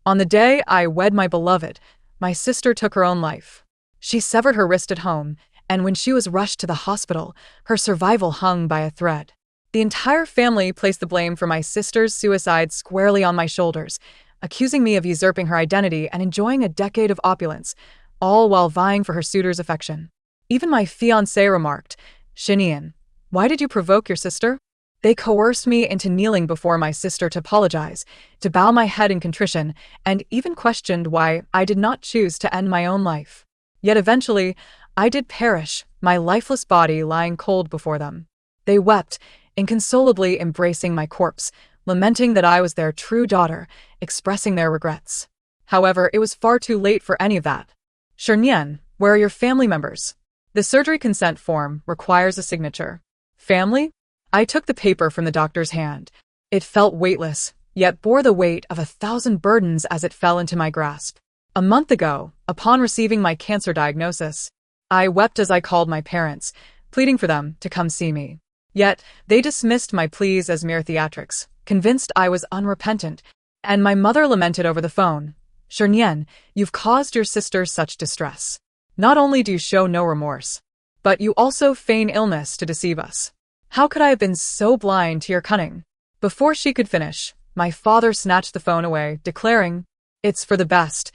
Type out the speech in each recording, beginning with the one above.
On the day I wed my beloved, my sister took her own life. She severed her wrist at home, and when she was rushed to the hospital, her survival hung by a thread. The entire family placed the blame for my sister's suicide squarely on my shoulders, accusing me of usurping her identity and enjoying a decade of opulence, all while vying for her suitor's affection. Even my fiancé remarked, "Shinian, why did you provoke your sister?" They coerced me into kneeling before my sister to apologize, to bow my head in contrition, and even questioned why I did not choose to end my own life. Yet eventually, I did perish, my lifeless body lying cold before them. They wept, inconsolably embracing my corpse, lamenting that I was their true daughter, expressing their regrets. However, it was far too late for any of that. "Shinian, where are your family members?" The surgery consent form requires a signature. Family? I took the paper from the doctor's hand. It felt weightless, yet bore the weight of 1,000 burdens as it fell into my grasp. A month ago, upon receiving my cancer diagnosis, I wept as I called my parents, pleading for them to come see me. Yet, they dismissed my pleas as mere theatrics, convinced I was unrepentant, and my mother lamented over the phone, "Shinian, you've caused your sister such distress. Not only do you show no remorse, but you also feign illness to deceive us. How could I have been so blind to your cunning?" Before she could finish, my father snatched the phone away, declaring, "It's for the best.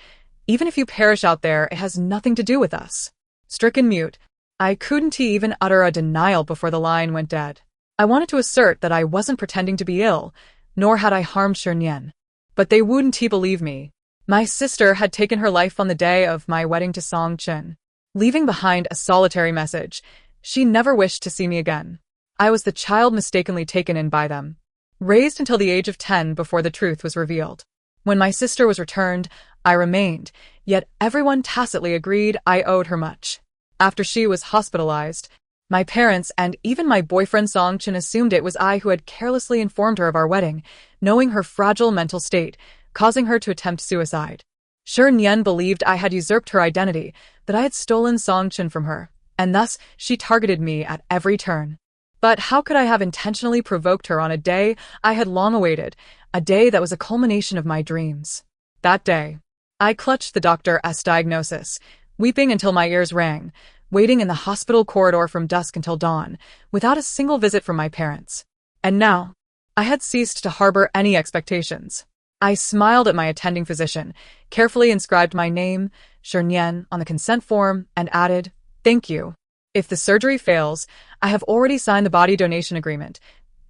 Even if you perish out there, it has nothing to do with us." Stricken mute, I couldn't even utter a denial before the line went dead. I wanted to assert that I wasn't pretending to be ill, nor had I harmed Shinian. But they wouldn't believe me. My sister had taken her life on the day of my wedding to Song Chin, leaving behind a solitary message. She never wished to see me again. I was the child mistakenly taken in by them, raised until the age of 10 before the truth was revealed. When my sister was returned, I remained, yet everyone tacitly agreed I owed her much. After she was hospitalized, my parents and even my boyfriend Song Chin assumed it was I who had carelessly informed her of our wedding, knowing her fragile mental state, causing her to attempt suicide. Shinian believed I had usurped her identity, that I had stolen Song Chin from her, and thus she targeted me at every turn. But how could I have intentionally provoked her on a day I had long awaited, a day that was a culmination of my dreams? That day, I clutched the doctor's diagnosis, weeping until my ears rang, waiting in the hospital corridor from dusk until dawn, without a single visit from my parents. And now, I had ceased to harbor any expectations. I smiled at my attending physician, carefully inscribed my name, Shinian, on the consent form, and added, "Thank you. If the surgery fails, I have already signed the body donation agreement.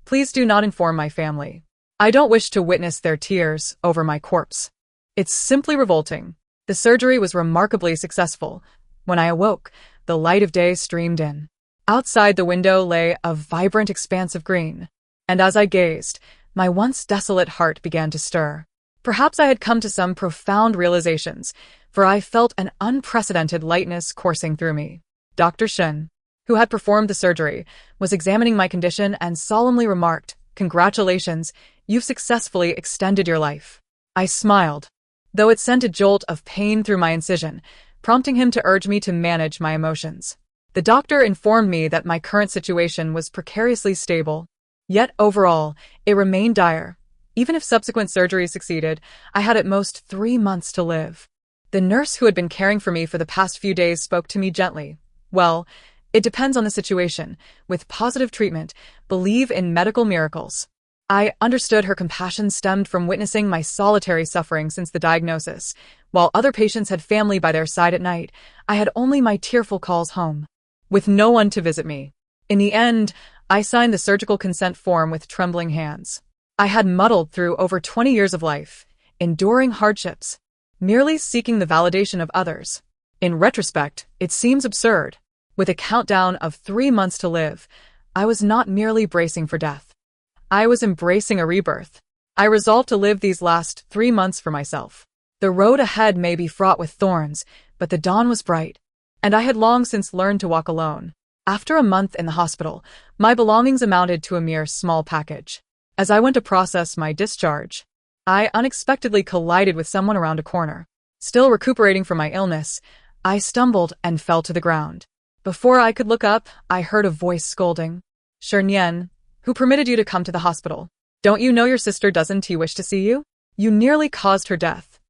Please do not inform my family. I don't wish to witness their tears over my corpse." It's simply revolting. The surgery was remarkably successful. When I awoke, the light of day streamed in. Outside the window lay a vibrant expanse of green, and as I gazed, my once desolate heart began to stir. Perhaps I had come to some profound realizations, for I felt an unprecedented lightness coursing through me. Dr. Shin, who had performed the surgery, was examining my condition and solemnly remarked, "Congratulations, you've successfully extended your life." I smiled, though it sent a jolt of pain through my incision, prompting him to urge me to manage my emotions. The doctor informed me that my current situation was precariously stable, yet overall, it remained dire. Even if subsequent surgery succeeded, I had at most 3 months to live. The nurse who had been caring for me for the past few days spoke to me gently. "Well, it depends on the situation. With positive treatment, believe in medical miracles." I understood her compassion stemmed from witnessing my solitary suffering since the diagnosis. While other patients had family by their side at night, I had only my tearful calls home, with no one to visit me. In the end, I signed the surgical consent form with trembling hands. I had muddled through over 20 years of life, enduring hardships, merely seeking the validation of others. In retrospect, it seems absurd. With a countdown of 3 months to live, I was not merely bracing for death. I was embracing a rebirth. I resolved to live these last 3 months for myself. The road ahead may be fraught with thorns, but the dawn was bright, and I had long since learned to walk alone. After a month in the hospital, my belongings amounted to a mere small package. As I went to process my discharge, I unexpectedly collided with someone around a corner. Still recuperating from my illness, I stumbled and fell to the ground. Before I could look up, I heard a voice scolding. "Shinian, who permitted you to come to the hospital? Don't you know your sister doesn't wish to see you? You nearly caused her death."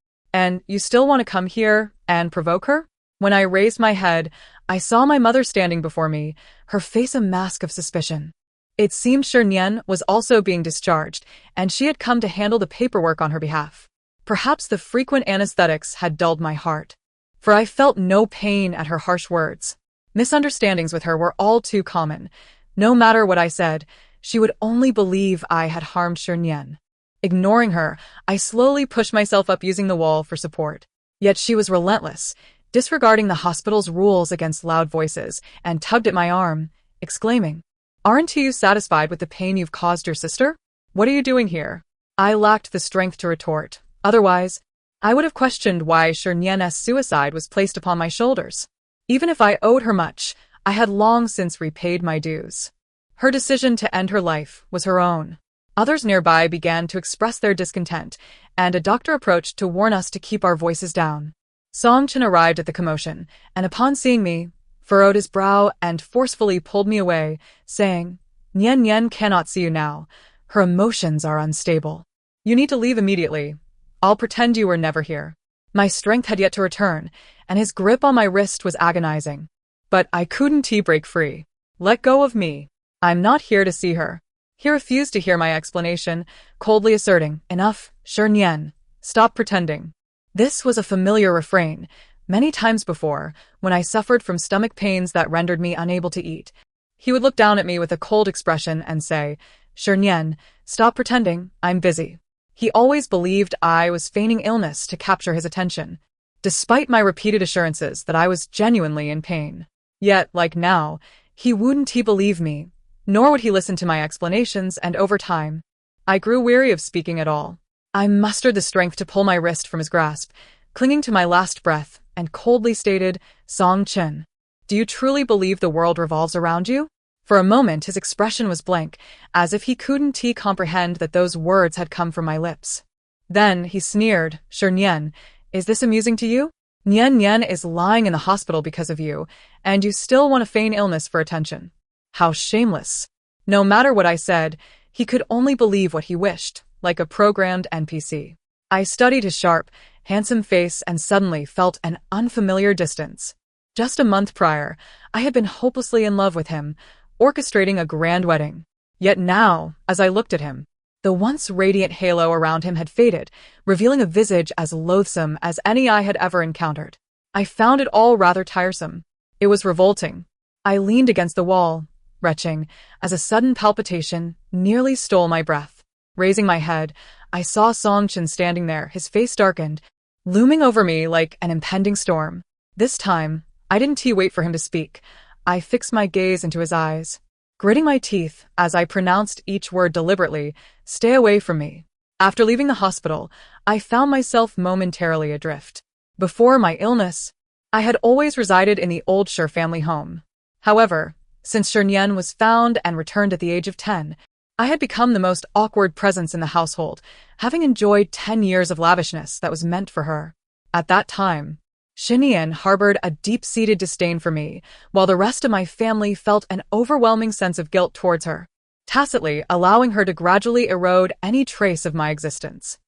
And you still want to come here and provoke her? When I raised my head, I saw my mother standing before me, her face a mask of suspicion. It seemed Shernien was also being discharged, and she had come to handle the paperwork on her behalf. Perhaps the frequent anesthetics had dulled my heart, for I felt no pain at her harsh words. Misunderstandings with her were all too common. No matter what I said, she would only believe I had harmed Shernien. Ignoring her, I slowly pushed myself up using the wall for support. Yet she was relentless, disregarding the hospital's rules against loud voices, and tugged at my arm, exclaiming, "Aren't you satisfied with the pain you've caused your sister? What are you doing here?" I lacked the strength to retort. Otherwise, I would have questioned why Shernien's suicide was placed upon my shoulders. Even if I owed her much, I had long since repaid my dues. Her decision to end her life was her own. Others nearby began to express their discontent, and a doctor approached to warn us to keep our voices down. Song Chen arrived at the commotion, and upon seeing me, furrowed his brow and forcefully pulled me away, saying, "Nian Nian cannot see you now. Her emotions are unstable. You need to leave immediately. I'll pretend you were never here." My strength had yet to return, and his grip on my wrist was agonizing. But I couldn't break free. "Let go of me. I'm not here to see her." He refused to hear my explanation, coldly asserting, "Enough, Shernien. Stop pretending." This was a familiar refrain. Many times before, when I suffered from stomach pains that rendered me unable to eat, he would look down at me with a cold expression and say, "Shernien, stop pretending, I'm busy." He always believed I was feigning illness to capture his attention, despite my repeated assurances that I was genuinely in pain. Yet, like now, he wouldn't believe me, nor would he listen to my explanations, and over time, I grew weary of speaking at all. I mustered the strength to pull my wrist from his grasp, clinging to my last breath, and coldly stated, "Song Chen, do you truly believe the world revolves around you?" For a moment his expression was blank, as if he couldn't comprehend that those words had come from my lips. Then he sneered, "Shernien, is this amusing to you? Nian Nian is lying in the hospital because of you, and you still want to feign illness for attention. How shameless." No matter what I said, he could only believe what he wished, like a programmed NPC. I studied his sharp, handsome face and suddenly felt an unfamiliar distance. Just a month prior, I had been hopelessly in love with him, orchestrating a grand wedding. Yet now, as I looked at him, the once radiant halo around him had faded, revealing a visage as loathsome as any I had ever encountered. I found it all rather tiresome. It was revolting. I leaned against the wall, retching, as a sudden palpitation nearly stole my breath. Raising my head, I saw Song Chen standing there, his face darkened, looming over me like an impending storm. This time, I didn't wait for him to speak. I fixed my gaze into his eyes, gritting my teeth as I pronounced each word deliberately, "Stay away from me." After leaving the hospital, I found myself momentarily adrift. Before my illness, I had always resided in the old Sher family home. However, since Shernien was found and returned at the age of 10, I had become the most awkward presence in the household, having enjoyed 10 years of lavishness that was meant for her. At that time, Shernien harbored a deep-seated disdain for me, while the rest of my family felt an overwhelming sense of guilt towards her, tacitly allowing her to gradually erode any trace of my existence.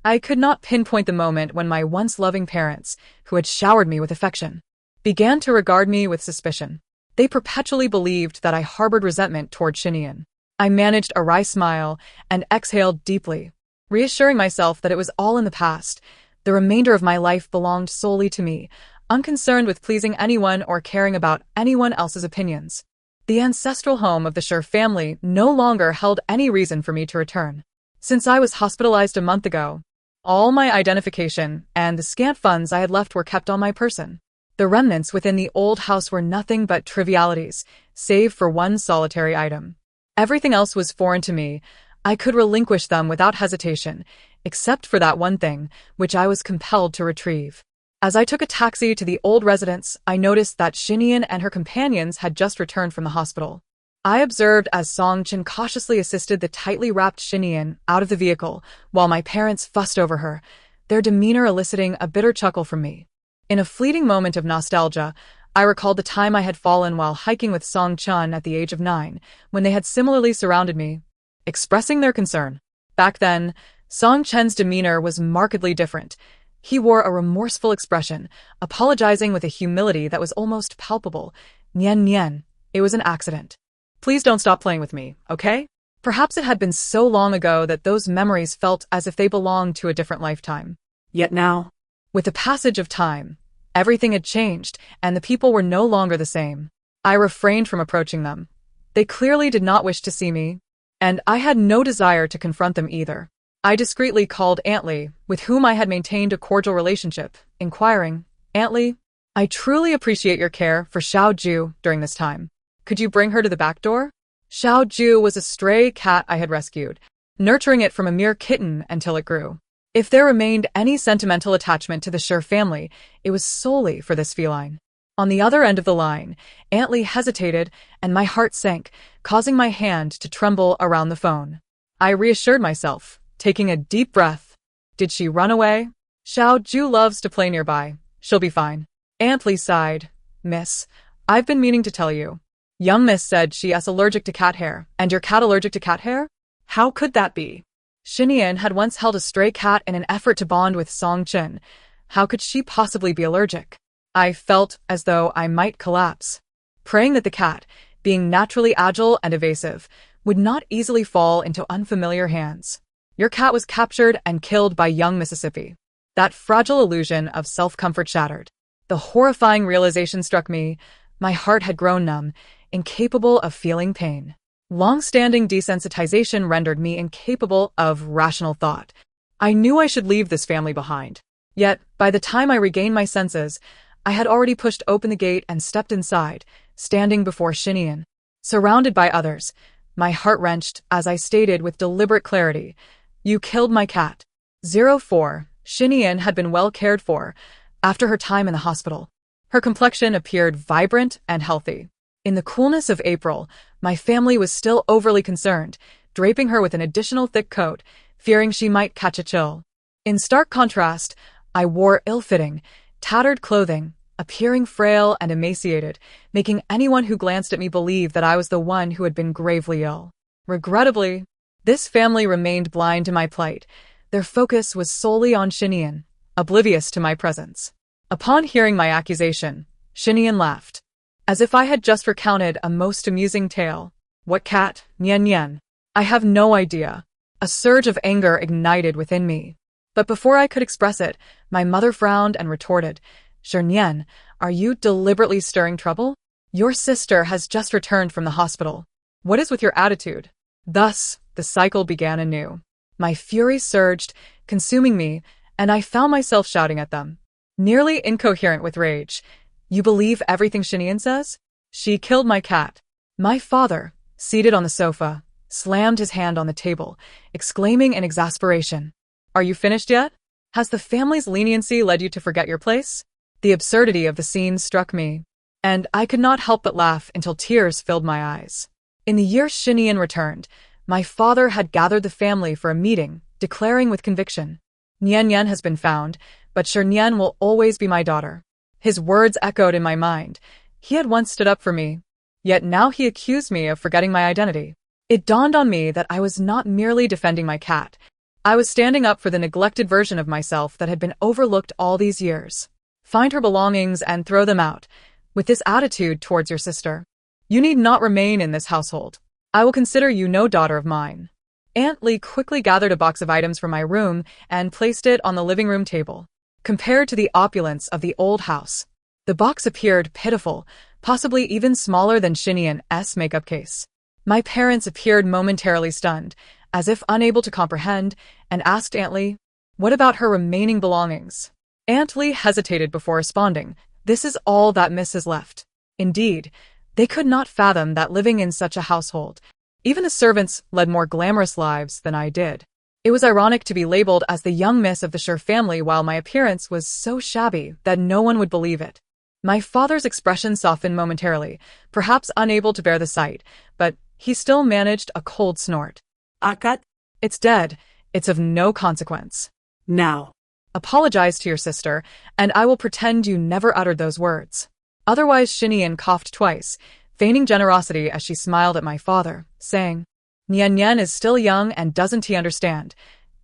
I could not pinpoint the moment when my once loving parents, who had showered me with affection, began to regard me with suspicion. They perpetually believed that I harbored resentment toward Shernien. I managed a wry smile and exhaled deeply, reassuring myself that it was all in the past. The remainder of my life belonged solely to me, unconcerned with pleasing anyone or caring about anyone else's opinions. The ancestral home of the Sher family no longer held any reason for me to return. Since I was hospitalized a month ago, all my identification and the scant funds I had left were kept on my person. The remnants within the old house were nothing but trivialities, save for one solitary item. Everything else was foreign to me. I could relinquish them without hesitation, except for that one thing, which I was compelled to retrieve. As I took a taxi to the old residence, I noticed that Shernien and her companions had just returned from the hospital. I observed as Song Chen cautiously assisted the tightly wrapped Shernien out of the vehicle, while my parents fussed over her, their demeanor eliciting a bitter chuckle from me. In a fleeting moment of nostalgia, I recalled the time I had fallen while hiking with Song Chen at the age of 9, when they had similarly surrounded me, expressing their concern. Back then, Song Chen's demeanor was markedly different. He wore a remorseful expression, apologizing with a humility that was almost palpable. Nien Nien, it was an accident. Please don't stop playing with me, okay? Perhaps it had been so long ago that those memories felt as if they belonged to a different lifetime. Yet now, with the passage of time, everything had changed, and the people were no longer the same. I refrained from approaching them. They clearly did not wish to see me, and I had no desire to confront them either. I discreetly called Aunt Lee, with whom I had maintained a cordial relationship, inquiring, "Aunt Lee, I truly appreciate your care for Xiao Ju during this time. Could you bring her to the back door?" Xiao Ju was a stray cat I had rescued, nurturing it from a mere kitten until it grew. If there remained any sentimental attachment to the Sher family, it was solely for this feline. On the other end of the line, Aunt Lee hesitated, and my heart sank, causing my hand to tremble around the phone. I reassured myself, taking a deep breath. Did she run away? Xiao Ju loves to play nearby. She'll be fine. Aunt Lee sighed. "Miss, I've been meaning to tell you. Young Miss said she is allergic to cat hair, and your cat allergic to cat hair? How could that be?" Xinian had once held a stray cat in an effort to bond with Song Chen. How could she possibly be allergic? I felt as though I might collapse, praying that the cat, being naturally agile and evasive, would not easily fall into unfamiliar hands. Your cat was captured and killed by young Mississippi. That fragile illusion of self-comfort shattered. The horrifying realization struck me. My heart had grown numb, incapable of feeling pain. Long-standing desensitization rendered me incapable of rational thought. I knew I should leave this family behind. Yet, by the time I regained my senses, I had already pushed open the gate and stepped inside, standing before Xinian. Surrounded by others, my heart wrenched as I stated with deliberate clarity, "You killed my cat." 04. Xinian had been well cared for after her time in the hospital. Her complexion appeared vibrant and healthy. In the coolness of April, my family was still overly concerned, draping her with an additional thick coat, fearing she might catch a chill. In stark contrast, I wore ill-fitting, tattered clothing, appearing frail and emaciated, making anyone who glanced at me believe that I was the one who had been gravely ill. Regrettably, this family remained blind to my plight. Their focus was solely on Xinian, oblivious to my presence. Upon hearing my accusation, Xinian laughed, as if I had just recounted a most amusing tale. "What cat, Nian Nian? I have no idea." A surge of anger ignited within me. But before I could express it, my mother frowned and retorted, "Nian, are you deliberately stirring trouble? Your sister has just returned from the hospital. What is with your attitude?" Thus, the cycle began anew. My fury surged, consuming me, and I found myself shouting at them, nearly incoherent with rage. "You believe everything Xinian says? She killed my cat." My father, seated on the sofa, slammed his hand on the table, exclaiming in exasperation, "Are you finished yet? Has the family's leniency led you to forget your place?" The absurdity of the scene struck me, and I could not help but laugh until tears filled my eyes. In the year Xinian returned, my father had gathered the family for a meeting, declaring with conviction, "Nian Nian has been found, but Nian will always be my daughter." His words echoed in my mind. He had once stood up for me, yet now he accused me of forgetting my identity. It dawned on me that I was not merely defending my cat. I was standing up for the neglected version of myself that had been overlooked all these years. Find her belongings and throw them out. With this attitude towards your sister, you need not remain in this household. I will consider you no daughter of mine. Aunt Lee quickly gathered a box of items from my room and placed it on the living room table. Compared to the opulence of the old house, the box appeared pitiful, possibly even smaller than Xinian's makeup case. My parents appeared momentarily stunned, as if unable to comprehend, and asked Aunt Lee, "What about her remaining belongings?" Aunt Lee hesitated before responding, "This is all that Miss has left." Indeed, they could not fathom that living in such a household, even the servants led more glamorous lives than I did. It was ironic to be labeled as the young miss of the Sher family while my appearance was so shabby that no one would believe it. My father's expression softened momentarily, perhaps unable to bear the sight, but he still managed a cold snort. "Akat? It's dead. It's of no consequence. Now, apologize to your sister, and I will pretend you never uttered those words." Otherwise, Xinian coughed twice, feigning generosity as she smiled at my father, saying, "Nian Nian is still young and doesn't he understand?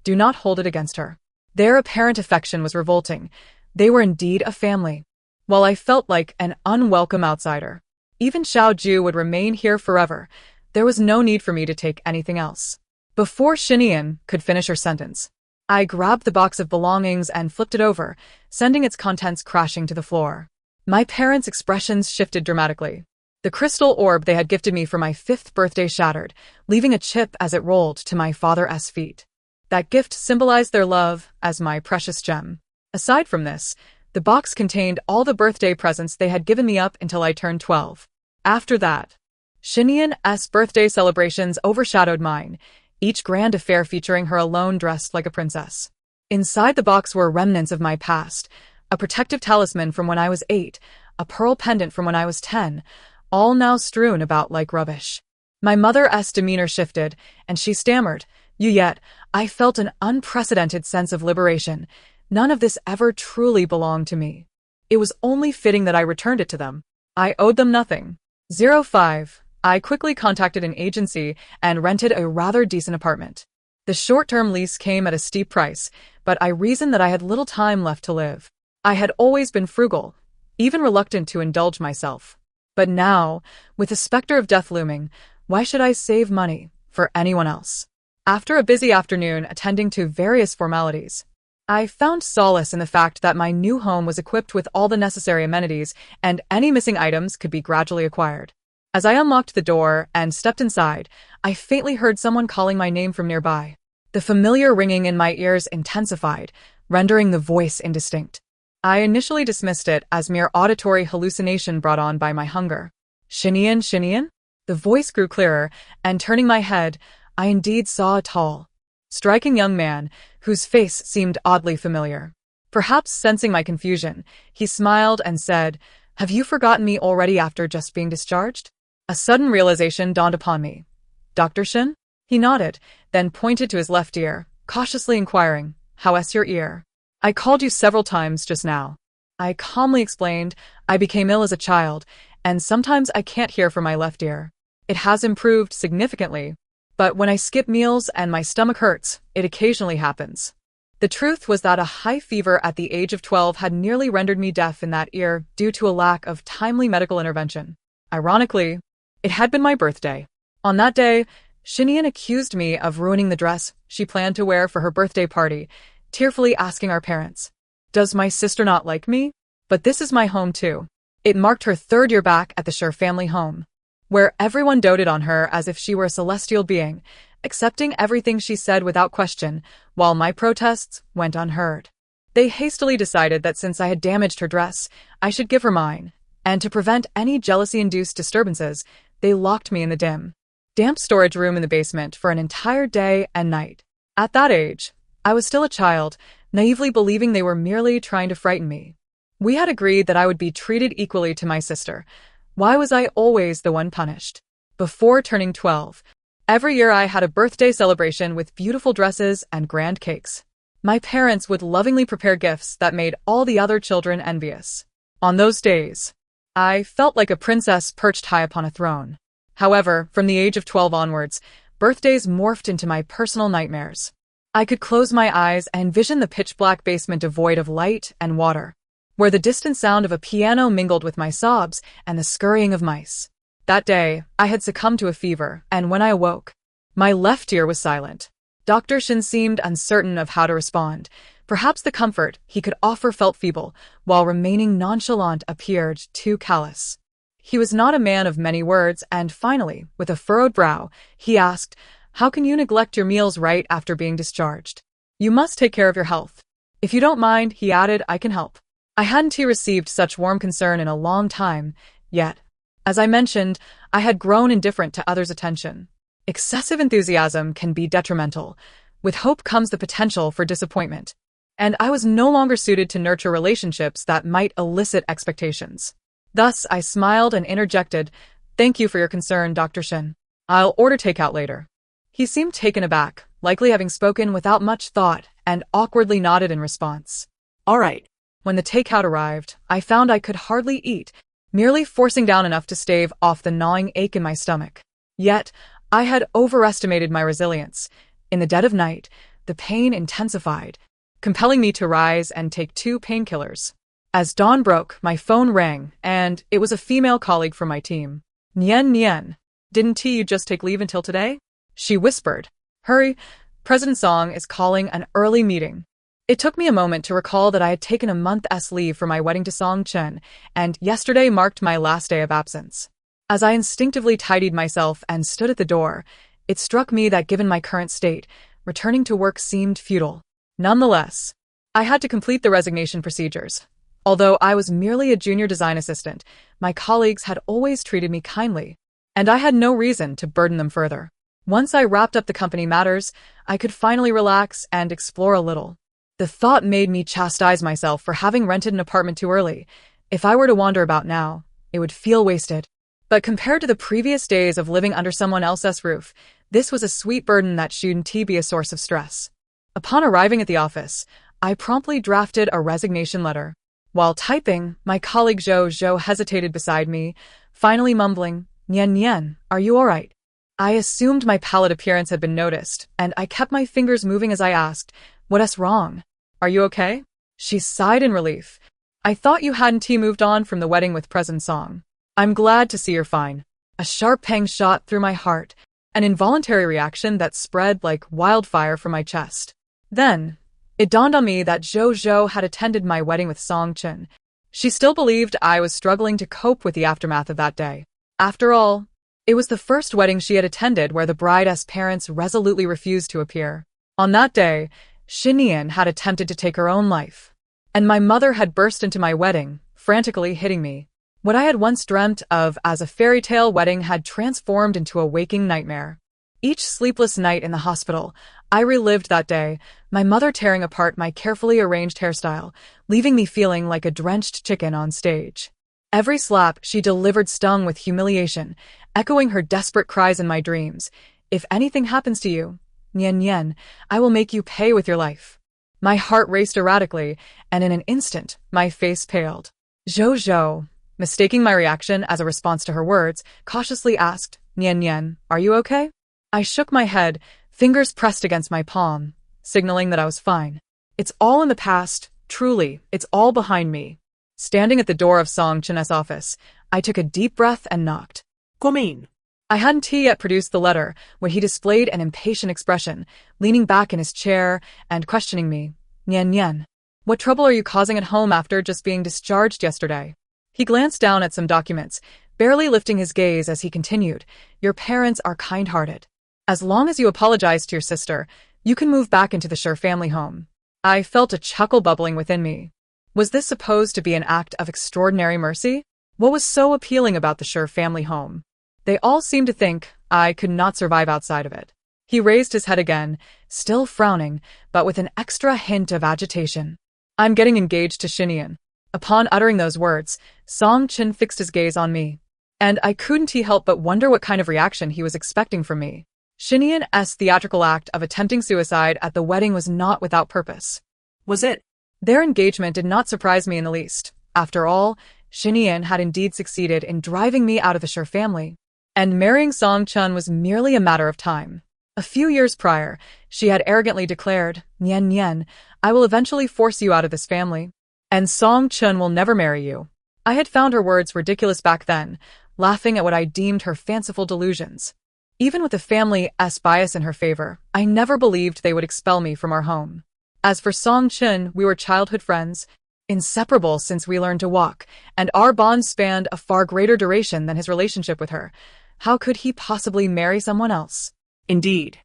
Do not hold it against her." Their apparent affection was revolting. They were indeed a family. While I felt like an unwelcome outsider, even Xiaoju would remain here forever. There was no need for me to take anything else. Before Xinyan could finish her sentence, I grabbed the box of belongings and flipped it over, sending its contents crashing to the floor. My parents' expressions shifted dramatically. The crystal orb they had gifted me for my 5th birthday shattered, leaving a chip as it rolled to my father's feet. That gift symbolized their love as my precious gem. Aside from this, the box contained all the birthday presents they had given me up until I turned 12. After that, Xinyan's birthday celebrations overshadowed mine, each grand affair featuring her alone dressed like a princess. Inside the box were remnants of my past, a protective talisman from when I was 8, a pearl pendant from when I was 10, all now strewn about like rubbish. My mother's demeanor shifted, and she stammered, Yet, I felt an unprecedented sense of liberation. None of this ever truly belonged to me. It was only fitting that I returned it to them. I owed them nothing. 05. I quickly contacted an agency and rented a rather decent apartment. The short-term lease came at a steep price, but I reasoned that I had little time left to live. I had always been frugal, even reluctant to indulge myself. But now, with the specter of death looming, why should I save money for anyone else? After a busy afternoon attending to various formalities, I found solace in the fact that my new home was equipped with all the necessary amenities and any missing items could be gradually acquired. As I unlocked the door and stepped inside, I faintly heard someone calling my name from nearby. The familiar ringing in my ears intensified, rendering the voice indistinct. I initially dismissed it as mere auditory hallucination brought on by my hunger. Xinyan, Xinyan? The voice grew clearer, and turning my head, I indeed saw a tall, striking young man whose face seemed oddly familiar. Perhaps sensing my confusion, he smiled and said, Have you forgotten me already after just being discharged? A sudden realization dawned upon me. Dr. Shin? He nodded, then pointed to his left ear, cautiously inquiring, How's your ear? I called you several times just now. I calmly explained, I became ill as a child, and sometimes I can't hear from my left ear. It has improved significantly, but when I skip meals and my stomach hurts, it occasionally happens. The truth was that a high fever at the age of 12 had nearly rendered me deaf in that ear due to a lack of timely medical intervention. Ironically, it had been my birthday. On that day, Xinyan accused me of ruining the dress she planned to wear for her birthday party, tearfully asking our parents, Does my sister not like me? But this is my home too. It marked her 3rd year back at the Sher family home, where everyone doted on her as if she were a celestial being, accepting everything she said without question, while my protests went unheard. They hastily decided that since I had damaged her dress, I should give her mine, and to prevent any jealousy-induced disturbances, they locked me in the damp storage room in the basement for an entire day and night. At that age, I was still a child, naively believing they were merely trying to frighten me. We had agreed that I would be treated equally to my sister. Why was I always the one punished? Before turning 12, every year I had a birthday celebration with beautiful dresses and grand cakes. My parents would lovingly prepare gifts that made all the other children envious. On those days, I felt like a princess perched high upon a throne. However, from the age of 12 onwards, birthdays morphed into my personal nightmares. I could close my eyes and envision the pitch-black basement devoid of light and water, where the distant sound of a piano mingled with my sobs and the scurrying of mice. That day, I had succumbed to a fever, and when I awoke, my left ear was silent. Dr. Shin seemed uncertain of how to respond. Perhaps the comfort he could offer felt feeble, while remaining nonchalant appeared too callous. He was not a man of many words, and finally, with a furrowed brow, he asked, How can you neglect your meals right after being discharged? You must take care of your health. If you don't mind, he added, I can help. I hadn't received such warm concern in a long time, yet, as I mentioned, I had grown indifferent to others' attention. Excessive enthusiasm can be detrimental. With hope comes the potential for disappointment, and I was no longer suited to nurture relationships that might elicit expectations. Thus, I smiled and interjected, Thank you for your concern, Dr. Shin. I'll order takeout later. He seemed taken aback, likely having spoken without much thought, and awkwardly nodded in response. All right. When the takeout arrived, I found I could hardly eat, merely forcing down enough to stave off the gnawing ache in my stomach. Yet, I had overestimated my resilience. In the dead of night, the pain intensified, compelling me to rise and take 2 painkillers. As dawn broke, my phone rang, and it was a female colleague from my team. Nian Nian, didn't you just take leave until today? She whispered. Hurry, President Song is calling an early meeting. It took me a moment to recall that I had taken a month's leave for my wedding to Song Chen, and yesterday marked my last day of absence. As I instinctively tidied myself and stood at the door, it struck me that given my current state, returning to work seemed futile. Nonetheless, I had to complete the resignation procedures. Although I was merely a junior design assistant, my colleagues had always treated me kindly, and I had no reason to burden them further. Once I wrapped up the company matters, I could finally relax and explore a little. The thought made me chastise myself for having rented an apartment too early. If I were to wander about now, it would feel wasted. But compared to the previous days of living under someone else's roof, this was a sweet burden that shouldn't be a source of stress. Upon arriving at the office, I promptly drafted a resignation letter. While typing, my colleague Zhou hesitated beside me, finally mumbling, Nian Nian, are you alright? I assumed my pallid appearance had been noticed, and I kept my fingers moving as I asked, what's wrong? Are you okay? She sighed in relief. I thought you hadn't moved on from the wedding with President Song. I'm glad to see you're fine. A sharp pang shot through my heart, an involuntary reaction that spread like wildfire from my chest. Then, it dawned on me that Zhou had attended my wedding with Song Chen. She still believed I was struggling to cope with the aftermath of that day. After all, it was the first wedding she had attended where the bride's parents resolutely refused to appear. On that day, Xinian had attempted to take her own life, and my mother had burst into my wedding, frantically hitting me. What I had once dreamt of as a fairy tale wedding had transformed into a waking nightmare. Each sleepless night in the hospital, I relived that day, my mother tearing apart my carefully arranged hairstyle, leaving me feeling like a drenched chicken on stage. Every slap she delivered stung with humiliation, echoing her desperate cries in my dreams. If anything happens to you, Nian Nian, I will make you pay with your life. My heart raced erratically, and in an instant, my face paled. Zhou, mistaking my reaction as a response to her words, cautiously asked, Nian Nian, are you okay? I shook my head, fingers pressed against my palm, signaling that I was fine. It's all in the past, truly, it's all behind me. Standing at the door of Song Chen's office, I took a deep breath and knocked. Come in. I hadn't yet produced the letter when he displayed an impatient expression, leaning back in his chair and questioning me. Nian Nian, what trouble are you causing at home after just being discharged yesterday? He glanced down at some documents, barely lifting his gaze as he continued, your parents are kind-hearted. As long as you apologize to your sister, you can move back into the Sher family home. I felt a chuckle bubbling within me. Was this supposed to be an act of extraordinary mercy? What was so appealing about the Sher family home? They all seemed to think I could not survive outside of it. He raised his head again, still frowning, but with an extra hint of agitation. I'm getting engaged to Xinian. Upon uttering those words, Song Chen fixed his gaze on me, and I couldn't help but wonder what kind of reaction he was expecting from me. Xinian's theatrical act of attempting suicide at the wedding was not without purpose. Was it? Their engagement did not surprise me in the least. After all, Xinian had indeed succeeded in driving me out of the Sher family, and marrying Song Chen was merely a matter of time. A few years prior, she had arrogantly declared, Nian Nian, I will eventually force you out of this family, and Song Chen will never marry you. I had found her words ridiculous back then, laughing at what I deemed her fanciful delusions. Even with the family's bias in her favor, I never believed they would expel me from our home. As for Song Chen, we were childhood friends, inseparable since we learned to walk, and our bond spanned a far greater duration than his relationship with her. How could he possibly marry someone else? Indeed.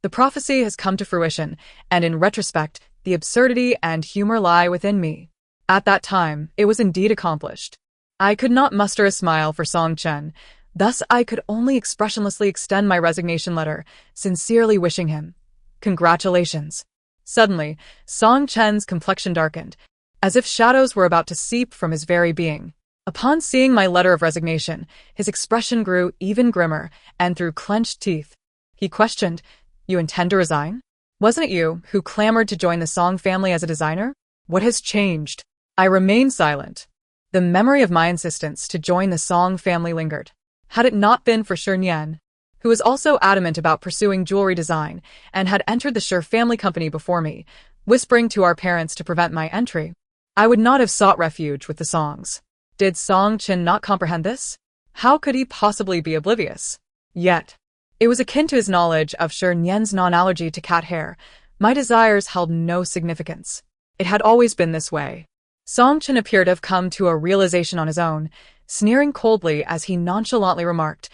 The prophecy has come to fruition, and in retrospect, the absurdity and humor lie within me. At that time, it was indeed accomplished. I could not muster a smile for Song Chen, thus I could only expressionlessly extend my resignation letter, sincerely wishing him congratulations. Suddenly, Song Chen's complexion darkened, as if shadows were about to seep from his very being. Upon seeing my letter of resignation, his expression grew even grimmer, and through clenched teeth, he questioned, You intend to resign? Wasn't it you who clamored to join the Song family as a designer? What has changed? I remained silent. The memory of my insistence to join the Song family lingered. Had it not been for Sher Nian, who was also adamant about pursuing jewelry design and had entered the Sher family company before me, whispering to our parents to prevent my entry. I would not have sought refuge with the songs. Did Song Chin not comprehend this? How could he possibly be oblivious? Yet, it was akin to his knowledge of Shi Nian's non-allergy to cat hair. My desires held no significance. It had always been this way. Song Chin appeared to have come to a realization on his own, sneering coldly as he nonchalantly remarked,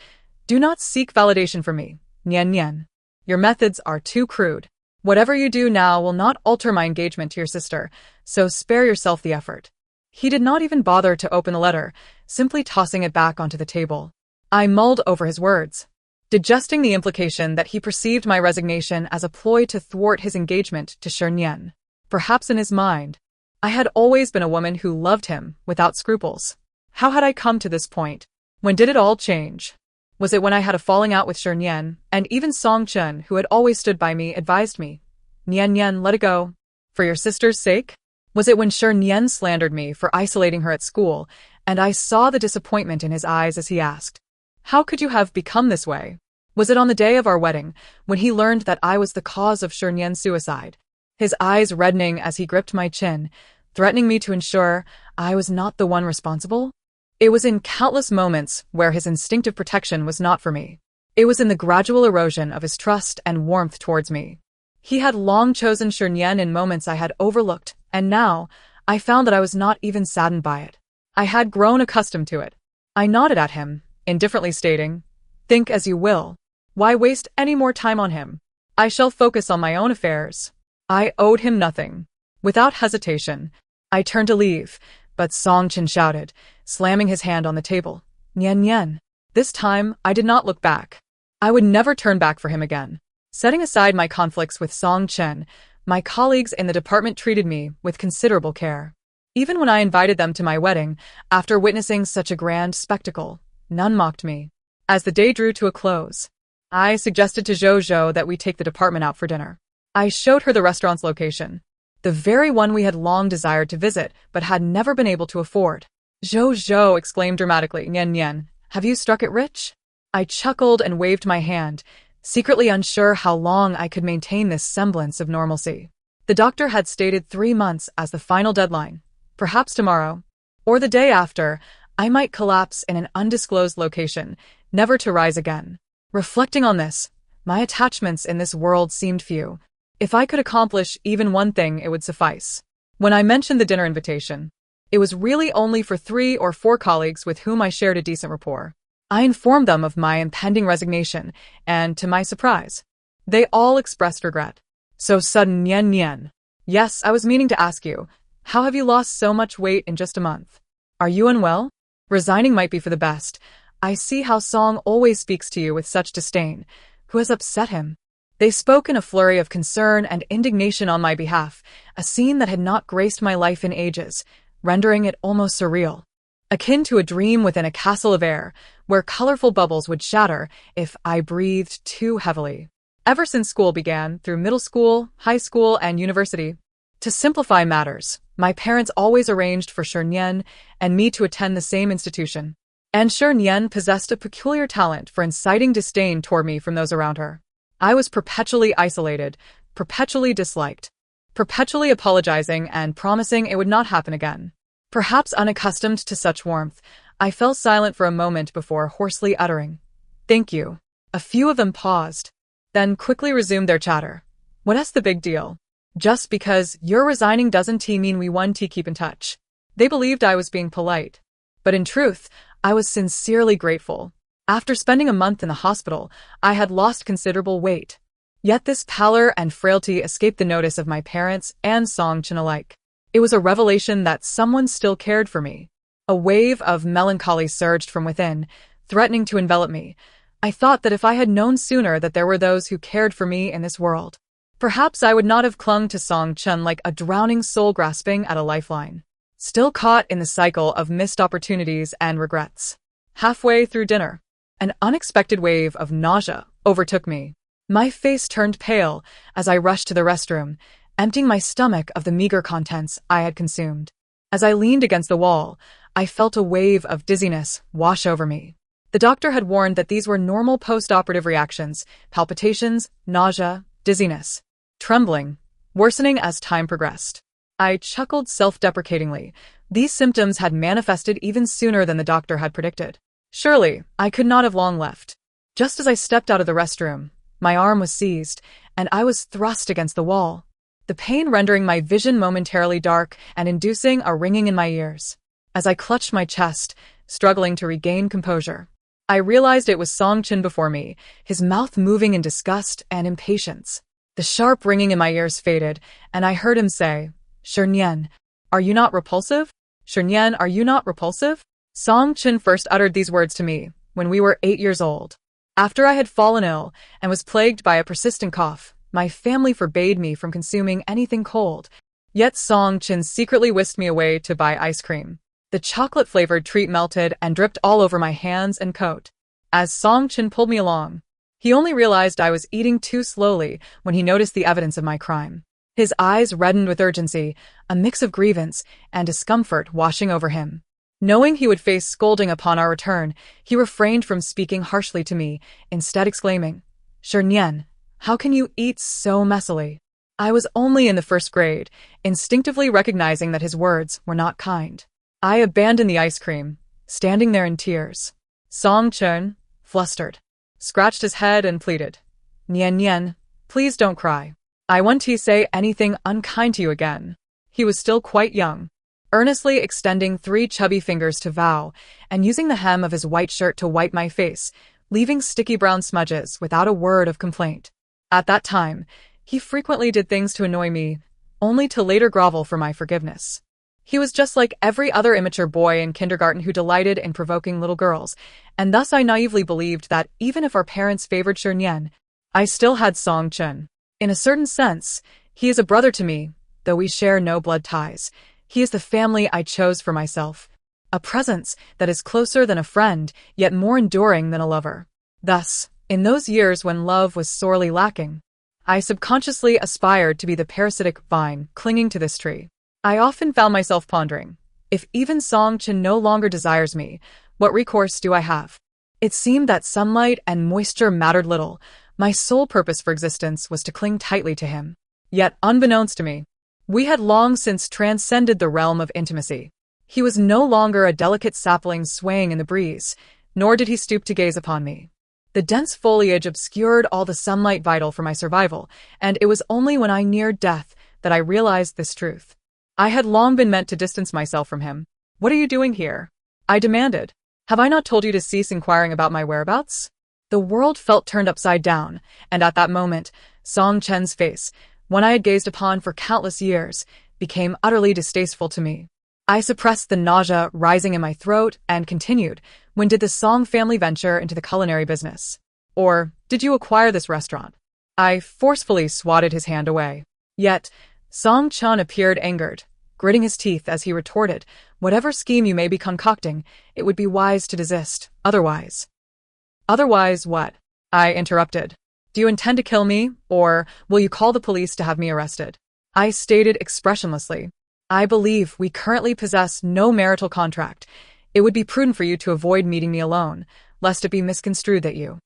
"Do not seek validation from me, Nian Nian. Your methods are too crude. Whatever you do now will not alter my engagement to your sister, so spare yourself the effort." He did not even bother to open the letter, simply tossing it back onto the table. I mulled over his words, digesting the implication that he perceived my resignation as a ploy to thwart his engagement to Shi Nian. Perhaps in his mind, I had always been a woman who loved him without scruples. How had I come to this point? When did it all change? Was it when I had a falling out with Shi Nian, and even Song Chen, who had always stood by me, advised me, "Nian Nian, let it go. For your sister's sake?" Was it when Shi Nian slandered me for isolating her at school, and I saw the disappointment in his eyes as he asked, "How could you have become this way?" Was it on the day of our wedding, when he learned that I was the cause of Shi Nian's suicide, his eyes reddening as he gripped my chin, threatening me to ensure I was not the one responsible? It was in countless moments where his instinctive protection was not for me. It was in the gradual erosion of his trust and warmth towards me. He had long chosen Shi Nian in moments I had overlooked, and now I found that I was not even saddened by it. I had grown accustomed to it. I nodded at him, indifferently stating, "Think as you will. Why waste any more time on him? I shall focus on my own affairs." I owed him nothing. Without hesitation, I turned to leave, but Song Chin shouted, slamming his hand on the table, "Nian Nian." This time, I did not look back. I would never turn back for him again. Setting aside my conflicts with Song Chen, my colleagues in the department treated me with considerable care. Even when I invited them to my wedding, after witnessing such a grand spectacle, none mocked me. As the day drew to a close, I suggested to Zhou that we take the department out for dinner. I showed her the restaurant's location, the very one we had long desired to visit but had never been able to afford. Zhou exclaimed dramatically, "Nian Nian, have you struck it rich?" I chuckled and waved my hand, secretly unsure how long I could maintain this semblance of normalcy. The doctor had stated 3 months as the final deadline. Perhaps tomorrow, or the day after, I might collapse in an undisclosed location, never to rise again. Reflecting on this, my attachments in this world seemed few. If I could accomplish even one thing, it would suffice. When I mentioned the dinner invitation, it was really only for 3 or 4 colleagues with whom I shared a decent rapport. I informed them of my impending resignation, and to my surprise, they all expressed regret. "So sudden, Nian Nian." "Yes, I was meaning to ask you, how have you lost so much weight in just a month? Are you unwell?" "Resigning might be for the best. I see how Song always speaks to you with such disdain. Who has upset him?" They spoke in a flurry of concern and indignation on my behalf, a scene that had not graced my life in ages, rendering it almost surreal. Akin to a dream within a castle of air, where colorful bubbles would shatter if I breathed too heavily. Ever since school began, through middle school, high school, and university, to simplify matters, my parents always arranged for Shi Nian and me to attend the same institution. And Shi Nian possessed a peculiar talent for inciting disdain toward me from those around her. I was perpetually isolated, perpetually disliked, perpetually apologizing and promising it would not happen again. Perhaps unaccustomed to such warmth, I fell silent for a moment before hoarsely uttering, "Thank you." A few of them paused, then quickly resumed their chatter. "What's the big deal? Just because you're resigning doesn't mean we want to keep in touch." They believed I was being polite, but in truth, I was sincerely grateful. After spending a month in the hospital, I had lost considerable weight. Yet this pallor and frailty escaped the notice of my parents and Song Chen alike. It was a revelation that someone still cared for me. A wave of melancholy surged from within, threatening to envelop me. I thought that if I had known sooner that there were those who cared for me in this world, perhaps I would not have clung to Song Chen like a drowning soul grasping at a lifeline, still caught in the cycle of missed opportunities and regrets. Halfway through dinner, an unexpected wave of nausea overtook me. My face turned pale as I rushed to the restroom, emptying my stomach of the meager contents I had consumed. As I leaned against the wall, I felt a wave of dizziness wash over me. The doctor had warned that these were normal post-operative reactions: palpitations, nausea, dizziness. Trembling, worsening as time progressed. I chuckled self-deprecatingly. These symptoms had manifested even sooner than the doctor had predicted. Surely, I could not have long left. Just as I stepped out of the restroom, my arm was seized, and I was thrust against the wall, the pain rendering my vision momentarily dark and inducing a ringing in my ears. As I clutched my chest, struggling to regain composure, I realized it was Song Chin before me, his mouth moving in disgust and impatience. The sharp ringing in my ears faded, and I heard him say, "Shernyen, are you not repulsive? Shernyen, are you not repulsive?" Song Chin first uttered these words to me when we were 8 years old. After I had fallen ill and was plagued by a persistent cough, my family forbade me from consuming anything cold. Yet Song Chin secretly whisked me away to buy ice cream. The chocolate-flavored treat melted and dripped all over my hands and coat. As Song Chin pulled me along, he only realized I was eating too slowly when he noticed the evidence of my crime. His eyes reddened with urgency, a mix of grievance and discomfort washing over him. Knowing he would face scolding upon our return, he refrained from speaking harshly to me, instead exclaiming, "Shernyen, how can you eat so messily?" I was only in the first grade, instinctively recognizing that his words were not kind. I abandoned the ice cream, standing there in tears. Song Chin, flustered, scratched his head and pleaded, "Nyen Nyen, please don't cry. I won't say anything unkind to you again." He was still quite young, earnestly extending 3 chubby fingers to vow, and using the hem of his white shirt to wipe my face, leaving sticky brown smudges without a word of complaint. At that time, he frequently did things to annoy me, only to later grovel for my forgiveness. He was just like every other immature boy in kindergarten who delighted in provoking little girls, and thus I naively believed that even if our parents favored Shernyen, I still had Song Chin. In a certain sense, he is a brother to me, though we share no blood ties. He is the family I chose for myself, a presence that is closer than a friend, yet more enduring than a lover. Thus, in those years when love was sorely lacking, I subconsciously aspired to be the parasitic vine clinging to this tree. I often found myself pondering, if even Song Chin no longer desires me, what recourse do I have? It seemed that sunlight and moisture mattered little. My sole purpose for existence was to cling tightly to him. Yet, unbeknownst to me, we had long since transcended the realm of intimacy. He was no longer a delicate sapling swaying in the breeze, nor did he stoop to gaze upon me. The dense foliage obscured all the sunlight vital for my survival, and it was only when I neared death that I realized this truth. I had long been meant to distance myself from him. "What are you doing here?" I demanded. "Have I not told you to cease inquiring about my whereabouts?" The world felt turned upside down, and at that moment, Song Chen's face, one I had gazed upon for countless years, became utterly distasteful to me. I suppressed the nausea rising in my throat and continued, "When did the Song family venture into the culinary business? Or, did you acquire this restaurant?" I forcefully swatted his hand away. Yet, Song Chan appeared angered, gritting his teeth as he retorted, "Whatever scheme you may be concocting, it would be wise to desist, otherwise." "Otherwise what?" I interrupted. "Do you intend to kill me, or will you call the police to have me arrested?" I stated expressionlessly, "I believe we currently possess no marital contract. It would be prudent for you to avoid meeting me alone, lest it be misconstrued that you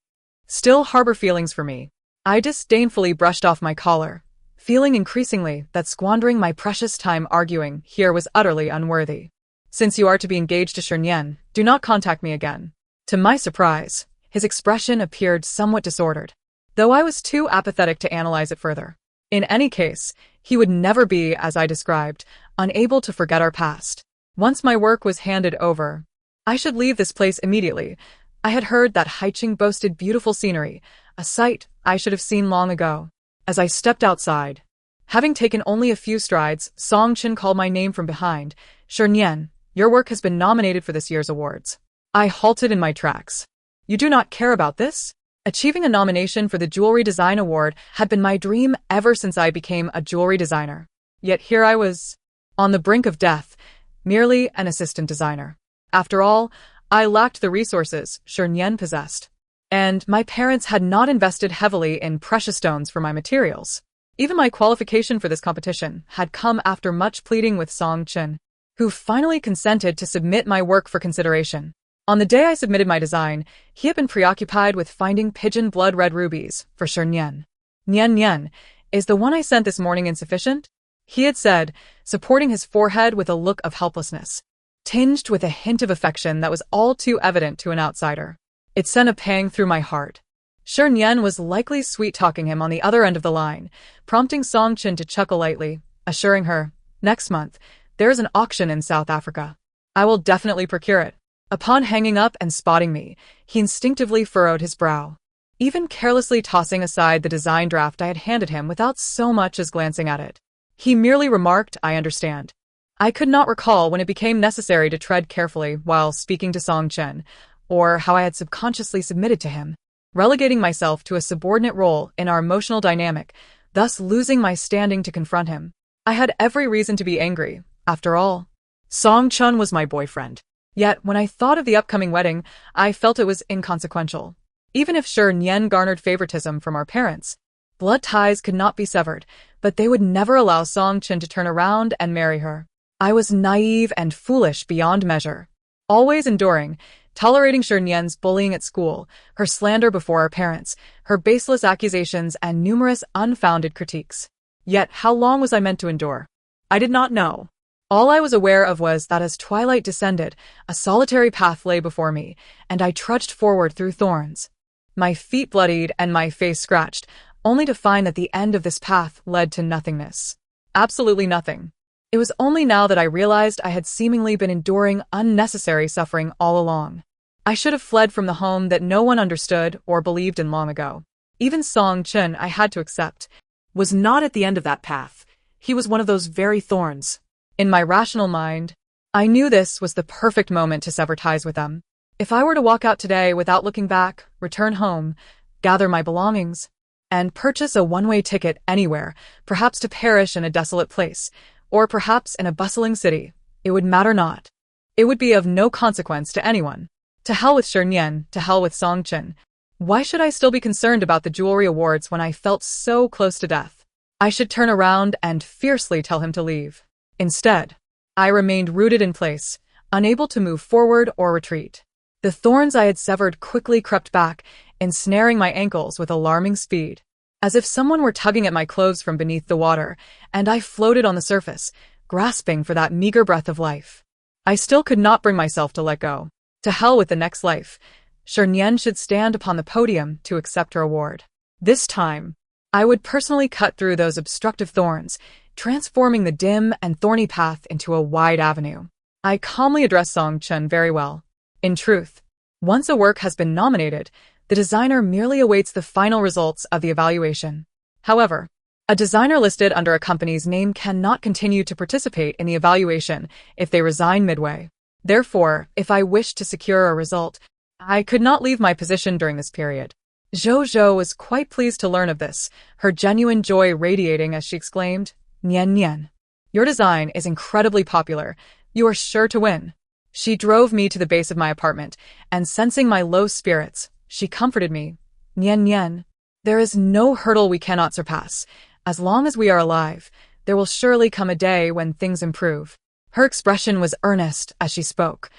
still harbor feelings for me." I disdainfully brushed off my collar, feeling increasingly that squandering my precious time arguing here was utterly unworthy. "Since you are to be engaged to Shernyen, do not contact me again." To my surprise, his expression appeared somewhat disordered, though I was too apathetic to analyze it further. In any case, he would never be, as I described, unable to forget our past. Once my work was handed over, I should leave this place immediately. I had heard that Haicheng boasted beautiful scenery, a sight I should have seen long ago. As I stepped outside, having taken only a few strides, Song Chin called my name from behind. "Shernyen, your work has been nominated for this year's awards." I halted in my tracks. "You do not care about this?" Achieving a nomination for the Jewelry Design Award had been my dream ever since I became a jewelry designer. Yet here I was, on the brink of death, merely an assistant designer. After all, I lacked the resources Shernyen possessed, and my parents had not invested heavily in precious stones for my materials. Even my qualification for this competition had come after much pleading with Song Chin, who finally consented to submit my work for consideration. On the day I submitted my design, he had been preoccupied with finding pigeon blood red rubies for Shernyen. "Nyen Nyen, "Is the one I sent this morning insufficient?" he had said, supporting his forehead with a look of helplessness, tinged with a hint of affection that was all too evident to an outsider. It sent a pang through my heart. Sure Nyen was likely sweet-talking him on the other end of the line, prompting Song Chin to chuckle lightly, assuring her, "Next month, there is an auction in South Africa. I will definitely procure it." Upon hanging up and spotting me, he instinctively furrowed his brow, even carelessly tossing aside the design draft I had handed him without so much as glancing at it. He merely remarked, "I understand." I could not recall when it became necessary to tread carefully while speaking to Song Chen, or how I had subconsciously submitted to him, relegating myself to a subordinate role in our emotional dynamic, thus losing my standing to confront him. I had every reason to be angry. After all, Song Chun was my boyfriend. Yet, when I thought of the upcoming wedding, I felt it was inconsequential. Even if Sure Nyen garnered favoritism from our parents, blood ties could not be severed, but they would never allow Song Chin to turn around and marry her. I was naive and foolish beyond measure, always enduring, tolerating Sure Nyen's bullying at school, her slander before our parents, her baseless accusations, and numerous unfounded critiques. Yet how long was I meant to endure? I did not know. All I was aware of was that as twilight descended, a solitary path lay before me, and I trudged forward through thorns. My feet bloodied and my face scratched, only to find that the end of this path led to nothingness. Absolutely nothing. It was only now that I realized I had seemingly been enduring unnecessary suffering all along. I should have fled from the home that no one understood or believed in long ago. Even Song Chin, I had to accept, was not at the end of that path. He was one of those very thorns. In my rational mind, I knew this was the perfect moment to sever ties with them. If I were to walk out today without looking back, return home, gather my belongings, and purchase a one-way ticket anywhere, perhaps to perish in a desolate place, or perhaps in a bustling city, it would matter not. It would be of no consequence to anyone. To hell with Sure Nyen, to hell with Song Chin. Why should I still be concerned about the jewelry awards when I felt so close to death? I should turn around and fiercely tell him to leave. Instead, I remained rooted in place, unable to move forward or retreat. The thorns I had severed quickly crept back, ensnaring my ankles with alarming speed, as if someone were tugging at my clothes from beneath the water, and I floated on the surface, grasping for that meager breath of life. I still could not bring myself to let go. To hell with the next life. Sure Nyen should stand upon the podium to accept her award. This time, I would personally cut through those obstructive thorns, transforming the dim and thorny path into a wide avenue. I calmly addressed Song Chun very well. In truth, once a work has been nominated, the designer merely awaits the final results of the evaluation. However, a designer listed under a company's name cannot continue to participate in the evaluation if they resign midway. Therefore, if I wished to secure a result, I could not leave my position during this period. Zhou Zhou was quite pleased to learn of this, her genuine joy radiating as she exclaimed, "Nyen Nyen, your design is incredibly popular. You are sure to win." She drove me to the base of my apartment, and sensing my low spirits, she comforted me. "Nyen Nyen, there is no hurdle we cannot surpass. As long as we are alive, there will surely come a day when things improve." Her expression was earnest as she spoke,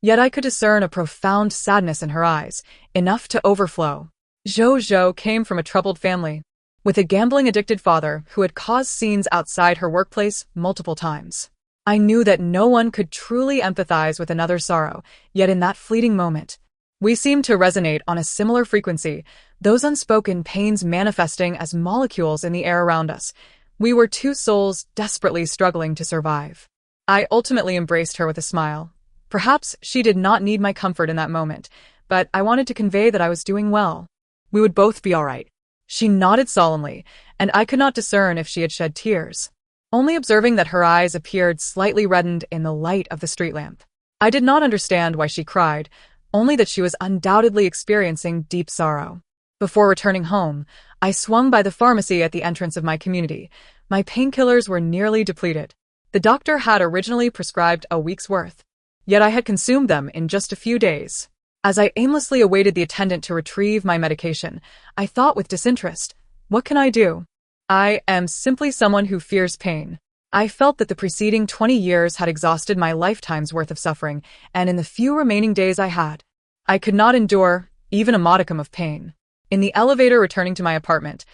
yet I could discern a profound sadness in her eyes, enough to overflow. Zhou Zhou came from a troubled family, with a gambling-addicted father who had caused scenes outside her workplace multiple times. I knew that no one could truly empathize with another's sorrow, yet in that fleeting moment, we seemed to resonate on a similar frequency, those unspoken pains manifesting as molecules in the air around us. We were two souls desperately struggling to survive. I ultimately embraced her with a smile. Perhaps she did not need my comfort in that moment, but I wanted to convey that I was doing well. We would both be all right. She nodded solemnly, and I could not discern if she had shed tears, only observing that her eyes appeared slightly reddened in the light of the street lamp. I did not understand why she cried, only that she was undoubtedly experiencing deep sorrow. Before returning home, I swung by the pharmacy at the entrance of my community. My painkillers were nearly depleted. The doctor had originally prescribed a week's worth, yet I had consumed them in just a few days. As I aimlessly awaited the attendant to retrieve my medication, I thought with disinterest, what can I do? I am simply someone who fears pain. I felt that the preceding 20 years had exhausted my lifetime's worth of suffering, and in the few remaining days I could not endure even a modicum of pain. In the elevator returning to my apartment,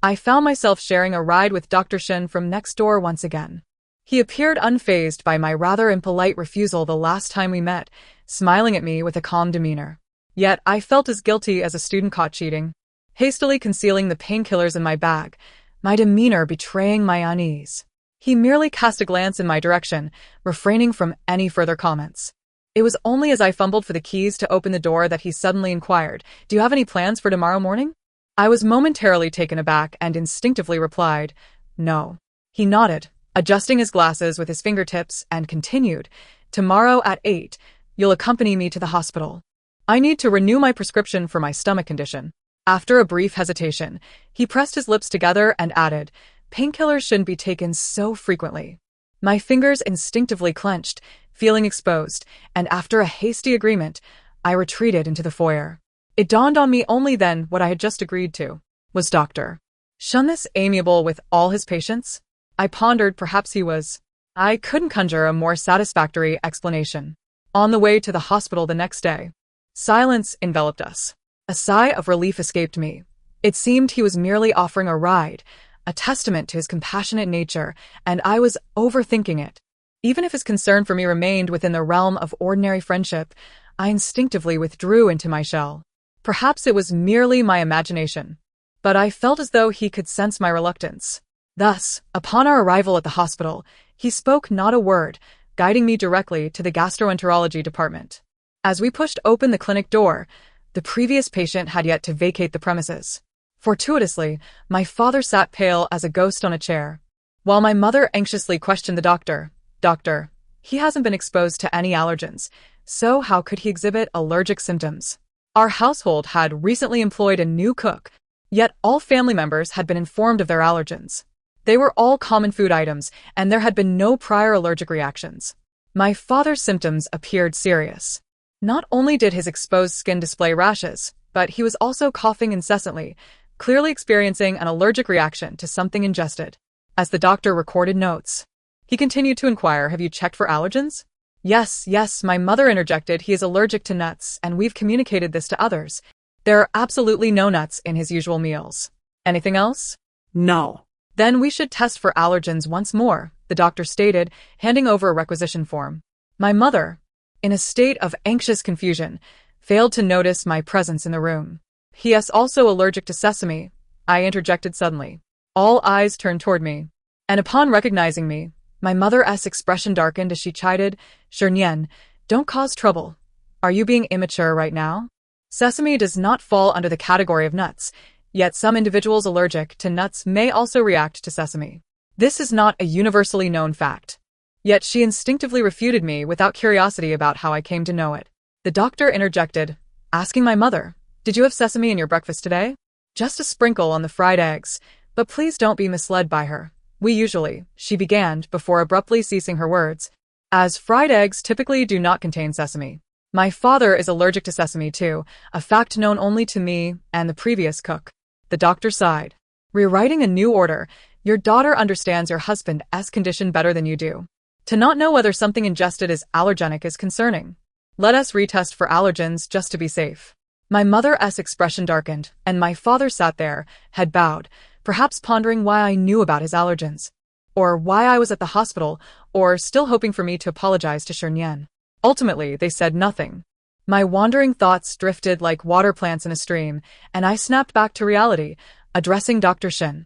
I found myself sharing a ride with Dr. Shin from next door once again. He appeared unfazed by my rather impolite refusal the last time we met, smiling at me with a calm demeanor. Yet I felt as guilty as a student caught cheating, hastily concealing the painkillers in my bag, my demeanor betraying my unease. He merely cast a glance in my direction, refraining from any further comments. It was only as I fumbled for the keys to open the door that he suddenly inquired, "Do you have any plans for tomorrow morning?" I was momentarily taken aback and instinctively replied, "No." He nodded, adjusting his glasses with his fingertips, and continued, "Tomorrow at 8, you'll accompany me to the hospital. I need to renew my prescription for my stomach condition." After a brief hesitation, he pressed his lips together and added, "Painkillers shouldn't be taken so frequently." My fingers instinctively clenched, feeling exposed, and after a hasty agreement, I retreated into the foyer. It dawned on me only then what I had just agreed to. Was Dr. Shun this amiable with all his patients? I pondered perhaps he was. I couldn't conjure a more satisfactory explanation. On the way to the hospital the next day, silence enveloped us. A sigh of relief escaped me. It seemed he was merely offering a ride, a testament to his compassionate nature, and I was overthinking it. Even if his concern for me remained within the realm of ordinary friendship, I instinctively withdrew into my shell. Perhaps it was merely my imagination, but I felt as though he could sense my reluctance. Thus, upon our arrival at the hospital, he spoke not a word, guiding me directly to the gastroenterology department. As we pushed open the clinic door, the previous patient had yet to vacate the premises. Fortuitously, my father sat pale as a ghost on a chair, while my mother anxiously questioned the doctor. "Doctor, he hasn't been exposed to any allergens, so how could he exhibit allergic symptoms?" Our household had recently employed a new cook, yet all family members had been informed of their allergens. They were all common food items, and there had been no prior allergic reactions. My father's symptoms appeared serious. Not only did his exposed skin display rashes, but he was also coughing incessantly, clearly experiencing an allergic reaction to something ingested. As the doctor recorded notes, he continued to inquire, "Have you checked for allergens?" Yes, my mother interjected. "He is allergic to nuts, and we've communicated this to others. There are absolutely no nuts in his usual meals." "Anything else?" No. "Then we should test for allergens once more," the doctor stated, handing over a requisition form. My mother, in a state of anxious confusion, failed to notice my presence in the room. "He is also allergic to sesame," I interjected suddenly. All eyes turned toward me, and upon recognizing me, my mother's expression darkened as she chided, "Shernyen, don't cause trouble. Are you being immature right now? Sesame does not fall under the category of nuts, yet some individuals allergic to nuts may also react to sesame. This is not a universally known fact." Yet she instinctively refuted me without curiosity about how I came to know it. The doctor interjected, asking my mother, "Did you have sesame in your breakfast today?" "Just a sprinkle on the fried eggs, but please don't be misled by her. We usually," she began before abruptly ceasing her words, "as fried eggs typically do not contain sesame. My father is allergic to sesame too, a fact known only to me and the previous cook." The doctor sighed. "Rewriting a new order, your daughter understands your husband's condition better than you do. To not know whether something ingested is allergenic is concerning. Let us retest for allergens just to be safe." My mother's expression darkened, and my father sat there, head bowed, perhaps pondering why I knew about his allergens, or why I was at the hospital, or still hoping for me to apologize to Shernyen. Ultimately, they said nothing. My wandering thoughts drifted like water plants in a stream, and I snapped back to reality, addressing Dr. Shin.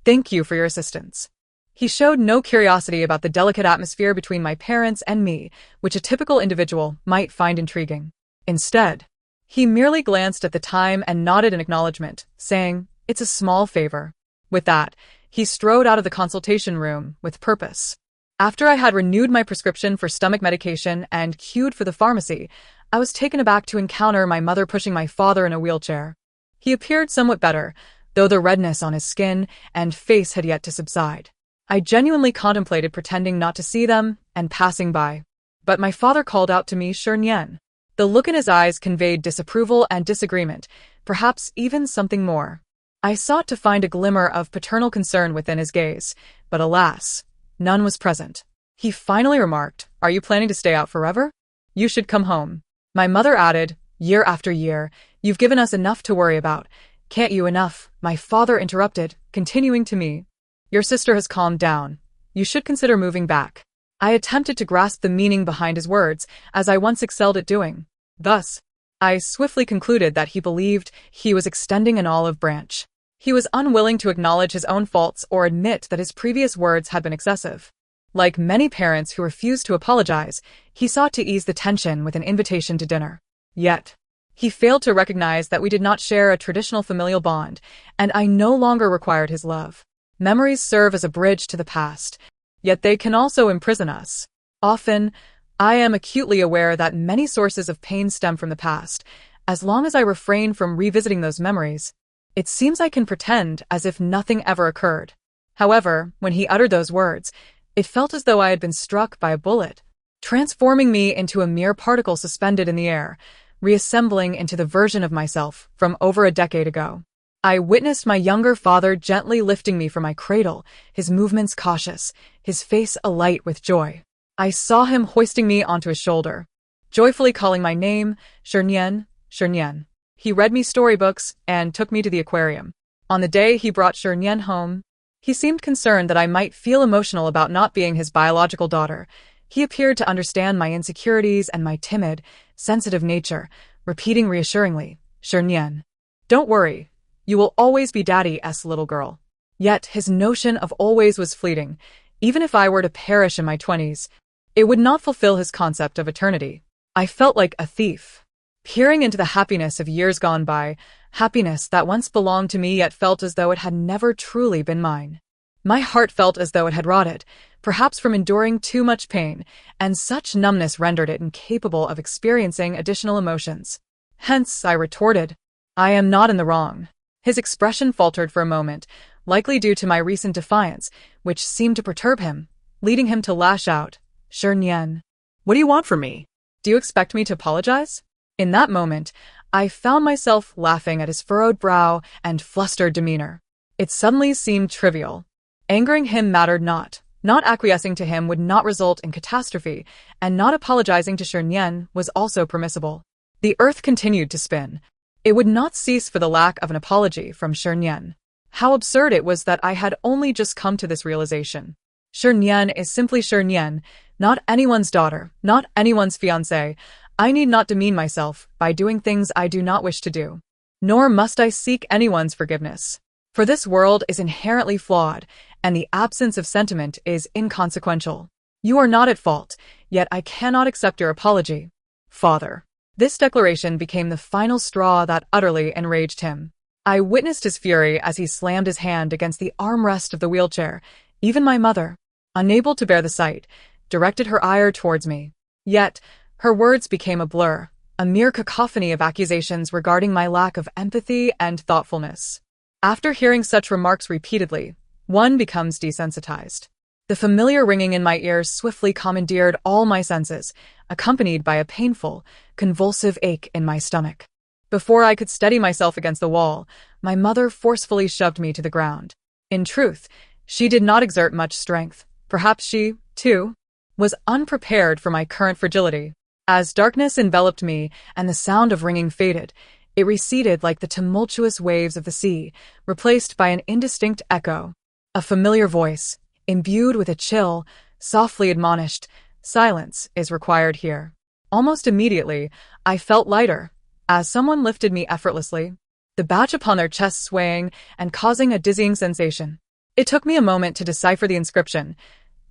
"Thank you for your assistance." He showed no curiosity about the delicate atmosphere between my parents and me, which a typical individual might find intriguing. Instead, he merely glanced at the time and nodded in acknowledgement, saying, "It's a small favor." With that, he strode out of the consultation room with purpose. After I had renewed my prescription for stomach medication and queued for the pharmacy, I was taken aback to encounter my mother pushing my father in a wheelchair. He appeared somewhat better, though the redness on his skin and face had yet to subside. I genuinely contemplated pretending not to see them and passing by. But my father called out to me, "Shernyen." The look in his eyes conveyed disapproval and disagreement, perhaps even something more. I sought to find a glimmer of paternal concern within his gaze, but alas, none was present. He finally remarked, "Are you planning to stay out forever? You should come home." My mother added, "Year after year, you've given us enough to worry about. Can't you enough? My father interrupted, continuing to me. Your sister has calmed down. You should consider moving back. I attempted to grasp the meaning behind his words, as I once excelled at doing. Thus, I swiftly concluded that he believed he was extending an olive branch. He was unwilling to acknowledge his own faults or admit that his previous words had been excessive. Like many parents who refuse to apologize, he sought to ease the tension with an invitation to dinner. Yet, he failed to recognize that we did not share a traditional familial bond, and I no longer required his love. Memories serve as a bridge to the past, yet they can also imprison us. Often, I am acutely aware that many sources of pain stem from the past. As long as I refrain from revisiting those memories, it seems I can pretend as if nothing ever occurred. However, when he uttered those words, it felt as though I had been struck by a bullet, transforming me into a mere particle suspended in the air, reassembling into the version of myself from over a decade ago. I witnessed my younger father gently lifting me from my cradle, his movements cautious, his face alight with joy. I saw him hoisting me onto his shoulder, joyfully calling my name, Shernyen, Shernyen. He read me storybooks and took me to the aquarium. On the day he brought Shernyen home, he seemed concerned that I might feel emotional about not being his biological daughter. He appeared to understand my insecurities and my timid, sensitive nature, repeating reassuringly, Shernyen, don't worry, you will always be Daddy's little girl. Yet his notion of always was fleeting. Even if I were to perish in my 20s, it would not fulfill his concept of eternity. I felt like a thief, peering into the happiness of years gone by, happiness that once belonged to me yet felt as though it had never truly been mine. My heart felt as though it had rotted, perhaps from enduring too much pain, and such numbness rendered it incapable of experiencing additional emotions. Hence, I retorted, I am not in the wrong. His expression faltered for a moment, likely due to my recent defiance, which seemed to perturb him, leading him to lash out, Shernyen, What do you want from me? do you expect me to apologize? In that moment, I found myself laughing at his furrowed brow and flustered demeanor. It suddenly seemed trivial. Angering him mattered not. Not acquiescing to him would not result in catastrophe, and not apologizing to Shernyen was also permissible. The earth continued to spin. It would not cease for the lack of an apology from Shernyen. How absurd it was that I had only just come to this realization. Shernyen is simply Shernyen, not anyone's daughter, not anyone's fiancée. I need not demean myself by doing things I do not wish to do. Nor must I seek anyone's forgiveness. For this world is inherently flawed, and the absence of sentiment is inconsequential. You are not at fault, yet I cannot accept your apology. Father. This declaration became the final straw that utterly enraged him. I witnessed his fury as he slammed his hand against the armrest of the wheelchair. Even my mother, unable to bear the sight, directed her ire towards me. Yet, her words became a blur, a mere cacophony of accusations regarding my lack of empathy and thoughtfulness. After hearing such remarks repeatedly, one becomes desensitized. The familiar ringing in my ears swiftly commandeered all my senses, accompanied by a painful, convulsive ache in my stomach. Before I could steady myself against the wall, my mother forcefully shoved me to the ground. In truth, she did not exert much strength. Perhaps she, too, was unprepared for my current fragility. As darkness enveloped me and the sound of ringing faded, it receded like the tumultuous waves of the sea, replaced by an indistinct echo. A familiar voice, imbued with a chill, softly admonished, silence is required here. Almost immediately, I felt lighter, as someone lifted me effortlessly, the badge upon their chest swaying and causing a dizzying sensation. It took me a moment to decipher the inscription,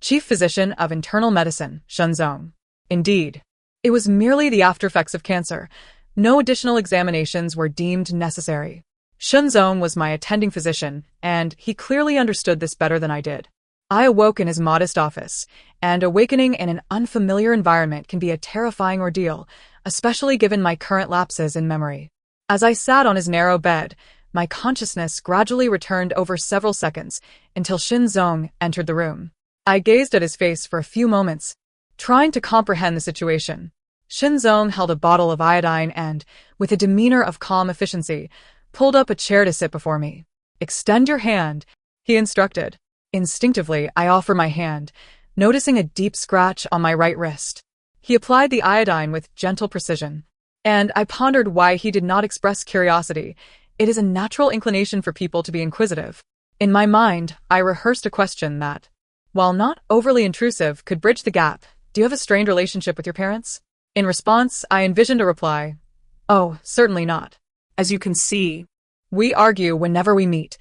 Chief Physician of Internal Medicine, Shenzong. Indeed, it was merely the aftereffects of cancer. No additional examinations were deemed necessary. Shenzong was my attending physician, and he clearly understood this better than I did. I awoke in his modest office, and awakening in an unfamiliar environment can be a terrifying ordeal, especially given my current lapses in memory. As I sat on his narrow bed, my consciousness gradually returned over several seconds until Shenzong entered the room. I gazed at his face for a few moments, trying to comprehend the situation. Shenzong held a bottle of iodine and, with a demeanor of calm efficiency, pulled up a chair to sit before me. Extend your hand, he instructed. Instinctively, I offer my hand, noticing a deep scratch on my right wrist. He applied the iodine with gentle precision, and I pondered why he did not express curiosity. It is a natural inclination for people to be inquisitive. In my mind, I rehearsed a question that, while not overly intrusive, could bridge the gap. Do you have a strained relationship with your parents? In response, I envisioned a reply. Oh, certainly not. As you can see, We argue whenever we meet.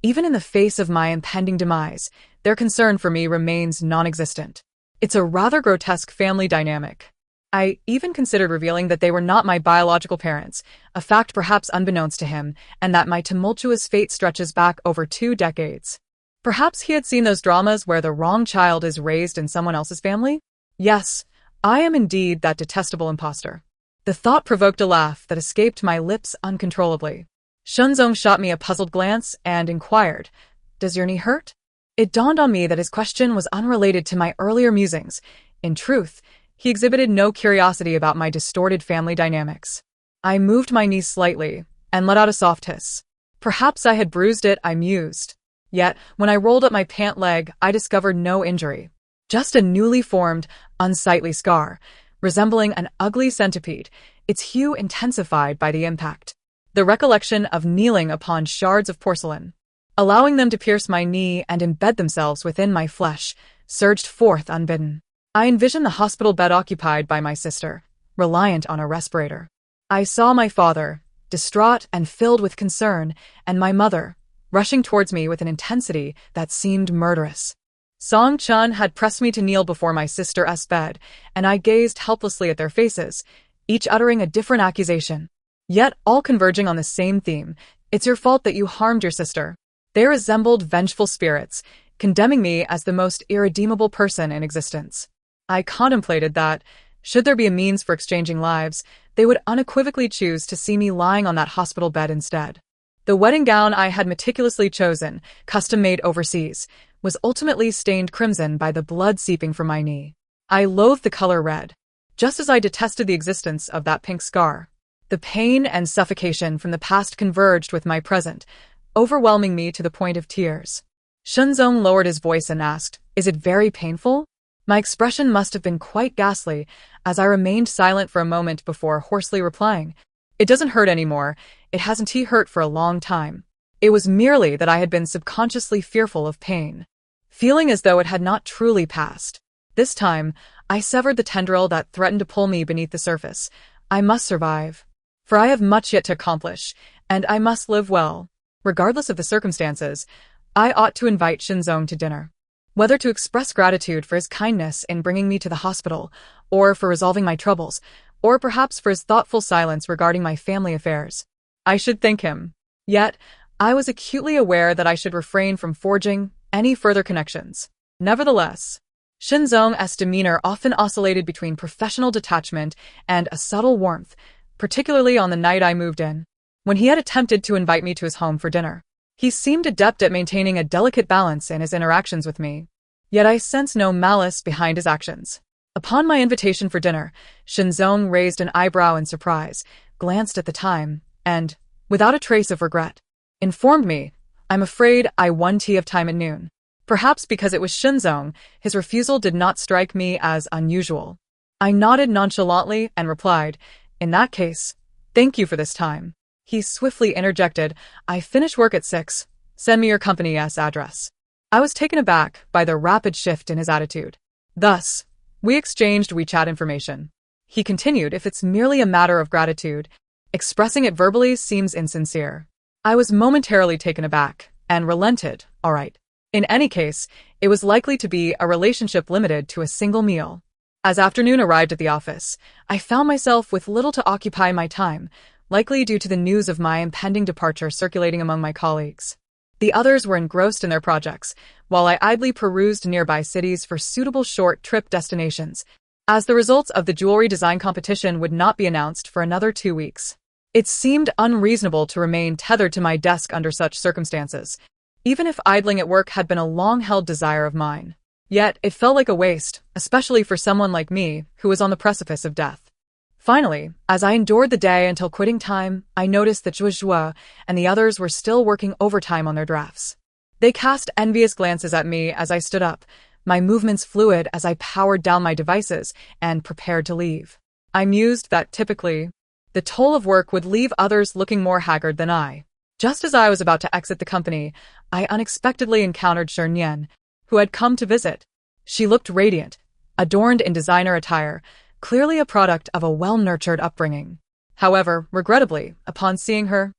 Even in the face of my impending demise, their concern for me remains non-existent. It's a rather grotesque family dynamic. I even considered revealing that they were not my biological parents, a fact perhaps unbeknownst to him, and that my tumultuous fate stretches back over 2 decades. Perhaps he had seen those dramas where the wrong child is raised in someone else's family? Yes, I am indeed that detestable imposter. The thought provoked a laugh that escaped my lips uncontrollably. Shunzong shot me a puzzled glance and inquired, "Does your knee hurt?" It dawned on me that his question was unrelated to my earlier musings. In truth, he exhibited no curiosity about my distorted family dynamics. I moved my knee slightly and let out a soft hiss. Perhaps I had bruised it, I mused. Yet, when I rolled up my pant leg, I discovered no injury. Just a newly formed, unsightly scar, resembling an ugly centipede, its hue intensified by the impact. The recollection of kneeling upon shards of porcelain, allowing them to pierce my knee and embed themselves within my flesh, surged forth unbidden. I envisioned the hospital bed occupied by my sister, reliant on a respirator. I saw my father, distraught and filled with concern, and my mother, rushing towards me with an intensity that seemed murderous. Song Chun had pressed me to kneel before my sister's bed, and I gazed helplessly at their faces, each uttering a different accusation, yet all converging on the same theme: it's your fault that you harmed your sister. They resembled vengeful spirits, condemning me as the most irredeemable person in existence. I contemplated that, should there be a means for exchanging lives, they would unequivocally choose to see me lying on that hospital bed instead. The wedding gown I had meticulously chosen, custom-made overseas, was ultimately stained crimson by the blood seeping from my knee. I loathed the color red, just as I detested the existence of that pink scar. The pain and suffocation from the past converged with my present, overwhelming me to the point of tears. Shunzong lowered his voice and asked, "Is it very painful?" My expression must have been quite ghastly, as I remained silent for a moment before hoarsely replying, "It doesn't hurt anymore. It hasn't hurt for a long time." It was merely that I had been subconsciously fearful of pain, feeling as though it had not truly passed. This time, I severed the tendril that threatened to pull me beneath the surface. I must survive, for I have much yet to accomplish, and I must live well. Regardless of the circumstances, I ought to invite Shunzong to dinner. Whether to express gratitude for his kindness in bringing me to the hospital, or for resolving my troubles, or perhaps for his thoughtful silence regarding my family affairs, I should thank him. Yet, I was acutely aware that I should refrain from forging any further connections. Nevertheless, Shunzong's demeanor often oscillated between professional detachment and a subtle warmth, particularly on the night I moved in. When he had attempted to invite me to his home for dinner, he seemed adept at maintaining a delicate balance in his interactions with me. Yet I sensed no malice behind his actions. Upon my invitation for dinner, Shunzong raised an eyebrow in surprise, glanced at the time, and, without a trace of regret, informed me, "I'm afraid I won tea of time at noon." Perhaps because it was Shunzong, his refusal did not strike me as unusual. I nodded nonchalantly and replied, "In that case, thank you for this time." He swiftly interjected, "I finish work at 6. Send me your company's address." I was taken aback by the rapid shift in his attitude. Thus, we exchanged WeChat information. He continued, "If it's merely a matter of gratitude, expressing it verbally seems insincere." I was momentarily taken aback and relented. All right. In any case, it was likely to be a relationship limited to a single meal. As afternoon arrived at the office, I found myself with little to occupy my time, likely due to the news of my impending departure circulating among my colleagues. The others were engrossed in their projects, while I idly perused nearby cities for suitable short-trip destinations, as the results of the jewelry design competition would not be announced for another 2 weeks. It seemed unreasonable to remain tethered to my desk under such circumstances, even if idling at work had been a long-held desire of mine. Yet, it felt like a waste, especially for someone like me, who was on the precipice of death. Finally, as I endured the day until quitting time, I noticed that Zhuozhua and the others were still working overtime on their drafts. They cast envious glances at me as I stood up, my movements fluid as I powered down my devices and prepared to leave. I mused that typically, the toll of work would leave others looking more haggard than I. Just as I was about to exit the company, I unexpectedly encountered Shernyen, who had come to visit. She looked radiant, adorned in designer attire, clearly a product of a well-nurtured upbringing. However, regrettably, upon seeing her,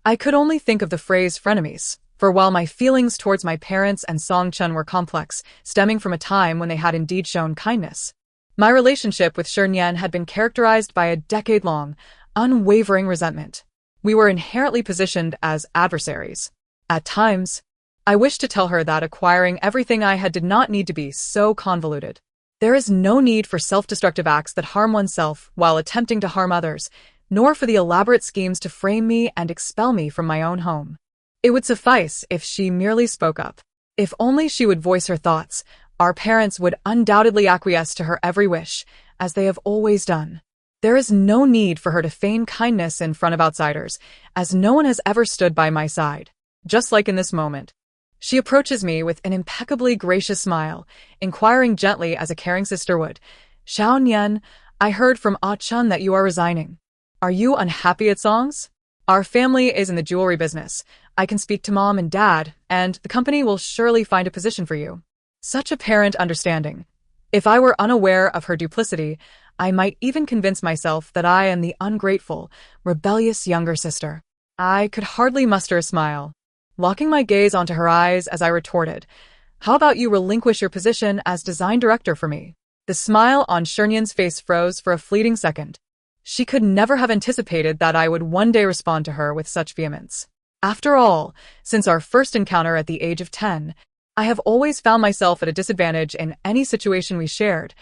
I could only think of the phrase frenemies, for while my feelings towards my parents and Song-chun were complex, stemming from a time when they had indeed shown kindness, my relationship with Shernyen had been characterized by a decade-long, unwavering resentment. We were inherently positioned as adversaries. At times, I wished to tell her that acquiring everything I had did not need to be so convoluted. There is no need for self-destructive acts that harm oneself while attempting to harm others, nor for the elaborate schemes to frame me and expel me from my own home. It would suffice if she merely spoke up. If only she would voice her thoughts, our parents would undoubtedly acquiesce to her every wish, as they have always done. There is no need for her to feign kindness in front of outsiders, as no one has ever stood by my side. Just like in this moment. She approaches me with an impeccably gracious smile, inquiring gently as a caring sister would. Xiaoyan, I heard from Ah-chun that you are resigning. Are you unhappy at Songs? Our family is in the jewelry business. I can speak to mom and dad, and the company will surely find a position for you. Such apparent understanding. If I were unaware of her duplicity, I might even convince myself that I am the ungrateful, rebellious younger sister. I could hardly muster a smile, locking my gaze onto her eyes as I retorted, how about you relinquish your position as design director for me? The smile on Shernyen's face froze for a fleeting second. She could never have anticipated that I would one day respond to her with such vehemence. After all, since our first encounter at the age of 10, I have always found myself at a disadvantage in any situation we shared,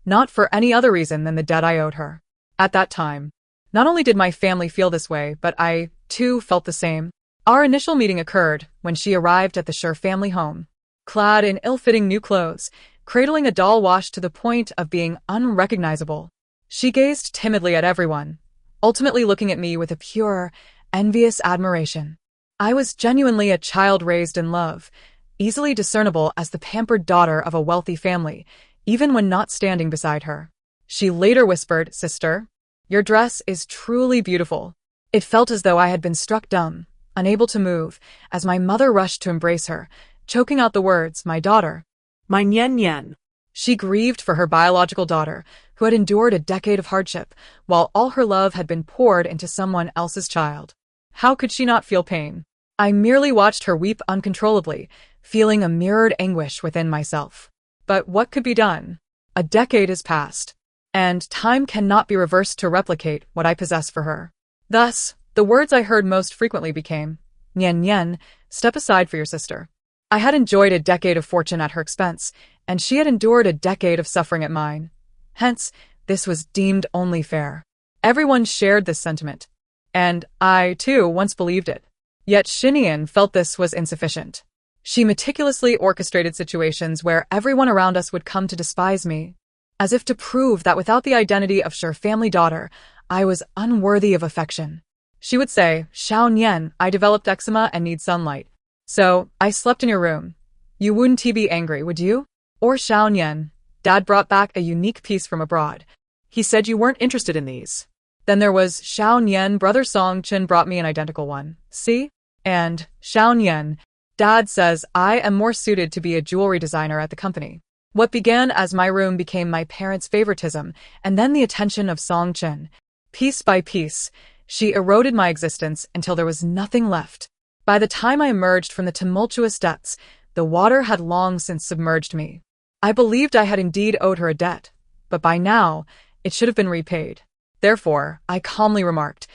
not for any other reason than the debt I owed her. At that time, not only did my family feel this way, but I, too, felt the same. Our initial meeting occurred when she arrived at the Sher family home, clad in ill-fitting new clothes, cradling a doll washed to the point of being unrecognizable. She gazed timidly at everyone, ultimately looking at me with a pure, envious admiration. I was genuinely a child raised in love, easily discernible as the pampered daughter of a wealthy family, even when not standing beside her. She later whispered, "Sister, your dress is truly beautiful." It felt as though I had been struck dumb, unable to move, as my mother rushed to embrace her, choking out the words, "My daughter." My Nyen. She grieved for her biological daughter, who had endured a decade of hardship, while all her love had been poured into someone else's child. How could she not feel pain? I merely watched her weep uncontrollably, feeling a mirrored anguish within myself. But what could be done? A decade has passed, and time cannot be reversed to replicate what I possess for her. Thus, the words I heard most frequently became, "Nyen, step aside for your sister." I had enjoyed a decade of fortune at her expense, and she had endured a decade of suffering at mine. Hence, this was deemed only fair. Everyone shared this sentiment, and I, too, once believed it. Yet Shinian felt this was insufficient. She meticulously orchestrated situations where everyone around us would come to despise me, as if to prove that without the identity of Sher family daughter, I was unworthy of affection. She would say, "Xiaoyan, I developed eczema and need sunlight. So, I slept in your room. You wouldn't be angry, would you?" Or Xiaoyan, Dad brought back a unique piece from abroad. He said you weren't interested in these. Then there was Xiaoyan, brother Song-chun brought me an identical one. See? And Xiaoyan, Dad says I am more suited to be a jewelry designer at the company. What began as my room became my parents' favoritism, and then the attention of Song-chun. Piece by piece, she eroded my existence until there was nothing left. By the time I emerged from the tumultuous depths, the water had long since submerged me. I believed I had indeed owed her a debt, but by now, it should have been repaid. Therefore, I calmly remarked,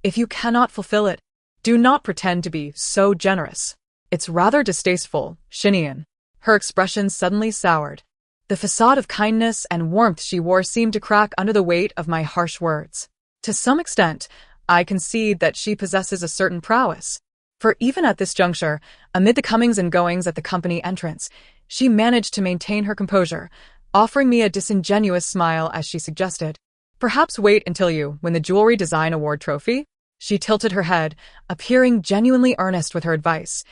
"If you cannot fulfill it, do not pretend to be so generous. It's rather distasteful, Shinian." Her expression suddenly soured. The facade of kindness and warmth she wore seemed to crack under the weight of my harsh words. To some extent, I concede that she possesses a certain prowess. For even at this juncture, amid the comings and goings at the company entrance, she managed to maintain her composure, offering me a disingenuous smile as she suggested, "Perhaps wait until you win the Jewelry Design Award trophy?" She tilted her head, appearing genuinely earnest with her advice.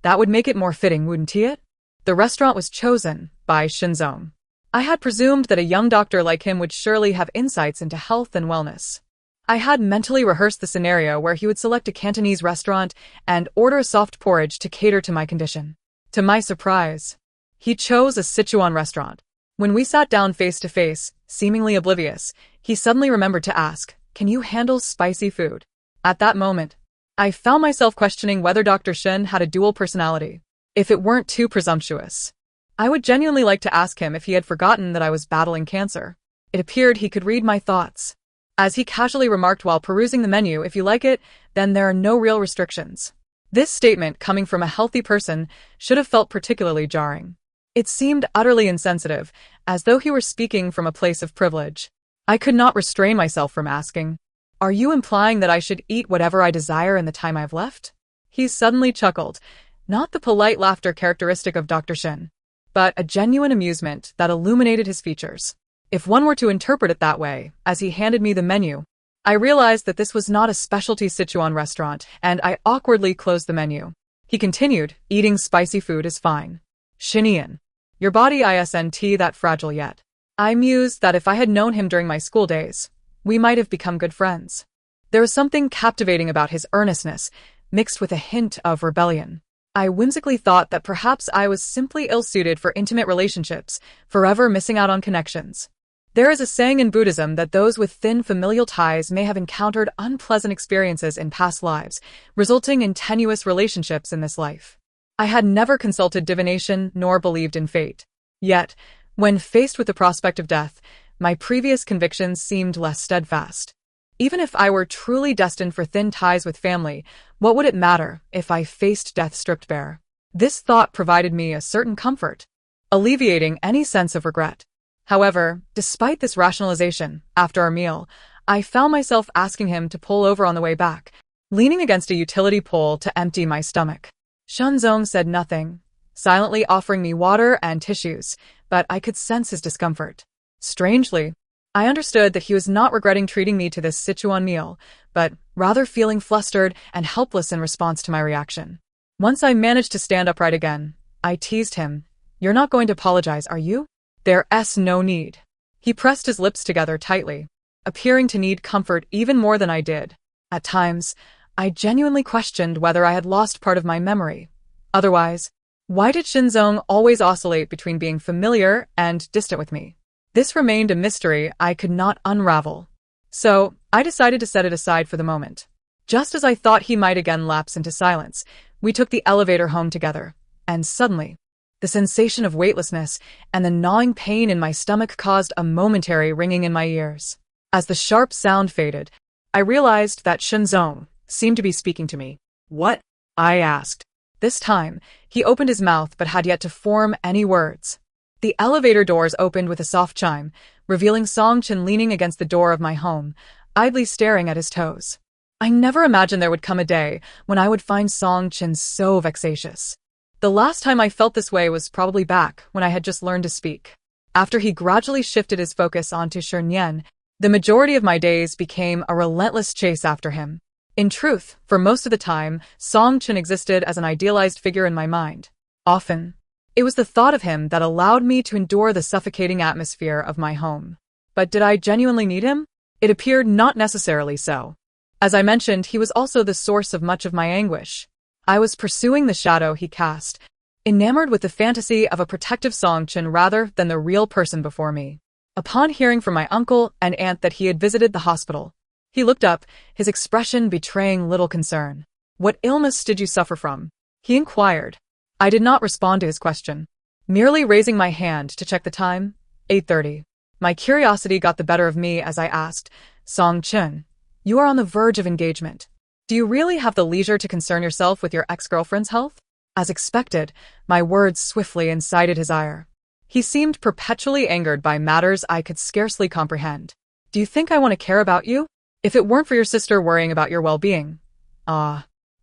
That would make it more fitting, wouldn't it? The restaurant was chosen by Shinzong. I had presumed that a young doctor like him would surely have insights into health and wellness. I had mentally rehearsed the scenario where he would select a Cantonese restaurant and order a soft porridge to cater to my condition. To my surprise, he chose a Sichuan restaurant. When we sat down face to face, seemingly oblivious, he suddenly remembered to ask, "Can you handle spicy food?" At that moment, I found myself questioning whether Dr. Shin had a dual personality. If it weren't too presumptuous, I would genuinely like to ask him if he had forgotten that I was battling cancer. It appeared he could read my thoughts, as he casually remarked while perusing the menu, "If you like it, then there are no real restrictions." This statement, coming from a healthy person, should have felt particularly jarring. It seemed utterly insensitive, as though he were speaking from a place of privilege. I could not restrain myself from asking, "Are you implying that I should eat whatever I desire in the time I've left?" He suddenly chuckled, not the polite laughter characteristic of Dr. Shin, but a genuine amusement that illuminated his features. If one were to interpret it that way, as he handed me the menu, I realized that this was not a specialty Sichuan restaurant, and I awkwardly closed the menu. He continued, "Eating spicy food is fine. Shinian, your body isn't that fragile yet." I mused that if I had known him during my school days, we might have become good friends. There was something captivating about his earnestness, mixed with a hint of rebellion. I whimsically thought that perhaps I was simply ill-suited for intimate relationships, forever missing out on connections. There is a saying in Buddhism that those with thin familial ties may have encountered unpleasant experiences in past lives, resulting in tenuous relationships in this life. I had never consulted divination nor believed in fate. Yet, when faced with the prospect of death, my previous convictions seemed less steadfast. Even if I were truly destined for thin ties with family, what would it matter if I faced death stripped bare? This thought provided me a certain comfort, alleviating any sense of regret. However, despite this rationalization, after our meal, I found myself asking him to pull over on the way back, leaning against a utility pole to empty my stomach. Shunzong said nothing, silently offering me water and tissues, but I could sense his discomfort. Strangely, I understood that he was not regretting treating me to this Sichuan meal, but rather feeling flustered and helpless in response to my reaction. Once I managed to stand upright again, I teased him, "You're not going to apologize, are you?" "There's no need." He pressed his lips together tightly, appearing to need comfort even more than I did. At times, I genuinely questioned whether I had lost part of my memory. Otherwise, why did Shinzong always oscillate between being familiar and distant with me? This remained a mystery I could not unravel. So, I decided to set it aside for the moment. Just as I thought he might again lapse into silence, we took the elevator home together, and suddenly, the sensation of weightlessness and the gnawing pain in my stomach caused a momentary ringing in my ears. As the sharp sound faded, I realized that Shinzong seemed to be speaking to me. What? I asked. This time, he opened his mouth but had yet to form any words. The elevator doors opened with a soft chime, revealing Song Chin leaning against the door of my home, idly staring at his toes. I never imagined there would come a day when I would find Song Chin so vexatious. The last time I felt this way was probably back when I had just learned to speak. After he gradually shifted his focus onto Shernyen, the majority of my days became a relentless chase after him. In truth, for most of the time, Song Chin existed as an idealized figure in my mind. Often, it was the thought of him that allowed me to endure the suffocating atmosphere of my home. But did I genuinely need him? It appeared not necessarily so. As I mentioned, he was also the source of much of my anguish. I was pursuing the shadow he cast, enamored with the fantasy of a protective Song Chin rather than the real person before me. Upon hearing from my uncle and aunt that he had visited the hospital, he looked up, his expression betraying little concern. "What illness did you suffer from?" he inquired. I did not respond to his question, merely raising my hand to check the time. 8:30. My curiosity got the better of me as I asked, "Song Chin, you are on the verge of engagement. Do you really have the leisure to concern yourself with your ex-girlfriend's health?" As expected, my words swiftly incited his ire. He seemed perpetually angered by matters I could scarcely comprehend. "Do you think I want to care about you? If it weren't for your sister worrying about your well-being."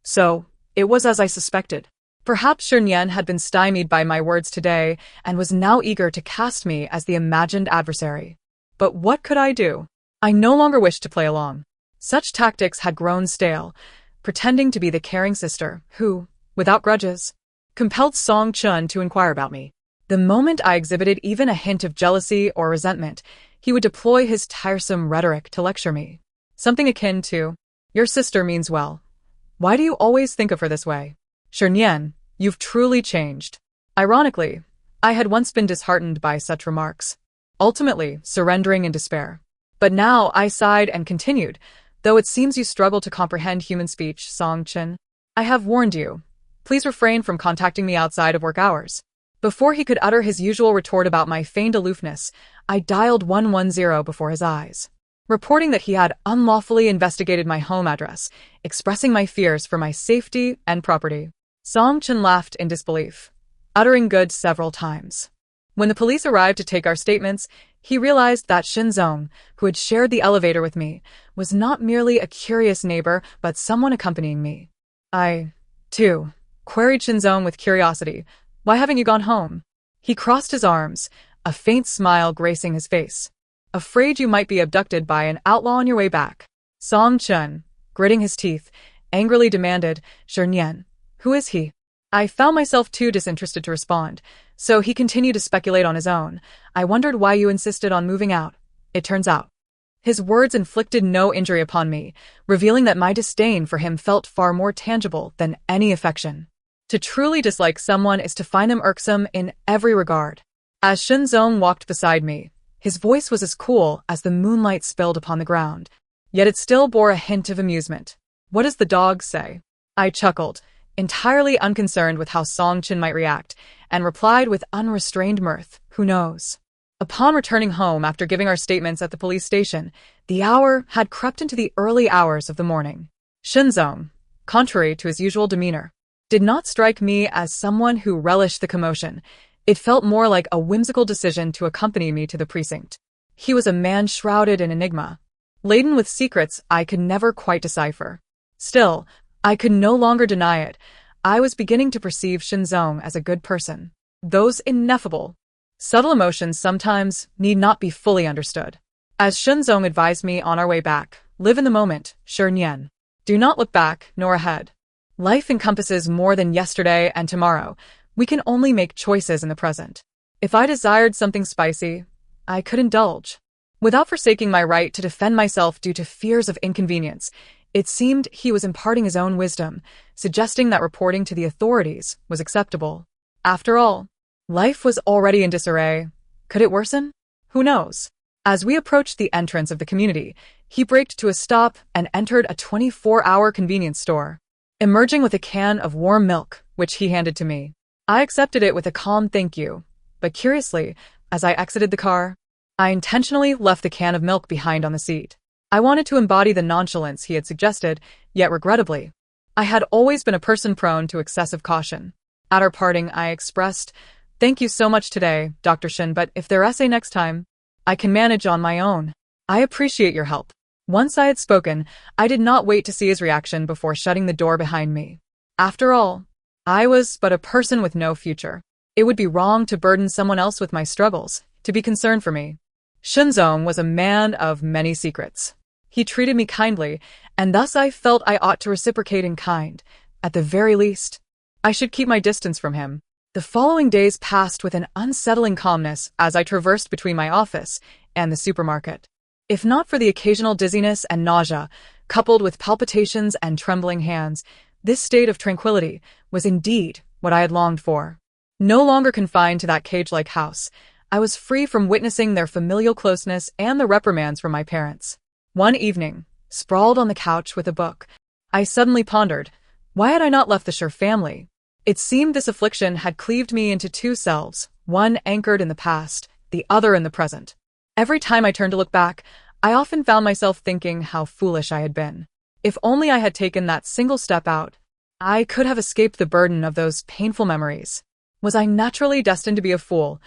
So, it was as I suspected. Perhaps Shernyen had been stymied by my words today and was now eager to cast me as the imagined adversary. But what could I do? I no longer wished to play along. Such tactics had grown stale, pretending to be the caring sister who, without grudges, compelled Song Chun to inquire about me. The moment I exhibited even a hint of jealousy or resentment, he would deploy his tiresome rhetoric to lecture me. Something akin to, "Your sister means well. Why do you always think of her this way? Shernyen, you've truly changed." Ironically, I had once been disheartened by such remarks, ultimately surrendering in despair. But now I sighed and continued, "Though it seems you struggle to comprehend human speech, Song-chin, I have warned you. Please refrain from contacting me outside of work hours." Before he could utter his usual retort about my feigned aloofness, I dialed 110 before his eyes, reporting that he had unlawfully investigated my home address, expressing my fears for my safety and property. Song-chin laughed in disbelief, uttering "good" several times. When the police arrived to take our statements, he realized that Shinzong, who had shared the elevator with me, was not merely a curious neighbor but someone accompanying me. "I, too," queried Shinzong with curiosity, "why haven't you gone home?" He crossed his arms, a faint smile gracing his face. "Afraid you might be abducted by an outlaw on your way back." Song-chun, gritting his teeth, angrily demanded, "Shernyen, who is he?" I found myself too disinterested to respond, so he continued to speculate on his own. "I wondered why you insisted on moving out. It turns out." His words inflicted no injury upon me, revealing that my disdain for him felt far more tangible than any affection. To truly dislike someone is to find them irksome in every regard. As Shinzong walked beside me, his voice was as cool as the moonlight spilled upon the ground, yet it still bore a hint of amusement. "What does the dog say?" I chuckled, entirely unconcerned with how Song-chin might react, and replied with unrestrained mirth, "Who knows?" Upon returning home after giving our statements at the police station, the hour had crept into the early hours of the morning. Shinzong, contrary to his usual demeanor, did not strike me as someone who relished the commotion. It felt more like a whimsical decision to accompany me to the precinct. He was a man shrouded in enigma, laden with secrets I could never quite decipher. Still, I could no longer deny it. I was beginning to perceive Shinzong as a good person. Those ineffable, subtle emotions sometimes need not be fully understood. As Shinzong advised me on our way back, live in the moment, Shernyen. Do not look back, nor ahead. Life encompasses more than yesterday and tomorrow. We can only make choices in the present. If I desired something spicy, I could indulge. Without forsaking my right to defend myself due to fears of inconvenience, it seemed he was imparting his own wisdom, suggesting that reporting to the authorities was acceptable. After all, life was already in disarray. Could it worsen? Who knows? As we approached the entrance of the community, he braked to a stop and entered a 24-hour convenience store, emerging with a can of warm milk, which he handed to me. I accepted it with a calm thank you, but curiously, as I exited the car, I intentionally left the can of milk behind on the seat. I wanted to embody the nonchalance he had suggested, yet regrettably, I had always been a person prone to excessive caution. At our parting, I expressed, "Thank you so much today, Dr. Shin, but if there's essay next time, I can manage on my own. I appreciate your help." Once I had spoken, I did not wait to see his reaction before shutting the door behind me. After all, I was but a person with no future. It would be wrong to burden someone else with my struggles, to be concerned for me. Shinzong was a man of many secrets. He treated me kindly, and thus I felt I ought to reciprocate in kind. At the very least, I should keep my distance from him. The following days passed with an unsettling calmness as I traversed between my office and the supermarket. If not for the occasional dizziness and nausea, coupled with palpitations and trembling hands, this state of tranquility was indeed what I had longed for. No longer confined to that cage-like house, I was free from witnessing their familial closeness and the reprimands from my parents. One evening, sprawled on the couch with a book, I suddenly pondered, why had I not left the Sher family? It seemed this affliction had cleaved me into two selves, one anchored in the past, the other in the present. Every time I turned to look back, I often found myself thinking how foolish I had been. If only I had taken that single step out, I could have escaped the burden of those painful memories. Was I naturally destined to be a fool,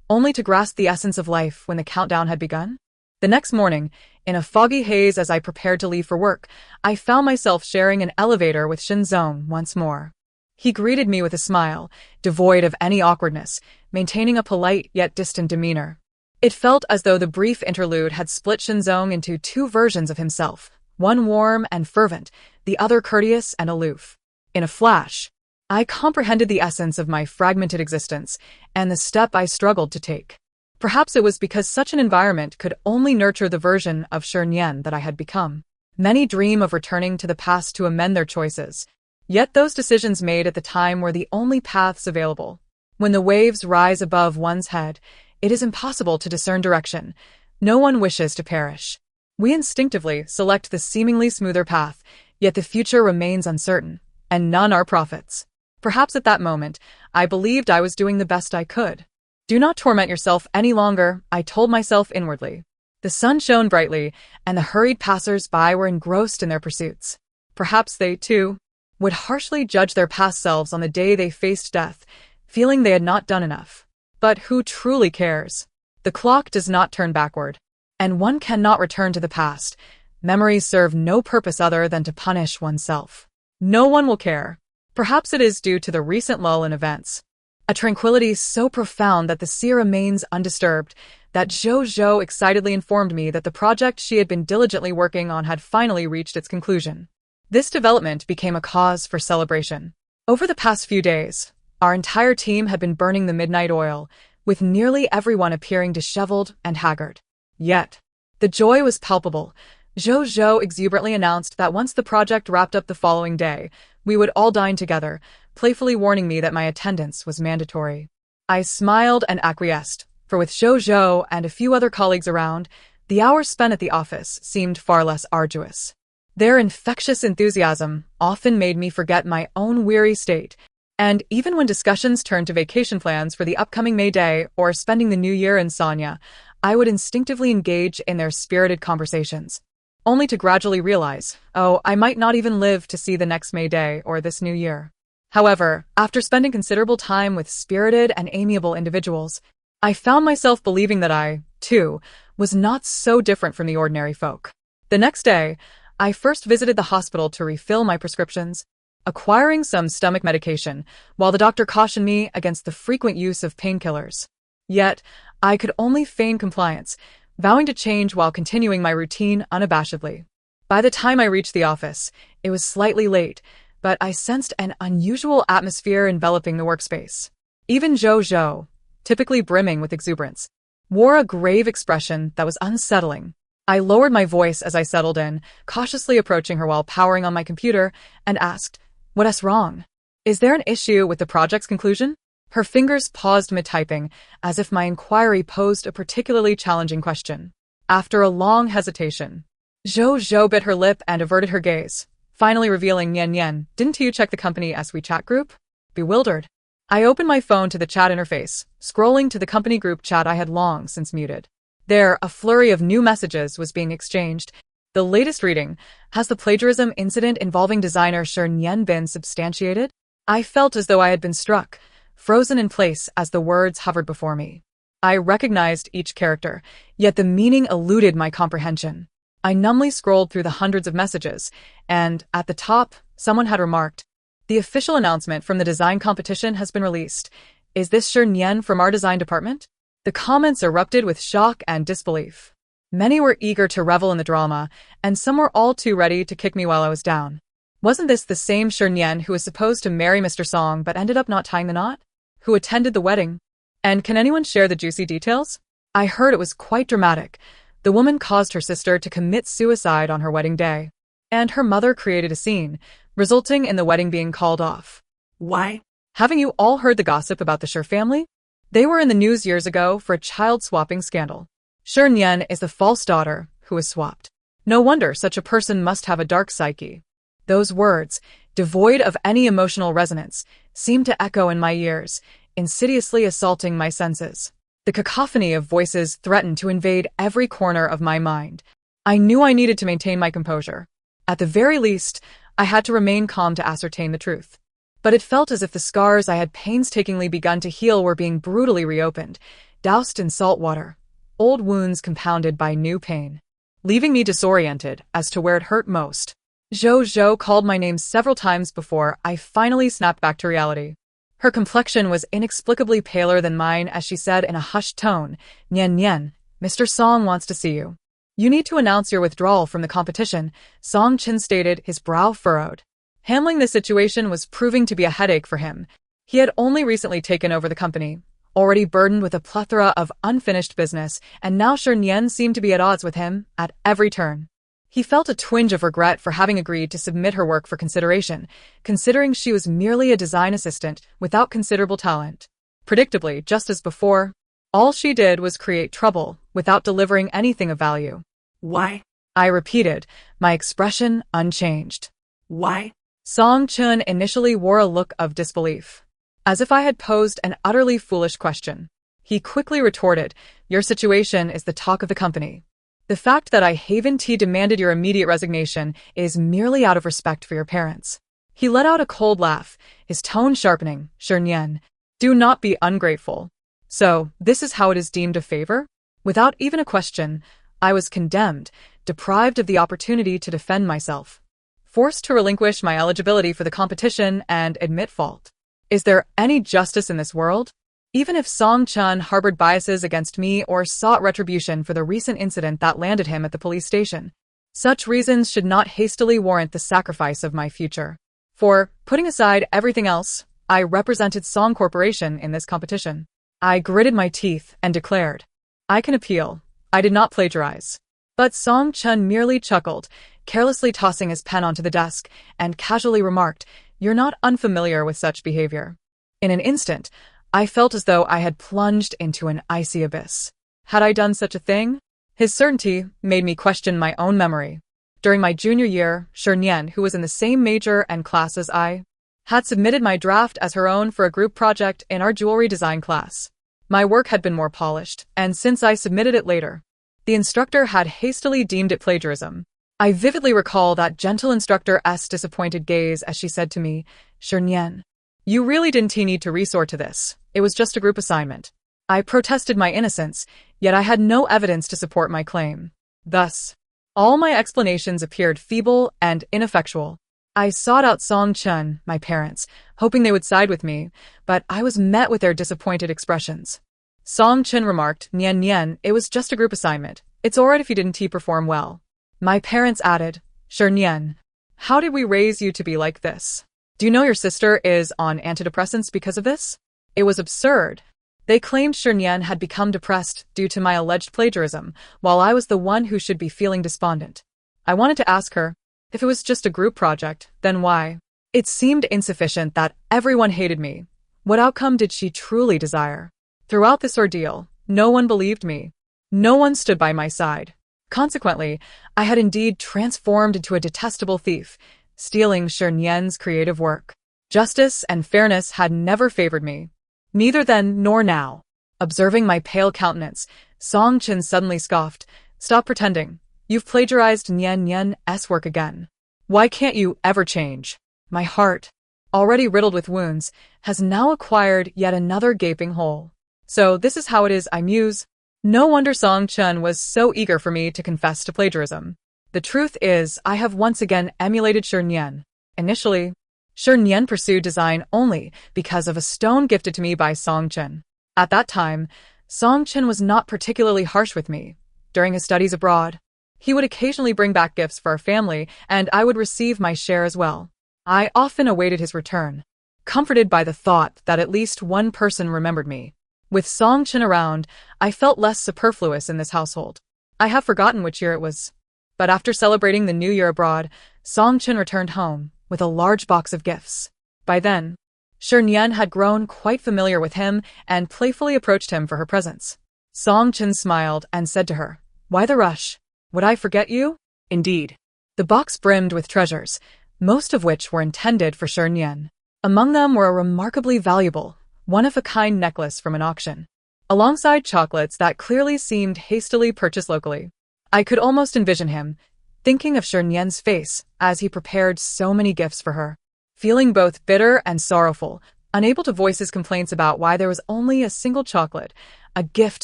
only to grasp the essence of life when the countdown had begun? The next morning, in a foggy haze as I prepared to leave for work, I found myself sharing an elevator with Shinzong once more. He greeted me with a smile, devoid of any awkwardness, maintaining a polite yet distant demeanor. It felt as though the brief interlude had split Shinzong into two versions of himself, one warm and fervent, the other courteous and aloof. In a flash, I comprehended the essence of my fragmented existence and the step I struggled to take. Perhaps it was because such an environment could only nurture the version of Shernyen that I had become. Many dream of returning to the past to amend their choices. Yet those decisions made at the time were the only paths available. When the waves rise above one's head, it is impossible to discern direction. No one wishes to perish. We instinctively select the seemingly smoother path, yet the future remains uncertain, and none are prophets. Perhaps at that moment, I believed I was doing the best I could. Do not torment yourself any longer, I told myself inwardly. The sun shone brightly, and the hurried passers-by were engrossed in their pursuits. Perhaps they, too, would harshly judge their past selves on the day they faced death, feeling they had not done enough. But who truly cares? The clock does not turn backward, and one cannot return to the past. Memories serve no purpose other than to punish oneself. No one will care. Perhaps it is due to the recent lull in events. A tranquility so profound that the sea remains undisturbed, that Zhou excitedly informed me that the project she had been diligently working on had finally reached its conclusion. This development became a cause for celebration. Over the past few days, our entire team had been burning the midnight oil, with nearly everyone appearing disheveled and haggard. Yet, the joy was palpable. Zhou exuberantly announced that once the project wrapped up the following day, we would all dine together, playfully warning me that my attendance was mandatory. I smiled and acquiesced, for with Zhou and a few other colleagues around, the hours spent at the office seemed far less arduous. Their infectious enthusiasm often made me forget my own weary state, and even when discussions turned to vacation plans for the upcoming May Day or spending the New Year in Sanya, I would instinctively engage in their spirited conversations, only to gradually realize, I might not even live to see the next May Day or this New Year. However, after spending considerable time with spirited and amiable individuals, I found myself believing that I, too, was not so different from the ordinary folk. The next day, I first visited the hospital to refill my prescriptions, acquiring some stomach medication, while the doctor cautioned me against the frequent use of painkillers. Yet, I could only feign compliance, vowing to change while continuing my routine unabashedly. By the time I reached the office, it was slightly late, but I sensed an unusual atmosphere enveloping the workspace. Even Zhou, typically brimming with exuberance, wore a grave expression that was unsettling. I lowered my voice as I settled in, cautiously approaching her while powering on my computer, and asked, "What's wrong? Is there an issue with the project's conclusion?" Her fingers paused mid-typing, as if my inquiry posed a particularly challenging question. After a long hesitation, Zhou bit her lip and averted her gaze, finally revealing, "Nian, didn't you check the company SW chat group?" Bewildered, I opened my phone to the chat interface, scrolling to the company group chat I had long since muted. There, a flurry of new messages was being exchanged. The latest reading: has the plagiarism incident involving designer Nian been substantiated? I felt as though I had been struck, frozen in place as the words hovered before me. I recognized each character, yet the meaning eluded my comprehension. I numbly scrolled through the hundreds of messages, and, at the top, someone had remarked, "The official announcement from the design competition has been released. Is this Nian from our design department?" The comments erupted with shock and disbelief. Many were eager to revel in the drama, and some were all too ready to kick me while I was down. Wasn't this the same Nian who was supposed to marry Mr. Song but ended up not tying the knot? Who attended the wedding? And can anyone share the juicy details? I heard it was quite dramatic. The woman caused her sister to commit suicide on her wedding day, and her mother created a scene, resulting in the wedding being called off. Why? Haven't you all heard the gossip about the Sher family? They were in the news years ago for a child-swapping scandal. Nian is the false daughter who was swapped. No wonder such a person must have a dark psyche. Those words, devoid of any emotional resonance, seemed to echo in my ears, insidiously assaulting my senses. The cacophony of voices threatened to invade every corner of my mind. I knew I needed to maintain my composure. At the very least, I had to remain calm to ascertain the truth. But it felt as if the scars I had painstakingly begun to heal were being brutally reopened, doused in salt water, old wounds compounded by new pain, leaving me disoriented as to where it hurt most. Zhou called my name several times before I finally snapped back to reality. Her complexion was inexplicably paler than mine as she said in a hushed tone, "Nian, Mr. Song wants to see you. You need to announce your withdrawal from the competition," Song Chin stated, his brow furrowed. Handling this situation was proving to be a headache for him. He had only recently taken over the company, already burdened with a plethora of unfinished business, and now Nian seemed to be at odds with him at every turn. He felt a twinge of regret for having agreed to submit her work for consideration, considering she was merely a design assistant without considerable talent. Predictably, just as before, all she did was create trouble without delivering anything of value. Why? I repeated, my expression unchanged. Why? Song Chun initially wore a look of disbelief, as if I had posed an utterly foolish question. He quickly retorted, your situation is the talk of the company. The fact that I Haven T demanded your immediate resignation is merely out of respect for your parents. He let out a cold laugh, his tone sharpening. Shernyan, do not be ungrateful. So, this is how it is deemed a favor? Without even a question, I was condemned, deprived of the opportunity to defend myself, forced to relinquish my eligibility for the competition and admit fault. Is there any justice in this world? Even if Song Chun harbored biases against me or sought retribution for the recent incident that landed him at the police station, such reasons should not hastily warrant the sacrifice of my future. For, putting aside everything else, I represented Song Corporation in this competition. I gritted my teeth and declared, I can appeal. I did not plagiarize. But Song Chun merely chuckled, carelessly tossing his pen onto the desk, and casually remarked, you're not unfamiliar with such behavior. In an instant, I felt as though I had plunged into an icy abyss. Had I done such a thing? His certainty made me question my own memory. During my junior year, Shernyan, who was in the same major and class as I, had submitted my draft as her own for a group project in our jewelry design class. My work had been more polished, and since I submitted it later, the instructor had hastily deemed it plagiarism. I vividly recall that gentle instructor's disappointed gaze as she said to me, Shernyan, you really didn't need to resort to this. It was just a group assignment. I protested my innocence, yet I had no evidence to support my claim. Thus, all my explanations appeared feeble and ineffectual. I sought out Song Chun, my parents, hoping they would side with me, but I was met with their disappointed expressions. Song Chun remarked, Nian Nian, it was just a group assignment. It's alright if you didn't perform well. My parents added, Shernyan, how did we raise you to be like this? Do you know your sister is on antidepressants because of this? It was absurd. They claimed Shernyan had become depressed due to my alleged plagiarism, while I was the one who should be feeling despondent. I wanted to ask her, if it was just a group project, then why? It seemed insufficient that everyone hated me. What outcome did she truly desire? Throughout this ordeal, no one believed me. No one stood by my side. Consequently, I had indeed transformed into a detestable thief, stealing Shernyan's creative work. Justice and fairness had never favored me. Neither then nor now. Observing my pale countenance, Song Chun suddenly scoffed, stop pretending. You've plagiarized Nian Nian's work again. Why can't you ever change? My heart, already riddled with wounds, has now acquired yet another gaping hole. So this is how it is, I muse. No wonder Song Chun was so eager for me to confess to plagiarism. The truth is, I have once again emulated Shernyan. Initially, Shernyan pursued design only because of a stone gifted to me by Song Chun. At that time, Song Chun was not particularly harsh with me. During his studies abroad, he would occasionally bring back gifts for our family, and I would receive my share as well. I often awaited his return, comforted by the thought that at least one person remembered me. With Song Chun around, I felt less superfluous in this household. I have forgotten which year it was. But after celebrating the New Year abroad, Song Chun returned home with a large box of gifts. By then, Shernyan had grown quite familiar with him and playfully approached him for her presents. Song Chun smiled and said to her, why the rush? Would I forget you? Indeed. The box brimmed with treasures, most of which were intended for Shernyan. Among them were a remarkably valuable, one-of-a-kind necklace from an auction, alongside chocolates that clearly seemed hastily purchased locally. I could almost envision him, thinking of Shernyan's face as he prepared so many gifts for her, feeling both bitter and sorrowful, unable to voice his complaints about why there was only a single chocolate, a gift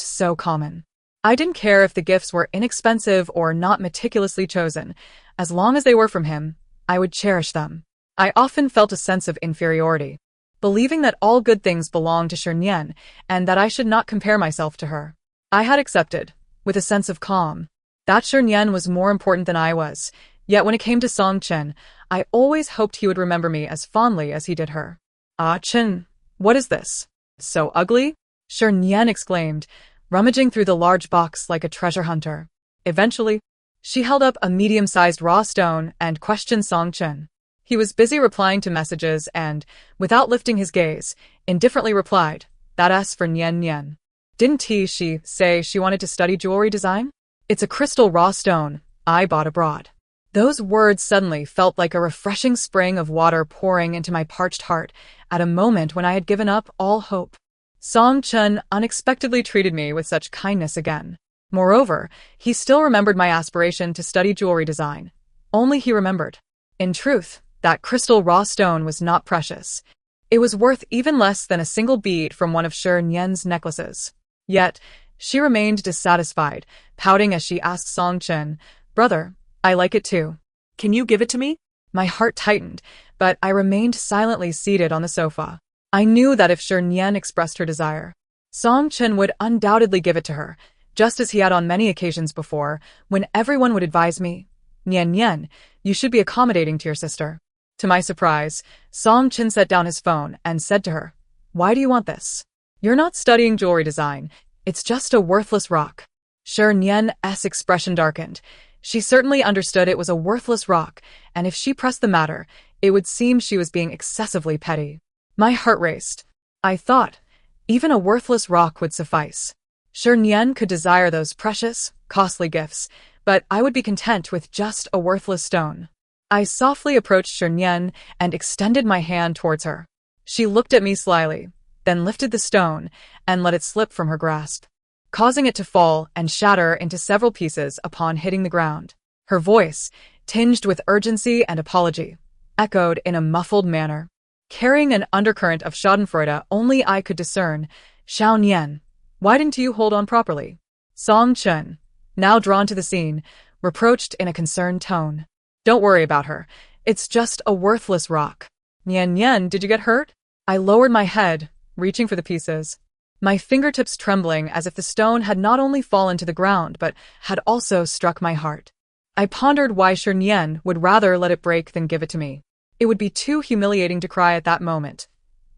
so common. I didn't care if the gifts were inexpensive or not meticulously chosen. As long as they were from him, I would cherish them. I often felt a sense of inferiority, believing that all good things belonged to Shernyan and that I should not compare myself to her. I had accepted, with a sense of calm, that Shernyan was more important than I was, yet when it came to Song Chun, I always hoped he would remember me as fondly as he did her. Ah Chun, what is this? So ugly? Shernyan exclaimed, rummaging through the large box like a treasure hunter. Eventually, She held up a medium-sized raw stone and questioned Song Chun. He was busy replying to messages and, without lifting his gaze, indifferently replied, "That's for Nian Nian. Didn't she say she wanted to study jewelry design? It's a crystal raw stone I bought abroad." Those words suddenly felt like a refreshing spring of water pouring into my parched heart at a moment when I had given up all hope. Song Chun unexpectedly treated me with such kindness again. Moreover, he still remembered my aspiration to study jewelry design. Only he remembered. In truth, that crystal raw stone was not precious. It was worth even less than a single bead from one of Shi Nian's necklaces. Yet, she remained dissatisfied, pouting as she asked Song Chun, "Brother, I like it too. Can you give it to me?" My heart tightened, but I remained silently seated on the sofa. I knew that if Shi Nian expressed her desire, Song Chun would undoubtedly give it to her, just as he had on many occasions before, when everyone would advise me, "Nian Nian, you should be accommodating to your sister." To my surprise, Song Chun set down his phone and said to her, "Why do you want this? You're not studying jewelry design. It's just a worthless rock." Shi Nian's expression darkened. She certainly understood it was a worthless rock, and if she pressed the matter, it would seem she was being excessively petty. My heart raced. I thought, even a worthless rock would suffice. Shi Nian could desire those precious, costly gifts, but I would be content with just a worthless stone. I softly approached Shi Nian and extended my hand towards her. She looked at me slyly, then lifted the stone and let it slip from her grasp, causing it to fall and shatter into several pieces upon hitting the ground. Her voice, tinged with urgency and apology, echoed in a muffled manner, carrying an undercurrent of schadenfreude only I could discern. "Xiao Nian, why didn't you hold on properly?" Song Chun, now drawn to the scene, reproached in a concerned tone. "Don't worry about her. It's just a worthless rock." "Nian Nian, did you get hurt?" I lowered my head, reaching for the pieces, my fingertips trembling as if the stone had not only fallen to the ground but had also struck my heart. I pondered why Shi Nian would rather let it break than give it to me. It would be too humiliating to cry at that moment.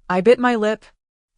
I bit my lip,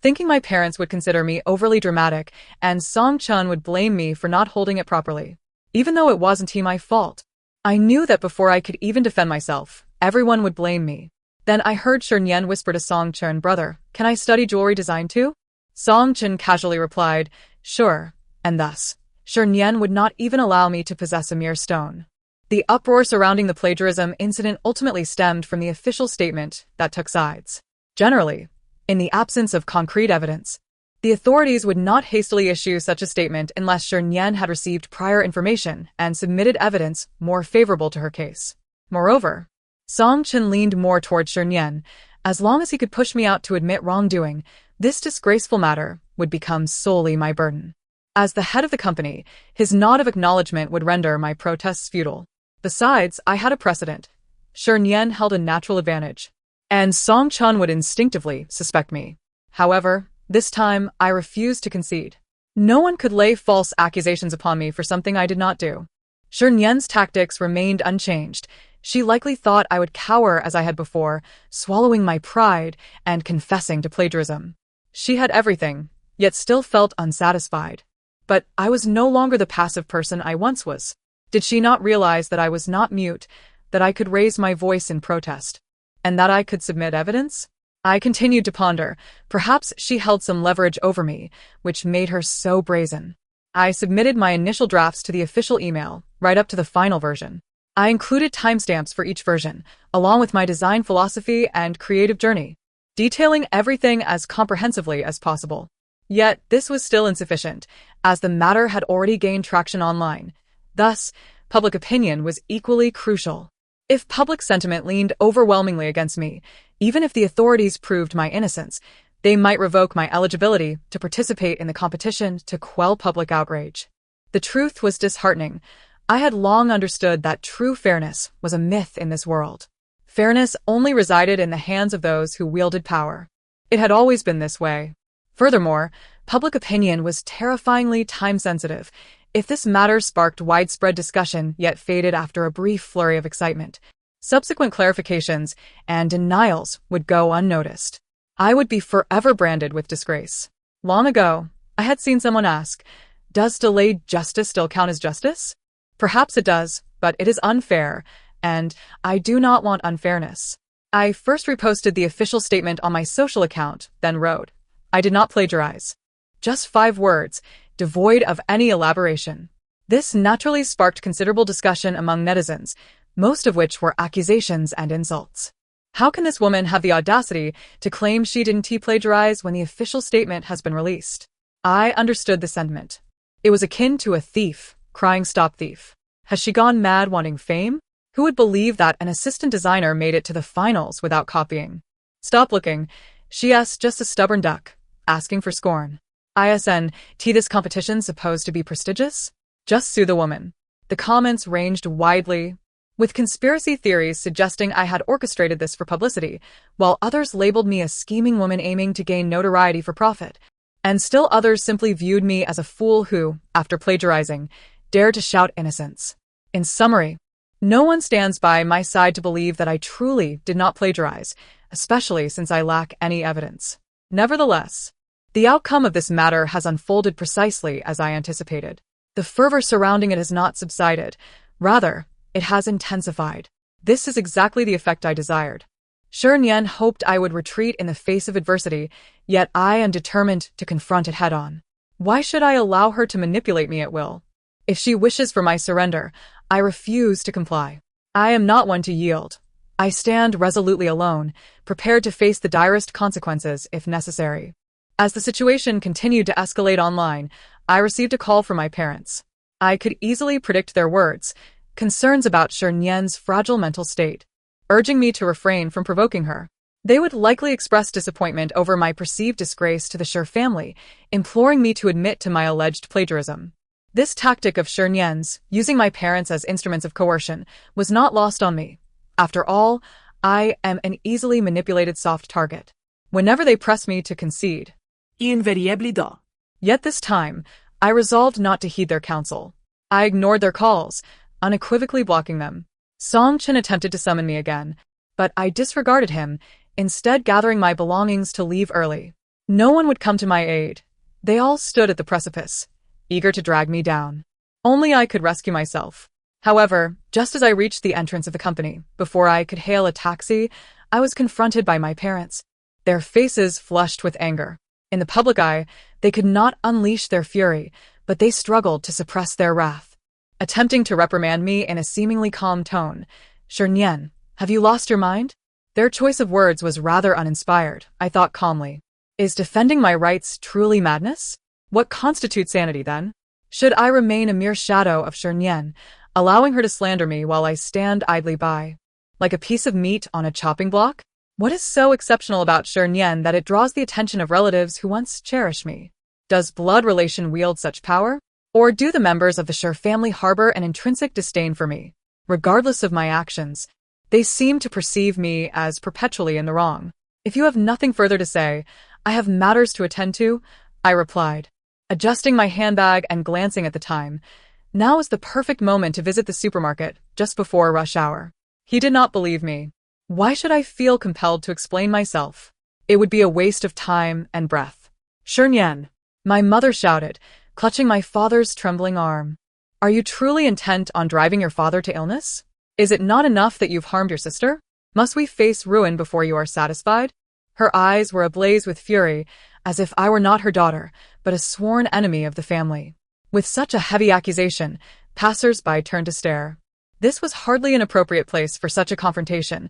thinking my parents would consider me overly dramatic and Song Chun would blame me for not holding it properly, even though it wasn't my fault. I knew that before I could even defend myself, everyone would blame me. Then I heard Shi Nian whisper to Song Chun, "Brother, can I study jewelry design too?" Song Chun casually replied, "Sure," and thus, Shi Nian would not even allow me to possess a mere stone. The uproar surrounding the plagiarism incident ultimately stemmed from the official statement that took sides. Generally, in the absence of concrete evidence, the authorities would not hastily issue such a statement unless Shi Nian had received prior information and submitted evidence more favorable to her case. Moreover, Song Chun leaned more toward Shi Nian. As long as he could push me out to admit wrongdoing, this disgraceful matter would become solely my burden. As the head of the company, his nod of acknowledgement would render my protests futile. Besides, I had a precedent. Shi Nian held a natural advantage, and Song Chun would instinctively suspect me. However, this time, I refused to concede. No one could lay false accusations upon me for something I did not do. Shi Nian's tactics remained unchanged. She likely thought I would cower as I had before, swallowing my pride and confessing to plagiarism. She had everything, yet still felt unsatisfied. But I was no longer the passive person I once was. Did she not realize that I was not mute, that I could raise my voice in protest, and that I could submit evidence? I continued to ponder. Perhaps she held some leverage over me, which made her so brazen. I submitted my initial drafts to the official email, right up to the final version. I included timestamps for each version, along with my design philosophy and creative journey, detailing everything as comprehensively as possible. Yet, this was still insufficient, as the matter had already gained traction online. Thus, public opinion was equally crucial. If public sentiment leaned overwhelmingly against me, even if the authorities proved my innocence, they might revoke my eligibility to participate in the competition to quell public outrage. The truth was disheartening. I had long understood that true fairness was a myth in this world. Fairness only resided in the hands of those who wielded power. It had always been this way. Furthermore, public opinion was terrifyingly time-sensitive. If this matter sparked widespread discussion yet faded after a brief flurry of excitement, subsequent clarifications and denials would go unnoticed. I would be forever branded with disgrace. Long ago, I had seen someone ask, "Does delayed justice still count as justice?" Perhaps it does, but it is unfair, and I do not want unfairness. I first reposted the official statement on my social account, then wrote, I did not plagiarize. Just 5 words, devoid of any elaboration. This naturally sparked considerable discussion among netizens, most of which were accusations and insults. How can this woman have the audacity to claim she didn't plagiarize when the official statement has been released? I understood the sentiment. It was akin to a thief crying stop thief. Has she gone mad wanting fame? Who would believe that an assistant designer made it to the finals without copying? Stop looking. She's just a stubborn duck, asking for scorn. This competition supposed to be prestigious? Just sue the woman. The comments ranged widely, with conspiracy theories suggesting I had orchestrated this for publicity, while others labeled me a scheming woman aiming to gain notoriety for profit, and still others simply viewed me as a fool who, after plagiarizing, dared to shout innocence. In summary, no one stands by my side to believe that I truly did not plagiarize, especially since I lack any evidence. Nevertheless, the outcome of this matter has unfolded precisely as I anticipated. The fervor surrounding it has not subsided. Rather, it has intensified. This is exactly the effect I desired. Nian hoped I would retreat in the face of adversity, yet I am determined to confront it head-on. Why should I allow her to manipulate me at will? If she wishes for my surrender, I refuse to comply. I am not one to yield. I stand resolutely alone, prepared to face the direst consequences if necessary. As the situation continued to escalate online, I received a call from my parents. I could easily predict their words, concerns about Nian's fragile mental state, urging me to refrain from provoking her. They would likely express disappointment over my perceived disgrace to the family, imploring me to admit to my alleged plagiarism. This tactic of Nian's, using my parents as instruments of coercion, was not lost on me. After all, I am an easily manipulated soft target. Whenever they press me to concede. Invariably. Yet this time, I resolved not to heed their counsel. I ignored their calls, unequivocally blocking them. Song Chen attempted to summon me again, but I disregarded him, instead gathering my belongings to leave early. No one would come to my aid. They all stood at the precipice, eager to drag me down. Only I could rescue myself. However, just as I reached the entrance of the company, before I could hail a taxi, I was confronted by my parents, their faces flushed with anger. In the public eye, they could not unleash their fury, but they struggled to suppress their wrath. Attempting to reprimand me in a seemingly calm tone, Nian, have you lost your mind? Their choice of words was rather uninspired, I thought calmly. Is defending my rights truly madness? What constitutes sanity, then? Should I remain a mere shadow of Nian, allowing her to slander me while I stand idly by, like a piece of meat on a chopping block? What is so exceptional about Nian that it draws the attention of relatives who once cherished me? Does blood relation wield such power? Or do the members of the family harbor an intrinsic disdain for me? Regardless of my actions, they seem to perceive me as perpetually in the wrong. If you have nothing further to say, I have matters to attend to, I replied, adjusting my handbag and glancing at the time. Now is the perfect moment to visit the supermarket, just before rush hour. He did not believe me. Why should I feel compelled to explain myself? It would be a waste of time and breath. Nian, my mother shouted, clutching my father's trembling arm. Are you truly intent on driving your father to illness? Is it not enough that you've harmed your sister? Must we face ruin before you are satisfied? Her eyes were ablaze with fury, as if I were not her daughter, but a sworn enemy of the family. With such a heavy accusation, passers-by turned to stare. This was hardly an appropriate place for such a confrontation.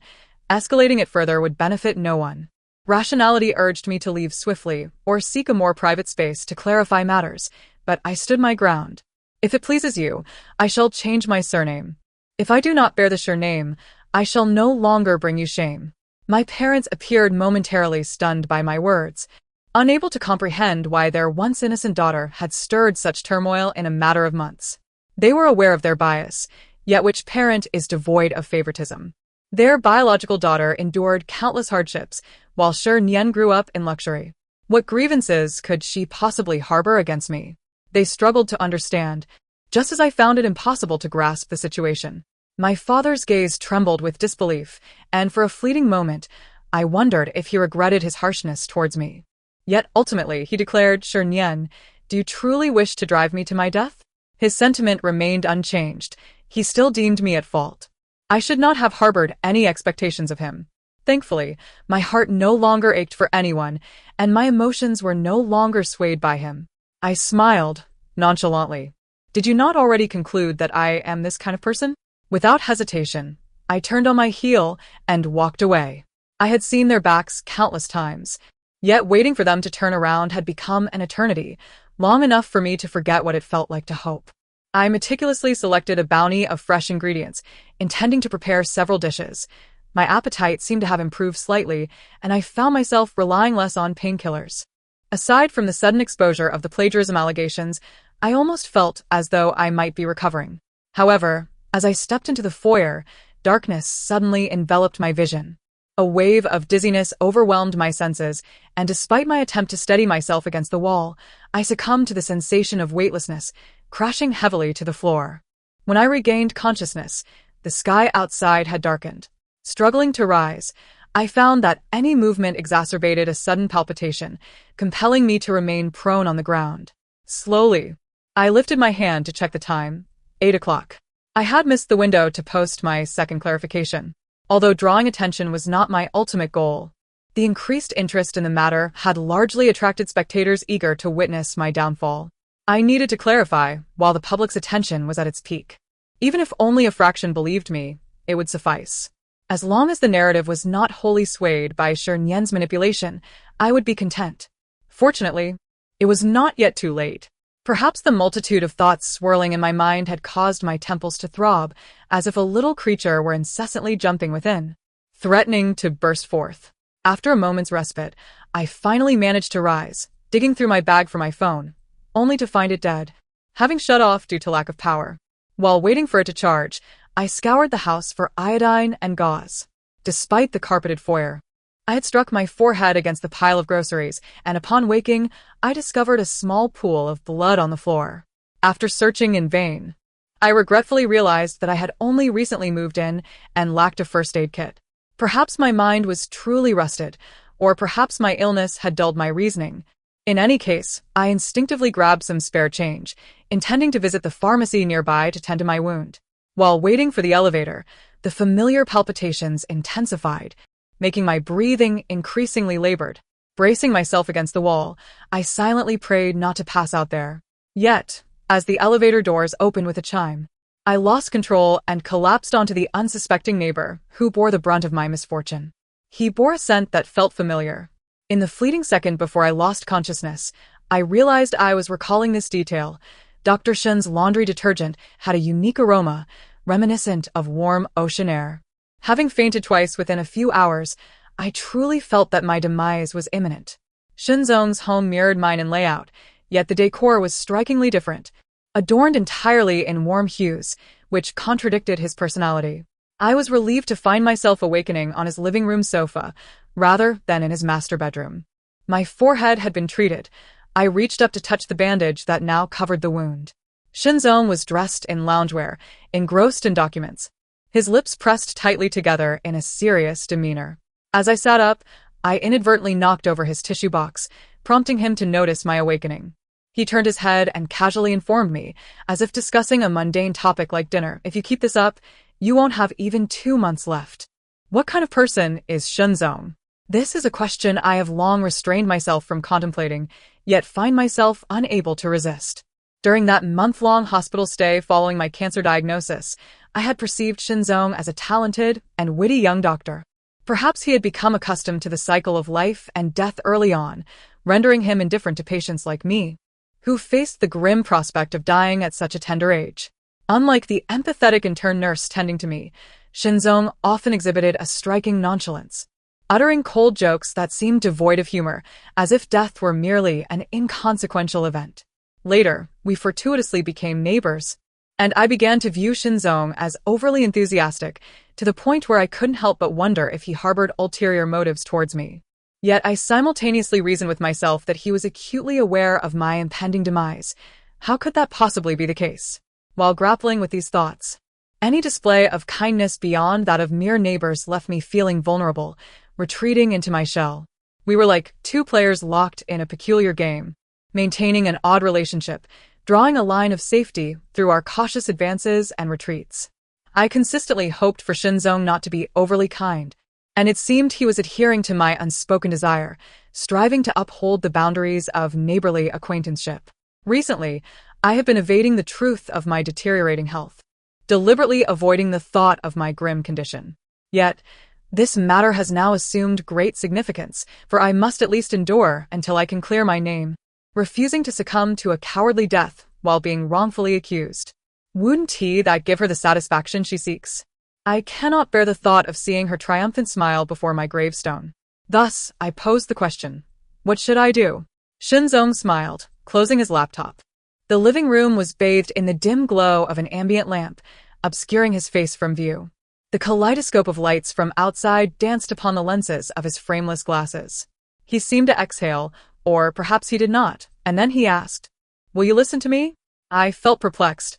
Escalating it further would benefit no one. Rationality urged me to leave swiftly or seek a more private space to clarify matters, but I stood my ground. If it pleases you, I shall change my surname. If I do not bear the surname, I shall no longer bring you shame. My parents appeared momentarily stunned by my words, unable to comprehend why their once innocent daughter had stirred such turmoil in a matter of months. They were aware of their bias, yet which parent is devoid of favoritism? Their biological daughter endured countless hardships, while Nian grew up in luxury. What grievances could she possibly harbor against me? They struggled to understand, just as I found it impossible to grasp the situation. My father's gaze trembled with disbelief, and for a fleeting moment, I wondered if he regretted his harshness towards me. Yet ultimately he declared, Nian, do you truly wish to drive me to my death? His sentiment remained unchanged. He still deemed me at fault. I should not have harbored any expectations of him. Thankfully, my heart no longer ached for anyone, and my emotions were no longer swayed by him. I smiled, nonchalantly. Did you not already conclude that I am this kind of person? Without hesitation, I turned on my heel and walked away. I had seen their backs countless times, yet waiting for them to turn around had become an eternity, long enough for me to forget what it felt like to hope. I meticulously selected a bounty of fresh ingredients, intending to prepare several dishes. My appetite seemed to have improved slightly, and I found myself relying less on painkillers. Aside from the sudden exposure of the plagiarism allegations, I almost felt as though I might be recovering. However, as I stepped into the foyer, darkness suddenly enveloped my vision. A wave of dizziness overwhelmed my senses, and despite my attempt to steady myself against the wall, I succumbed to the sensation of weightlessness, crashing heavily to the floor. When I regained consciousness, the sky outside had darkened. Struggling to rise, I found that any movement exacerbated a sudden palpitation, compelling me to remain prone on the ground. Slowly, I lifted my hand to check the time. 8 o'clock. I had missed the window to post my second clarification. Although drawing attention was not my ultimate goal, the increased interest in the matter had largely attracted spectators eager to witness my downfall. I needed to clarify while the public's attention was at its peak. Even if only a fraction believed me, it would suffice. As long as the narrative was not wholly swayed by Nien's manipulation, I would be content. Fortunately, it was not yet too late. Perhaps the multitude of thoughts swirling in my mind had caused my temples to throb, as if a little creature were incessantly jumping within, threatening to burst forth. After a moment's respite, I finally managed to rise, digging through my bag for my phone, only to find it dead, having shut off due to lack of power. While waiting for it to charge, I scoured the house for iodine and gauze. Despite the carpeted foyer, I had struck my forehead against the pile of groceries, and upon waking, I discovered a small pool of blood on the floor. After searching in vain, I regretfully realized that I had only recently moved in and lacked a first aid kit. Perhaps my mind was truly rusted, or perhaps my illness had dulled my reasoning. In any case, I instinctively grabbed some spare change, intending to visit the pharmacy nearby to tend to my wound. While waiting for the elevator, the familiar palpitations intensified, making my breathing increasingly labored. Bracing myself against the wall, I silently prayed not to pass out there. Yet, as the elevator doors opened with a chime, I lost control and collapsed onto the unsuspecting neighbor who bore the brunt of my misfortune. He bore a scent that felt familiar. In the fleeting second before I lost consciousness, I realized I was recalling this detail. Dr. Shen's laundry detergent had a unique aroma, reminiscent of warm ocean air. Having fainted twice within a few hours, I truly felt that my demise was imminent. Shinzong's home mirrored mine in layout, yet the decor was strikingly different, adorned entirely in warm hues, which contradicted his personality. I was relieved to find myself awakening on his living room sofa, rather than in his master bedroom. My forehead had been treated. I reached up to touch the bandage that now covered the wound. Shinzong was dressed in loungewear, engrossed in documents, his lips pressed tightly together in a serious demeanor. As I sat up, I inadvertently knocked over his tissue box, prompting him to notice my awakening. He turned his head and casually informed me, as if discussing a mundane topic like dinner. If you keep this up, you won't have even 2 months left. What kind of person is Shinzong? This is a question I have long restrained myself from contemplating, yet find myself unable to resist. During that month-long hospital stay following my cancer diagnosis, I had perceived Shinzong as a talented and witty young doctor. Perhaps he had become accustomed to the cycle of life and death early on, rendering him indifferent to patients like me, who faced the grim prospect of dying at such a tender age. Unlike the empathetic intern nurse tending to me, Shinzong often exhibited a striking nonchalance, uttering cold jokes that seemed devoid of humor, as if death were merely an inconsequential event. Later, we fortuitously became neighbors, and I began to view Shinzong as overly enthusiastic, to the point where I couldn't help but wonder if he harbored ulterior motives towards me. Yet I simultaneously reasoned with myself that he was acutely aware of my impending demise. How could that possibly be the case? While grappling with these thoughts, any display of kindness beyond that of mere neighbors left me feeling vulnerable, retreating into my shell. We were like 2 players locked in a peculiar game, maintaining an odd relationship, drawing a line of safety through our cautious advances and retreats. I consistently hoped for Shinzong not to be overly kind, and it seemed he was adhering to my unspoken desire, striving to uphold the boundaries of neighborly acquaintanceship. Recently, I have been evading the truth of my deteriorating health, deliberately avoiding the thought of my grim condition. Yet, this matter has now assumed great significance, for I must at least endure until I can clear my name, refusing to succumb to a cowardly death while being wrongfully accused. Wouldn't that give her the satisfaction she seeks? I cannot bear the thought of seeing her triumphant smile before my gravestone. Thus, I posed the question, what should I do? Shinzong smiled, closing his laptop. The living room was bathed in the dim glow of an ambient lamp, obscuring his face from view. The kaleidoscope of lights from outside danced upon the lenses of his frameless glasses. He seemed to exhale, or perhaps he did not, and then he asked, "Will you listen to me?" I felt perplexed.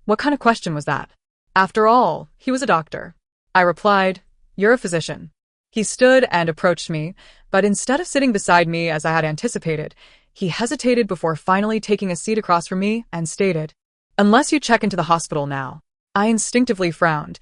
What kind of question was that? After all, he was a doctor. I replied, "You're a physician." He stood and approached me, but instead of sitting beside me as I had anticipated, he hesitated before finally taking a seat across from me and stated, "Unless you check into the hospital now." I instinctively frowned.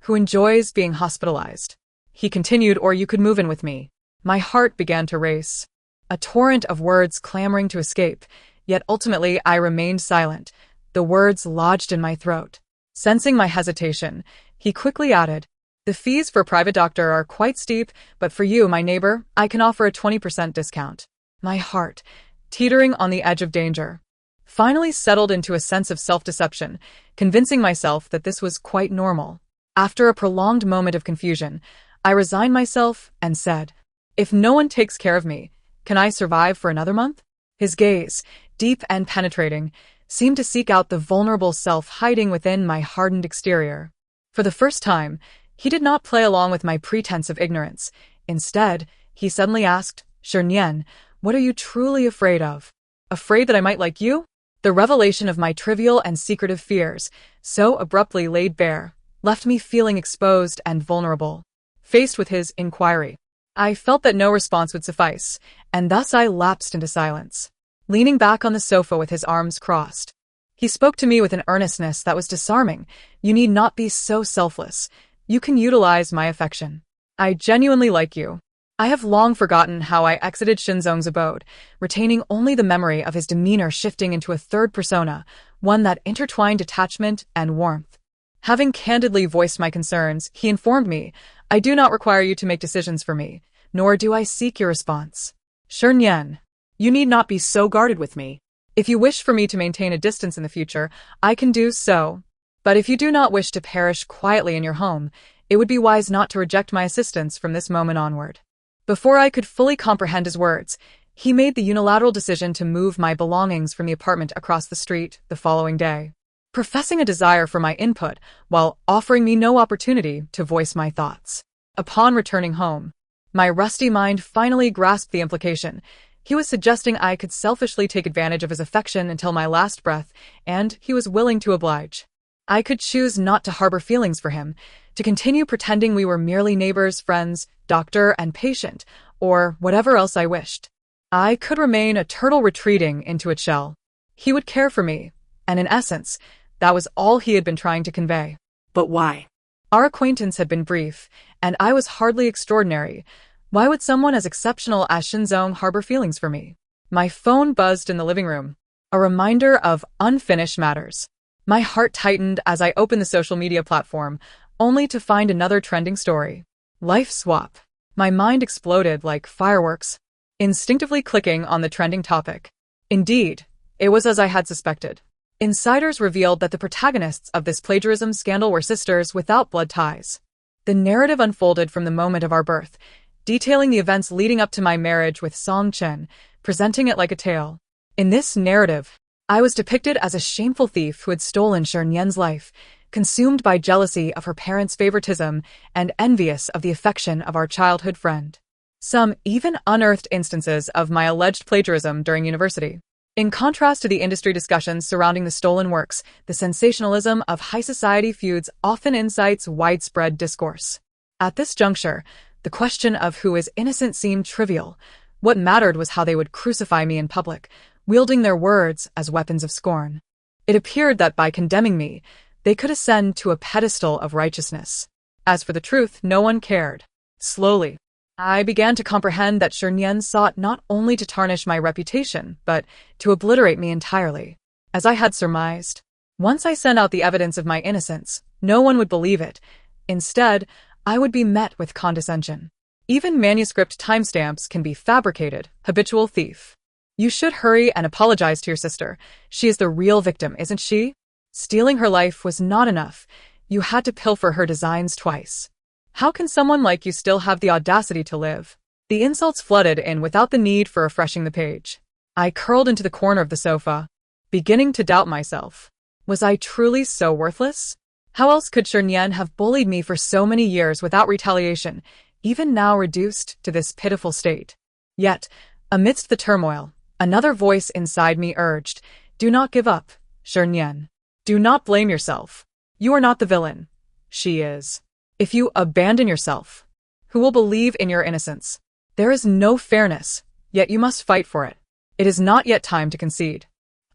Who enjoys being hospitalized? He continued, "Or you could move in with me." My heart began to race, a torrent of words clamoring to escape, yet ultimately I remained silent, the words lodged in my throat. Sensing my hesitation, he quickly added, "The fees for a private doctor are quite steep, but for you, my neighbor, I can offer a 20% discount." My heart, teetering on the edge of danger, finally settled into a sense of self-deception, convincing myself that this was quite normal. After a prolonged moment of confusion, I resigned myself and said, "If no one takes care of me, can I survive for another month?" His gaze, deep and penetrating, seemed to seek out the vulnerable self hiding within my hardened exterior. For the first time, he did not play along with my pretense of ignorance. Instead, he suddenly asked, "Shernyen, what are you truly afraid of?" Afraid that I might like you? The revelation of my trivial and secretive fears, so abruptly laid bare, left me feeling exposed and vulnerable. Faced with his inquiry, I felt that no response would suffice, and thus I lapsed into silence, leaning back on the sofa with his arms crossed. He spoke to me with an earnestness that was disarming. "You need not be so selfless. You can utilize my affection. I genuinely like you." I have long forgotten how I exited Shinzong's abode, retaining only the memory of his demeanor shifting into a third persona, one that intertwined detachment and warmth. Having candidly voiced my concerns, he informed me, "I do not require you to make decisions for me, nor do I seek your response. Shernyen, you need not be so guarded with me. If you wish for me to maintain a distance in the future, I can do so. But if you do not wish to perish quietly in your home, it would be wise not to reject my assistance from this moment onward." Before I could fully comprehend his words, he made the unilateral decision to move my belongings from the apartment across the street the following day, professing a desire for my input while offering me no opportunity to voice my thoughts. Upon returning home, my rusty mind finally grasped the implication. He was suggesting I could selfishly take advantage of his affection until my last breath, and he was willing to oblige. I could choose not to harbor feelings for him, to continue pretending we were merely neighbors, friends, doctor and patient, or whatever else I wished. I could remain a turtle retreating into its shell. He would care for me, and in essence, that was all he had been trying to convey. But why? Our acquaintance had been brief, and I was hardly extraordinary. Why would someone as exceptional as Shinzong harbor feelings for me? My phone buzzed in the living room, a reminder of unfinished matters. My heart tightened as I opened the social media platform, only to find another trending story. Life swap. My mind exploded like fireworks, instinctively clicking on the trending topic. Indeed, it was as I had suspected. Insiders revealed that the protagonists of this plagiarism scandal were sisters without blood ties. The narrative unfolded from the moment of our birth, detailing the events leading up to my marriage with Song Chen, presenting it like a tale. In this narrative, I was depicted as a shameful thief who had stolen Shernyen's life, consumed by jealousy of her parents' favoritism and envious of the affection of our childhood friend. Some even unearthed instances of my alleged plagiarism during university. In contrast to the industry discussions surrounding the stolen works, the sensationalism of high society feuds often incites widespread discourse. At this juncture, the question of who is innocent seemed trivial. What mattered was how they would crucify me in public, wielding their words as weapons of scorn. It appeared that by condemning me, they could ascend to a pedestal of righteousness. As for the truth, no one cared. Slowly, I began to comprehend that Shernien sought not only to tarnish my reputation, but to obliterate me entirely. As I had surmised, once I sent out the evidence of my innocence, no one would believe it. Instead, I would be met with condescension. Even manuscript timestamps can be fabricated, habitual thief. You should hurry and apologize to your sister. She is the real victim, isn't she? Stealing her life was not enough. You had to pilfer her designs twice. How can someone like you still have the audacity to live? The insults flooded in without the need for refreshing the page. I curled into the corner of the sofa, beginning to doubt myself. Was I truly so worthless? How else could Shernien have bullied me for so many years without retaliation, even now reduced to this pitiful state? Yet, amidst the turmoil, another voice inside me urged, "Do not give up, Shernien. Do not blame yourself. You are not the villain. She is. If you abandon yourself, who will believe in your innocence? There is no fairness, yet you must fight for it. It is not yet time to concede."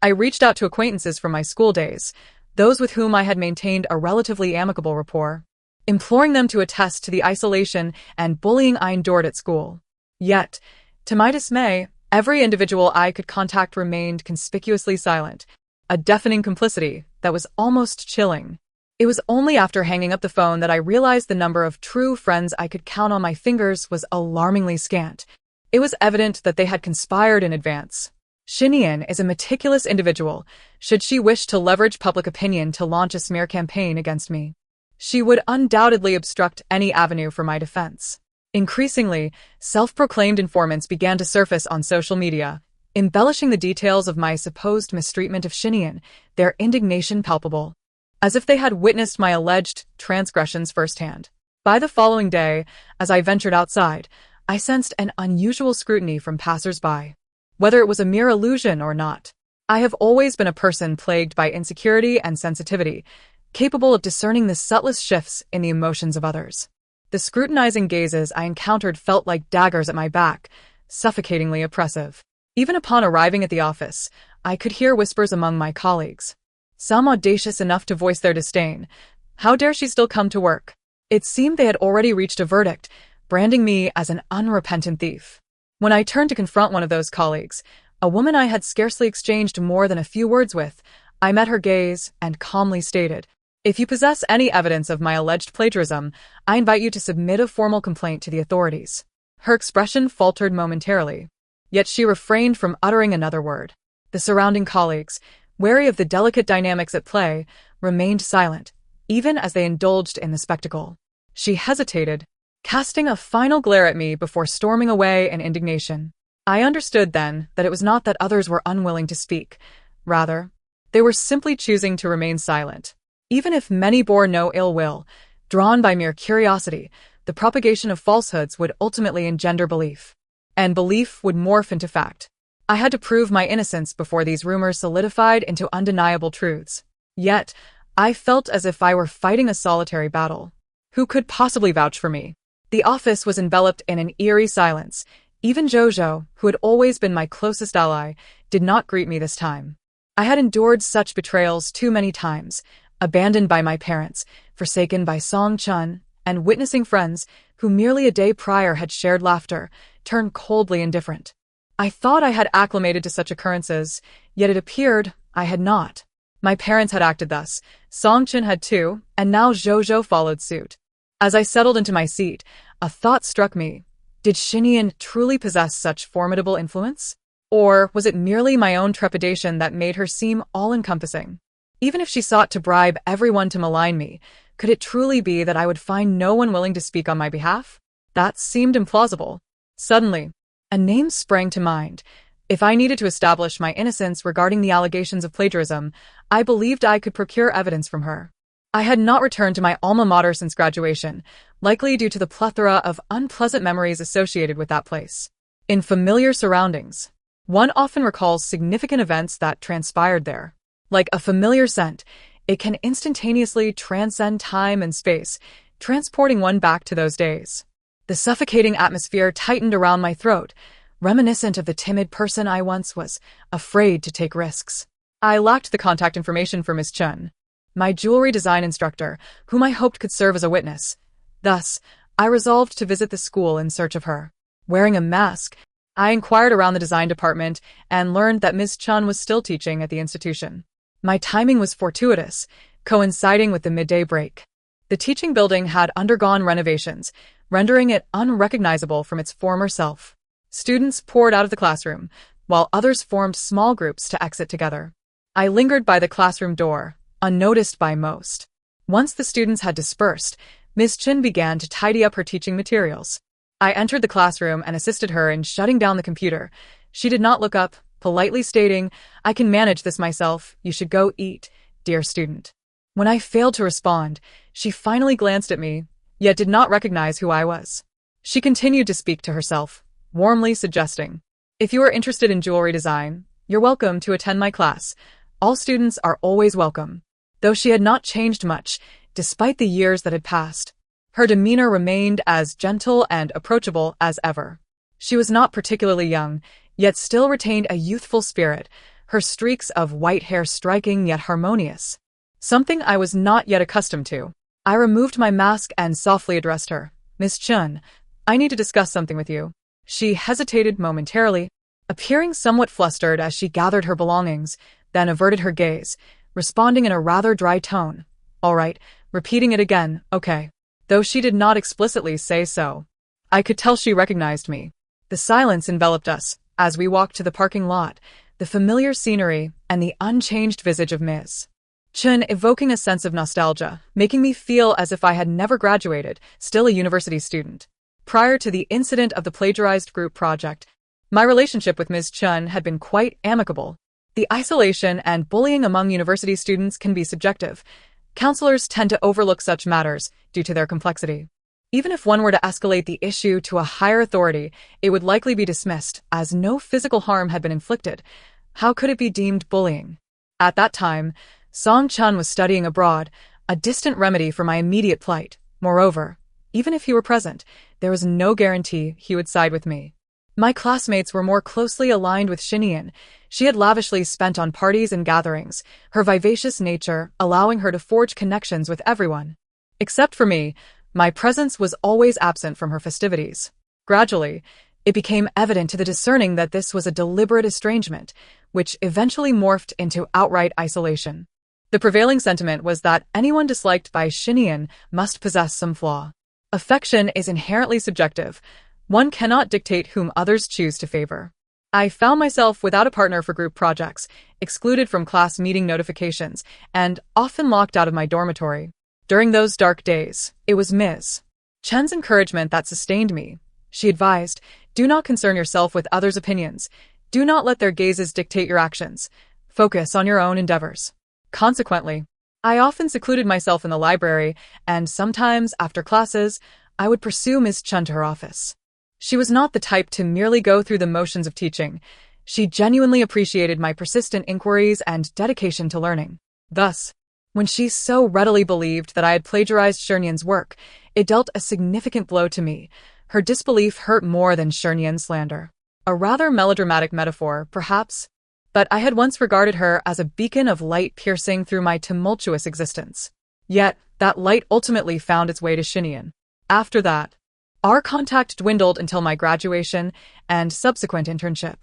I reached out to acquaintances from my school days, those with whom I had maintained a relatively amicable rapport, imploring them to attest to the isolation and bullying I endured at school. Yet, to my dismay, every individual I could contact remained conspicuously silent, a deafening complicity that was almost chilling. It was only after hanging up the phone that I realized the number of true friends I could count on my fingers was alarmingly scant. It was evident that they had conspired in advance. Shernien is a meticulous individual, should she wish to leverage public opinion to launch a smear campaign against me. She would undoubtedly obstruct any avenue for my defense. Increasingly, self-proclaimed informants began to surface on social media, embellishing the details of my supposed mistreatment of Shernien, their indignation palpable, as if they had witnessed my alleged transgressions firsthand. By the following day, as I ventured outside, I sensed an unusual scrutiny from passers-by. Whether it was a mere illusion or not, I have always been a person plagued by insecurity and sensitivity, capable of discerning the subtlest shifts in the emotions of others. The scrutinizing gazes I encountered felt like daggers at my back, suffocatingly oppressive. Even upon arriving at the office, I could hear whispers among my colleagues, some audacious enough to voice their disdain. How dare she still come to work? It seemed they had already reached a verdict, branding me as an unrepentant thief. When I turned to confront one of those colleagues, a woman I had scarcely exchanged more than a few words with, I met her gaze and calmly stated, "If you possess any evidence of my alleged plagiarism, I invite you to submit a formal complaint to the authorities." Her expression faltered momentarily, yet she refrained from uttering another word. The surrounding colleagues, wary of the delicate dynamics at play, remained silent, even as they indulged in the spectacle. She hesitated, casting a final glare at me before storming away in indignation. I understood then that it was not that others were unwilling to speak. Rather, they were simply choosing to remain silent. Even if many bore no ill will, drawn by mere curiosity, the propagation of falsehoods would ultimately engender belief. And belief would morph into fact. I had to prove my innocence before these rumors solidified into undeniable truths. Yet, I felt as if I were fighting a solitary battle. Who could possibly vouch for me? The office was enveloped in an eerie silence. Even Jojo, who had always been my closest ally, did not greet me this time. I had endured such betrayals too many times, abandoned by my parents, forsaken by Song Chun, and witnessing friends, who merely a day prior had shared laughter, turn coldly indifferent. I thought I had acclimated to such occurrences, yet it appeared I had not. My parents had acted thus, Song Chun had too, and now Jojo followed suit. As I settled into my seat, a thought struck me. Did Shernien truly possess such formidable influence? Or was it merely my own trepidation that made her seem all-encompassing? Even if she sought to bribe everyone to malign me, could it truly be that I would find no one willing to speak on my behalf? That seemed implausible. Suddenly, a name sprang to mind. If I needed to establish my innocence regarding the allegations of plagiarism, I believed I could procure evidence from her. I had not returned to my alma mater since graduation, likely due to the plethora of unpleasant memories associated with that place. In familiar surroundings, one often recalls significant events that transpired there. Like a familiar scent, it can instantaneously transcend time and space, transporting one back to those days. The suffocating atmosphere tightened around my throat, reminiscent of the timid person I once was, afraid to take risks. I lacked the contact information for Miss Chun, my jewelry design instructor, whom I hoped could serve as a witness. Thus, I resolved to visit the school in search of her. Wearing a mask, I inquired around the design department and learned that Ms. Chun was still teaching at the institution. My timing was fortuitous, coinciding with the midday break. The teaching building had undergone renovations, rendering it unrecognizable from its former self. Students poured out of the classroom, while others formed small groups to exit together. I lingered by the classroom door, unnoticed by most. Once the students had dispersed, Ms. Chin began to tidy up her teaching materials. I entered the classroom and assisted her in shutting down the computer. She did not look up, politely stating, "I can manage this myself. You should go eat, dear student." When I failed to respond, she finally glanced at me, yet did not recognize who I was. She continued to speak to herself, warmly suggesting, "If you are interested in jewelry design, you're welcome to attend my class. All students are always welcome." Though she had not changed much, despite the years that had passed, her demeanor remained as gentle and approachable as ever. She was not particularly young, yet still retained a youthful spirit, her streaks of white hair striking yet harmonious. Something I was not yet accustomed to. I removed my mask and softly addressed her. "Miss Chun, I need to discuss something with you." She hesitated momentarily, appearing somewhat flustered as she gathered her belongings, then averted her gaze, responding in a rather dry tone. "All right," repeating it again, "Okay." Though she did not explicitly say so, I could tell she recognized me. The silence enveloped us as we walked to the parking lot, the familiar scenery and the unchanged visage of Ms. Chun evoking a sense of nostalgia, making me feel as if I had never graduated, still a university student. Prior to the incident of the plagiarized group project, my relationship with Ms. Chun had been quite amicable. The isolation and bullying among university students can be subjective. Counselors tend to overlook such matters due to their complexity. Even if one were to escalate the issue to a higher authority, it would likely be dismissed, as no physical harm had been inflicted. How could it be deemed bullying? At that time, Song Chun was studying abroad, a distant remedy for my immediate plight. Moreover, even if he were present, there was no guarantee he would side with me. My classmates were more closely aligned with Shinian. She had lavishly spent on parties and gatherings, her vivacious nature allowing her to forge connections with everyone. Except for me, my presence was always absent from her festivities. Gradually, it became evident to the discerning that this was a deliberate estrangement, which eventually morphed into outright isolation. The prevailing sentiment was that anyone disliked by Shinian must possess some flaw. Affection is inherently subjective. One cannot dictate whom others choose to favor. I found myself without a partner for group projects, excluded from class meeting notifications, and often locked out of my dormitory. During those dark days, it was Ms. Chen's encouragement that sustained me. She advised, "Do not concern yourself with others' opinions. Do not let their gazes dictate your actions. Focus on your own endeavors." Consequently, I often secluded myself in the library, and sometimes, after classes, I would pursue Ms. Chun to her office. She was not the type to merely go through the motions of teaching. She genuinely appreciated my persistent inquiries and dedication to learning. Thus, when she so readily believed that I had plagiarized Shernyan's work, it dealt a significant blow to me. Her disbelief hurt more than Shernyan's slander. A rather melodramatic metaphor, perhaps, but I had once regarded her as a beacon of light piercing through my tumultuous existence. Yet, that light ultimately found its way to Shinian. After that, our contact dwindled until my graduation and subsequent internship.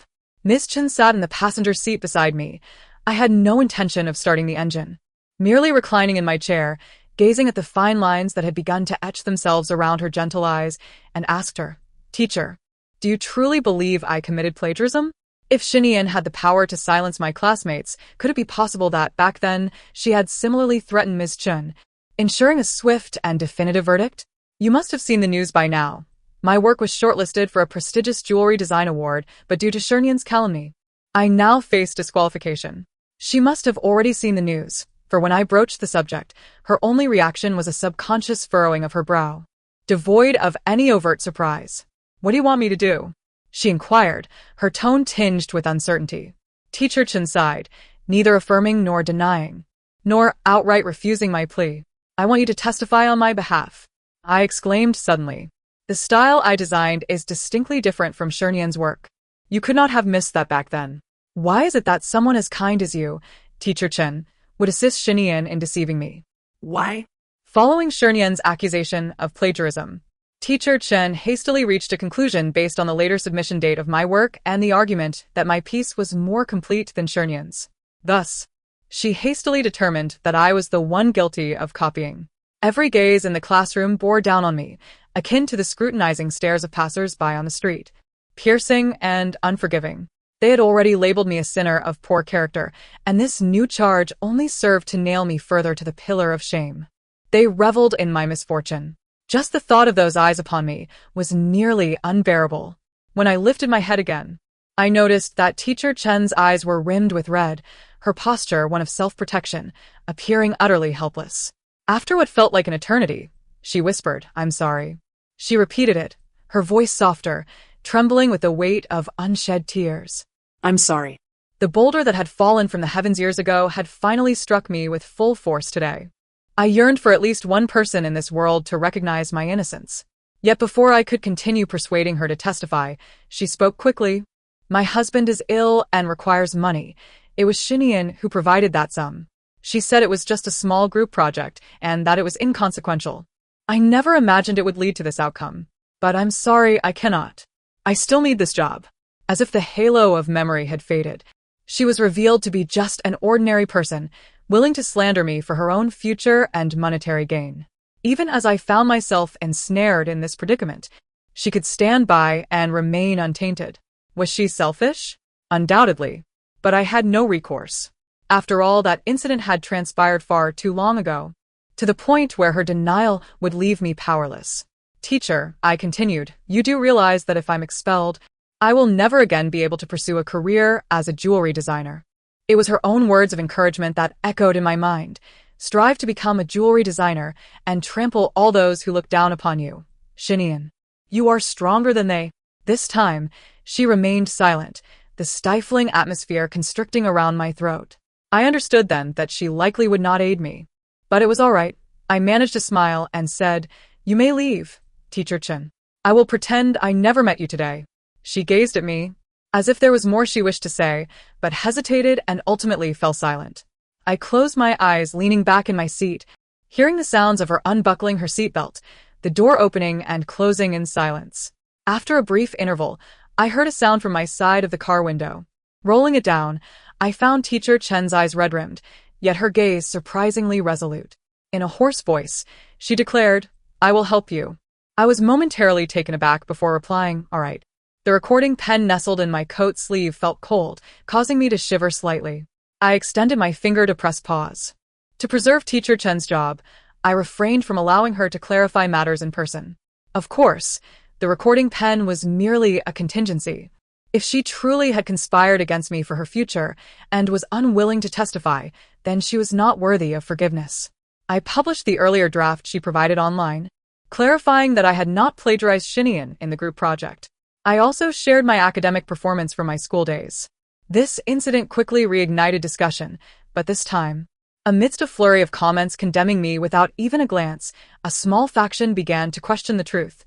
Miss Chen sat in the passenger seat beside me. I had no intention of starting the engine. Merely reclining in my chair, gazing at the fine lines that had begun to etch themselves around her gentle eyes, and asked her, "Teacher, do you truly believe I committed plagiarism?" If Shinian had the power to silence my classmates, could it be possible that, back then, she had similarly threatened Ms. Chun, ensuring a swift and definitive verdict? You must have seen the news by now. My work was shortlisted for a prestigious jewelry design award, but due to Shernyan's calumny, I now faced disqualification. She must have already seen the news, for when I broached the subject, her only reaction was a subconscious furrowing of her brow, devoid of any overt surprise. "What do you want me to do?" she inquired, her tone tinged with uncertainty. Teacher Chen sighed, neither affirming nor denying, nor outright refusing my plea. "I want you to testify on my behalf," I exclaimed suddenly. "The style I designed is distinctly different from Shernyan's work. You could not have missed that back then. Why is it that someone as kind as you, Teacher Chen, would assist Shinian in deceiving me. Why? Following Shinian's accusation of plagiarism, Teacher Chen hastily reached a conclusion based on the later submission date of my work and the argument that my piece was more complete than Shinian's. Thus, she hastily determined that I was the one guilty of copying. Every gaze in the classroom bore down on me, akin to the scrutinizing stares of passers-by on the street, piercing and unforgiving. They had already labeled me a sinner of poor character, and this new charge only served to nail me further to the pillar of shame. They reveled in my misfortune. Just the thought of those eyes upon me was nearly unbearable. When I lifted my head again, I noticed that Teacher Chen's eyes were rimmed with red, her posture one of self-protection, appearing utterly helpless. After what felt like an eternity, she whispered, "I'm sorry." She repeated it, her voice softer, trembling with the weight of unshed tears. I'm sorry. The boulder that had fallen from the heavens years ago had finally struck me with full force today. I yearned for at least one person in this world to recognize my innocence. Yet before I could continue persuading her to testify, she spoke quickly. "My husband is ill and requires money. It was Shinian who provided that sum. She said it was just a small group project and that it was inconsequential. I never imagined it would lead to this outcome. But I'm sorry, I cannot. I still need this job." As if the halo of memory had faded, she was revealed to be just an ordinary person, willing to slander me for her own future and monetary gain. Even as I found myself ensnared in this predicament, she could stand by and remain untainted. Was she selfish? Undoubtedly. But I had no recourse. After all, that incident had transpired far too long ago, to the point where her denial would leave me powerless. "Teacher," I continued, "you do realize that if I'm expelled, I will never again be able to pursue a career as a jewelry designer." It was her own words of encouragement that echoed in my mind. "Strive to become a jewelry designer and trample all those who look down upon you. Shinian, you are stronger than they." This time, she remained silent, the stifling atmosphere constricting around my throat. I understood then that she likely would not aid me. But it was all right. I managed to smile and said, "You may leave, Teacher Chen. I will pretend I never met you today." She gazed at me, as if there was more she wished to say, but hesitated and ultimately fell silent. I closed my eyes, leaning back in my seat, hearing the sounds of her unbuckling her seatbelt, the door opening and closing in silence. After a brief interval, I heard a sound from my side of the car window. Rolling it down, I found Teacher Chen's eyes red-rimmed, yet her gaze surprisingly resolute. In a hoarse voice, she declared, "I will help you." I was momentarily taken aback before replying, "All right." The recording pen nestled in my coat sleeve felt cold, causing me to shiver slightly. I extended my finger to press pause. To preserve Teacher Chen's job, I refrained from allowing her to clarify matters in person. Of course, the recording pen was merely a contingency. If she truly had conspired against me for her future and was unwilling to testify, then she was not worthy of forgiveness. I published the earlier draft she provided online, clarifying that I had not plagiarized Shinian in the group project. I also shared my academic performance from my school days. This incident quickly reignited discussion, but this time, amidst a flurry of comments condemning me without even a glance, a small faction began to question the truth.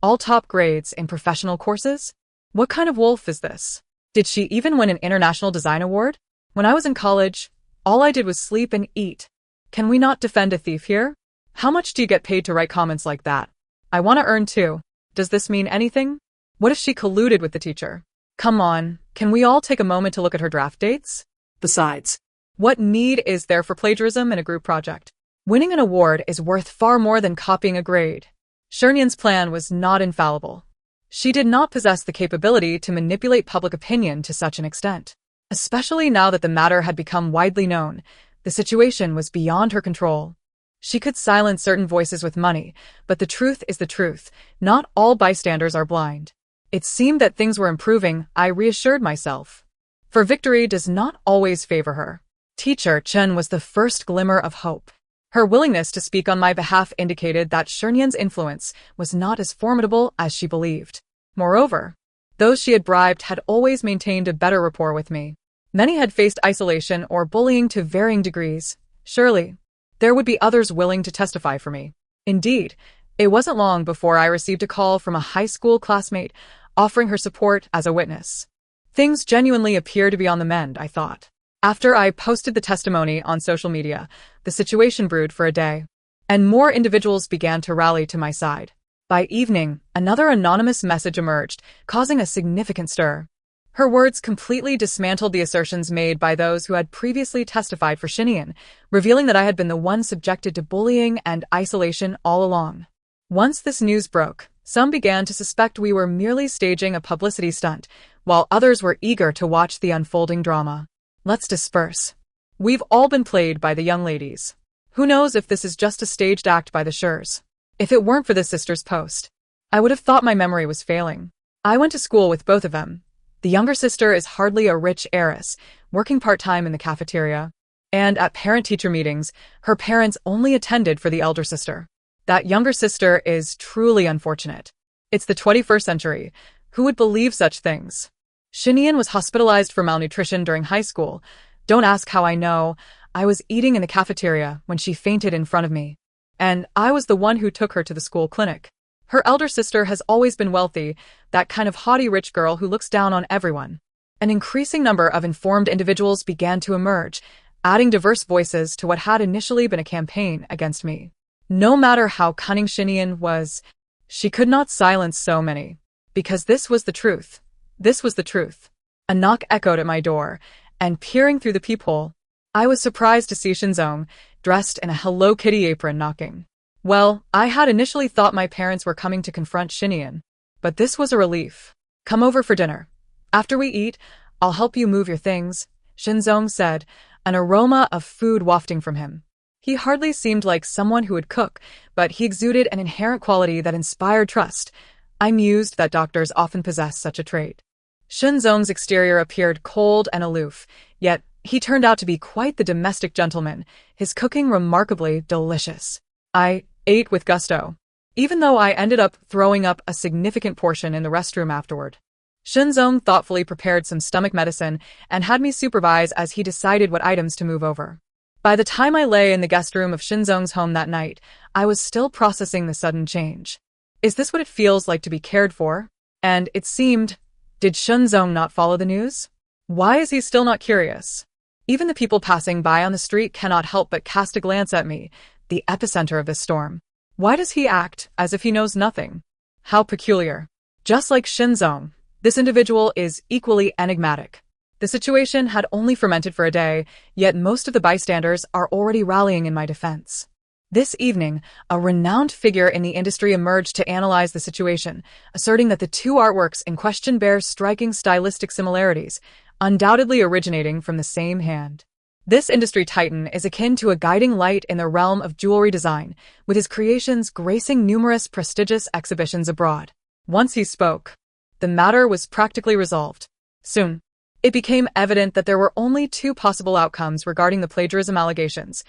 All top grades in professional courses? What kind of wolf is this? Did she even win an international design award? When I was in college, all I did was sleep and eat. Can we not defend a thief here? How much do you get paid to write comments like that? I want to earn too. Does this mean anything? What if she colluded with the teacher? Come on, can we all take a moment to look at her draft dates? Besides, what need is there for plagiarism in a group project? Winning an award is worth far more than copying a grade. Shinian's plan was not infallible. She did not possess the capability to manipulate public opinion to such an extent. Especially now that the matter had become widely known, the situation was beyond her control. She could silence certain voices with money, but the truth is the truth. Not all bystanders are blind. It seemed that things were improving, I reassured myself. For victory does not always favor her. Teacher Chen was the first glimmer of hope. Her willingness to speak on my behalf indicated that Shinian's influence was not as formidable as she believed. Moreover, those she had bribed had always maintained a better rapport with me. Many had faced isolation or bullying to varying degrees. Surely, there would be others willing to testify for me. Indeed, it wasn't long before I received a call from a high school classmate offering her support as a witness. Things genuinely appear to be on the mend, I thought. After I posted the testimony on social media, the situation brewed for a day, and more individuals began to rally to my side. By evening, another anonymous message emerged, causing a significant stir. Her words completely dismantled the assertions made by those who had previously testified for Shinian, revealing that I had been the one subjected to bullying and isolation all along. Once this news broke, some began to suspect we were merely staging a publicity stunt, while others were eager to watch the unfolding drama. Let's disperse. We've all been played by the young ladies. Who knows if this is just a staged act by the Shurs? If it weren't for the sisters' post, I would have thought my memory was failing. I went to school with both of them. The younger sister is hardly a rich heiress, working part-time in the cafeteria. And at parent-teacher meetings, her parents only attended for the elder sister. That younger sister is truly unfortunate. It's the 21st century. Who would believe such things? Shinian was hospitalized for malnutrition during high school. Don't ask how I know. I was eating in the cafeteria when she fainted in front of me. And I was the one who took her to the school clinic. Her elder sister has always been wealthy, that kind of haughty rich girl who looks down on everyone. An increasing number of informed individuals began to emerge, adding diverse voices to what had initially been a campaign against me. No matter how cunning Shinian was, she could not silence so many. Because this was the truth. This was the truth. A knock echoed at my door, and peering through the peephole, I was surprised to see Shinzong, dressed in a Hello Kitty apron, knocking. Well, I had initially thought my parents were coming to confront Shinian, but this was a relief. Come over for dinner. After we eat, I'll help you move your things, Shinzong said, an aroma of food wafting from him. He hardly seemed like someone who would cook, but he exuded an inherent quality that inspired trust. I mused that doctors often possess such a trait. Shinzong's exterior appeared cold and aloof, yet he turned out to be quite the domestic gentleman, his cooking remarkably delicious. I ate with gusto, even though I ended up throwing up a significant portion in the restroom afterward. Shinzong thoughtfully prepared some stomach medicine and had me supervise as he decided what items to move over. By the time I lay in the guest room of Shinzong's home that night, I was still processing the sudden change. Is this what it feels like to be cared for? And it seemed, did Shinzong not follow the news? Why is he still not curious? Even the people passing by on the street cannot help but cast a glance at me, the epicenter of this storm. Why does he act as if he knows nothing? How peculiar. Just like Shinzong, this individual is equally enigmatic. The situation had only fermented for a day, yet most of the bystanders are already rallying in my defense. This evening, a renowned figure in the industry emerged to analyze the situation, asserting that the two artworks in question bear striking stylistic similarities, undoubtedly originating from the same hand. This industry titan is akin to a guiding light in the realm of jewelry design, with his creations gracing numerous prestigious exhibitions abroad. Once he spoke, the matter was practically resolved. Soon, it became evident that there were only two possible outcomes regarding the plagiarism allegations.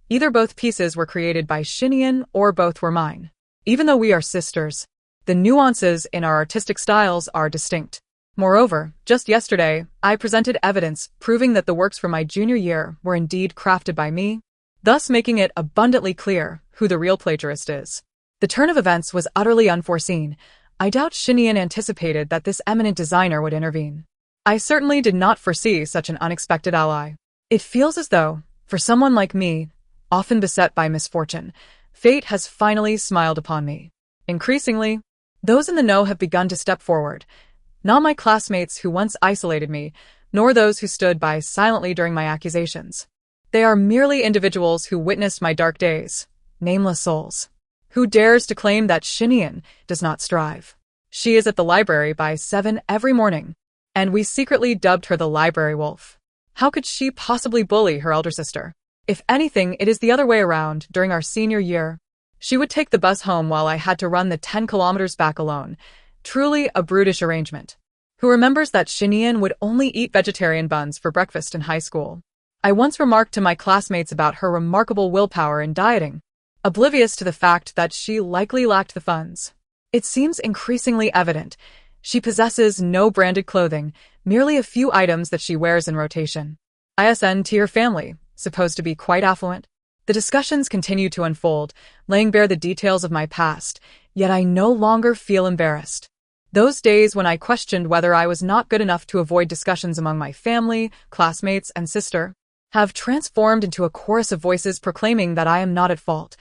Either both pieces were created by Shinian or both were mine. Even though we are sisters, the nuances in our artistic styles are distinct. Moreover, just yesterday, I presented evidence proving that the works from my junior year were indeed crafted by me, thus making it abundantly clear who the real plagiarist is. The turn of events was utterly unforeseen. I doubt Shinian anticipated that this eminent designer would intervene. I certainly did not foresee such an unexpected ally. It feels as though, for someone like me, often beset by misfortune, fate has finally smiled upon me. Increasingly, those in the know have begun to step forward. Not my classmates who once isolated me, nor those who stood by silently during my accusations. They are merely individuals who witnessed my dark days, nameless souls. Who dares to claim that Shinian does not strive? She is at the library by 7 every morning, and we secretly dubbed her the library wolf. How could she possibly bully her elder sister? If anything, it is the other way around. During our senior year, she would take the bus home while I had to run the 10 kilometers back alone. Truly a brutish arrangement. Who remembers that Shinian would only eat vegetarian buns for breakfast in high school? I once remarked to my classmates about her remarkable willpower in dieting, oblivious to the fact that she likely lacked the funds. It seems increasingly evident. She possesses no branded clothing, merely a few items that she wears in rotation. ISN to your family, supposed to be quite affluent. The discussions continue to unfold, laying bare the details of my past, yet I no longer feel embarrassed. Those days when I questioned whether I was not good enough to avoid discussions among my family, classmates, and sister, have transformed into a chorus of voices proclaiming that I am not at fault.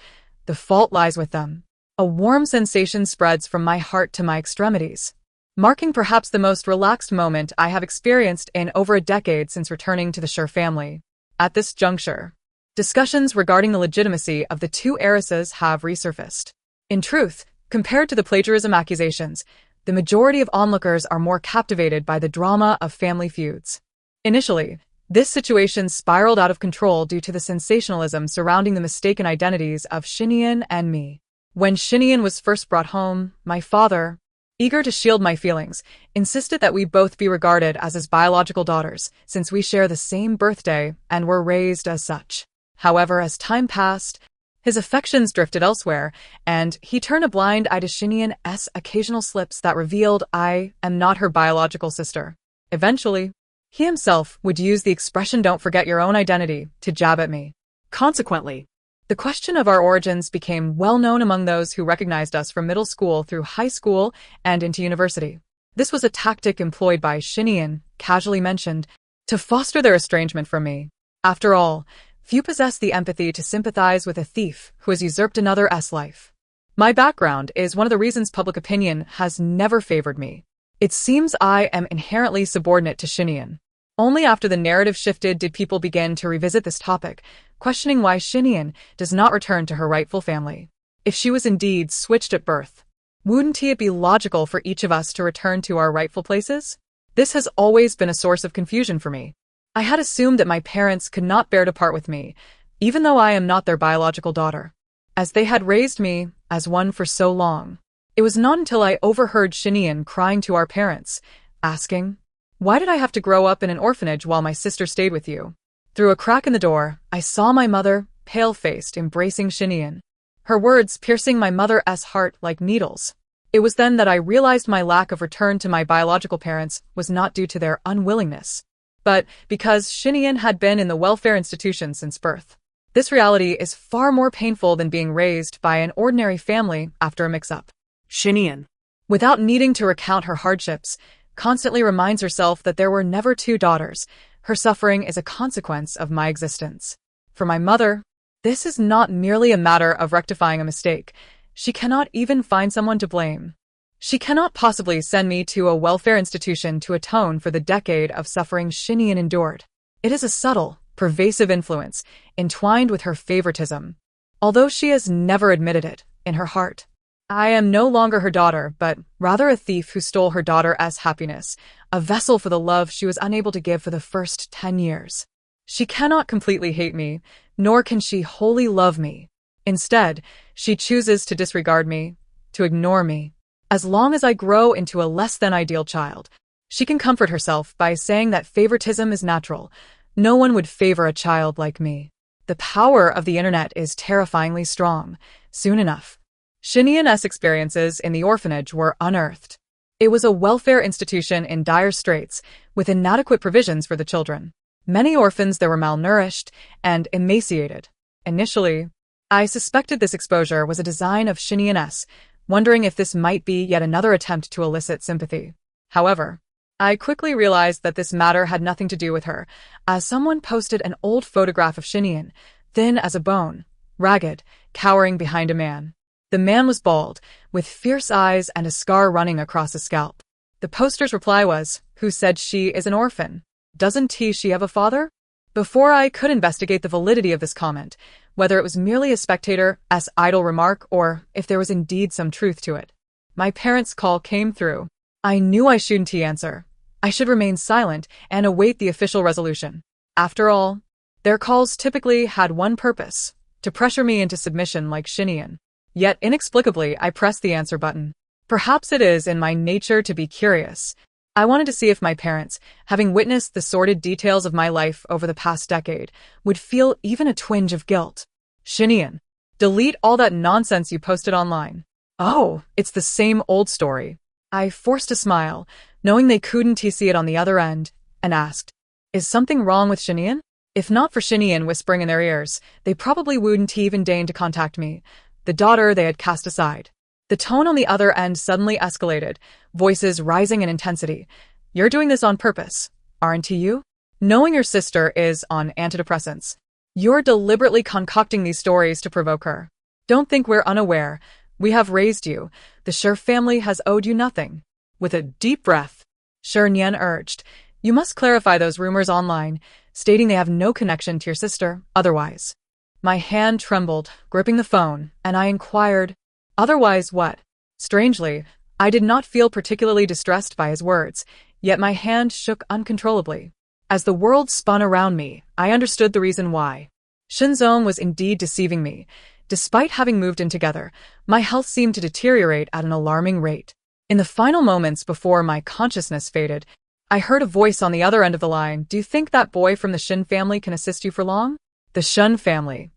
The fault lies with them. A warm sensation spreads from my heart to my extremities, marking perhaps the most relaxed moment I have experienced in over a decade since returning to the Schur family. At this juncture, discussions regarding the legitimacy of the two heiresses have resurfaced. In truth, compared to the plagiarism accusations, the majority of onlookers are more captivated by the drama of family feuds. Initially, this situation spiraled out of control due to the sensationalism surrounding the mistaken identities of Shinian and me. When Shinian was first brought home, my father, eager to shield my feelings, insisted that we both be regarded as his biological daughters, since we share the same birthday and were raised as such. However, as time passed, his affections drifted elsewhere, and he turned a blind eye to Shinian's occasional slips that revealed I am not her biological sister. Eventually, he himself would use the expression "don't forget your own identity" to jab at me. Consequently, the question of our origins became well known among those who recognized us from middle school through high school and into university. This was a tactic employed by Shinian, casually mentioned, to foster their estrangement from me. After all, few possess the empathy to sympathize with a thief who has usurped another's life. My background is one of the reasons public opinion has never favored me. It seems I am inherently subordinate to Shinian. Only after the narrative shifted did people begin to revisit this topic, questioning why Shinian does not return to her rightful family. If she was indeed switched at birth, wouldn't it be logical for each of us to return to our rightful places? This has always been a source of confusion for me. I had assumed that my parents could not bear to part with me, even though I am not their biological daughter, as they had raised me as one for so long. It was not until I overheard Shinian crying to our parents, asking, "Why did I have to grow up in an orphanage while my sister stayed with you?" Through a crack in the door, I saw my mother, pale-faced, embracing Shinian, her words piercing my mother's heart like needles. It was then that I realized my lack of return to my biological parents was not due to their unwillingness, but because Shinian had been in the welfare institution since birth. This reality is far more painful than being raised by an ordinary family after a mix-up. Shinian, without needing to recount her hardships, constantly reminds herself that there were never two daughters. Her suffering is a consequence of my existence. For my mother, this is not merely a matter of rectifying a mistake. She cannot even find someone to blame. She cannot possibly send me to a welfare institution to atone for the decade of suffering Shinian endured. It is a subtle, pervasive influence, entwined with her favoritism. Although she has never admitted it, in her heart, I am no longer her daughter, but rather a thief who stole her daughter's happiness, a vessel for the love she was unable to give for the first 10 years. She cannot completely hate me, nor can she wholly love me. Instead, she chooses to disregard me, to ignore me. As long as I grow into a less-than-ideal child, she can comfort herself by saying that favoritism is natural. No one would favor a child like me. The power of the internet is terrifyingly strong. Soon enough, Shinian's experiences in the orphanage were unearthed. It was a welfare institution in dire straits, with inadequate provisions for the children. Many orphans there were malnourished and emaciated. Initially, I suspected this exposure was a design of Shinian's, wondering if this might be yet another attempt to elicit sympathy. However, I quickly realized that this matter had nothing to do with her, as someone posted an old photograph of Shinian, thin as a bone, ragged, cowering behind a man. The man was bald, with fierce eyes and a scar running across his scalp. The poster's reply was, "Who said she is an orphan? Doesn't she have a father?" Before I could investigate the validity of this comment, whether it was merely a spectator's idle remark or if there was indeed some truth to it, my parents' call came through. I knew I shouldn't answer. I should remain silent and await the official resolution. After all, their calls typically had one purpose: to pressure me into submission like Shinian. Yet inexplicably, I pressed the answer button. Perhaps it is in my nature to be curious. I wanted to see if my parents, having witnessed the sordid details of my life over the past decade, would feel even a twinge of guilt. "Shinian, delete all that nonsense you posted online." "Oh, it's the same old story." I forced a smile, knowing they couldn't see it on the other end, and asked, "Is something wrong with Shinian?" If not for Shinian whispering in their ears, they probably wouldn't even deign to contact me, the daughter they had cast aside. The tone on the other end suddenly escalated, voices rising in intensity. You're doing this on purpose, aren't you? Knowing your sister is on antidepressants. You're deliberately concocting these stories to provoke her. Don't think we're unaware. We have raised you. The Sher family has owed you nothing. With a deep breath, Sher Nian urged, you must clarify those rumors online, stating they have no connection to your sister, otherwise. My hand trembled, gripping the phone, and I inquired, otherwise what? Strangely, I did not feel particularly distressed by his words, yet my hand shook uncontrollably. As the world spun around me, I understood the reason why. Shinzong was indeed deceiving me. Despite having moved in together, my health seemed to deteriorate at an alarming rate. In the final moments before my consciousness faded, I heard a voice on the other end of the line. Do you think that boy from the Shin family can assist you for long? The Shun family.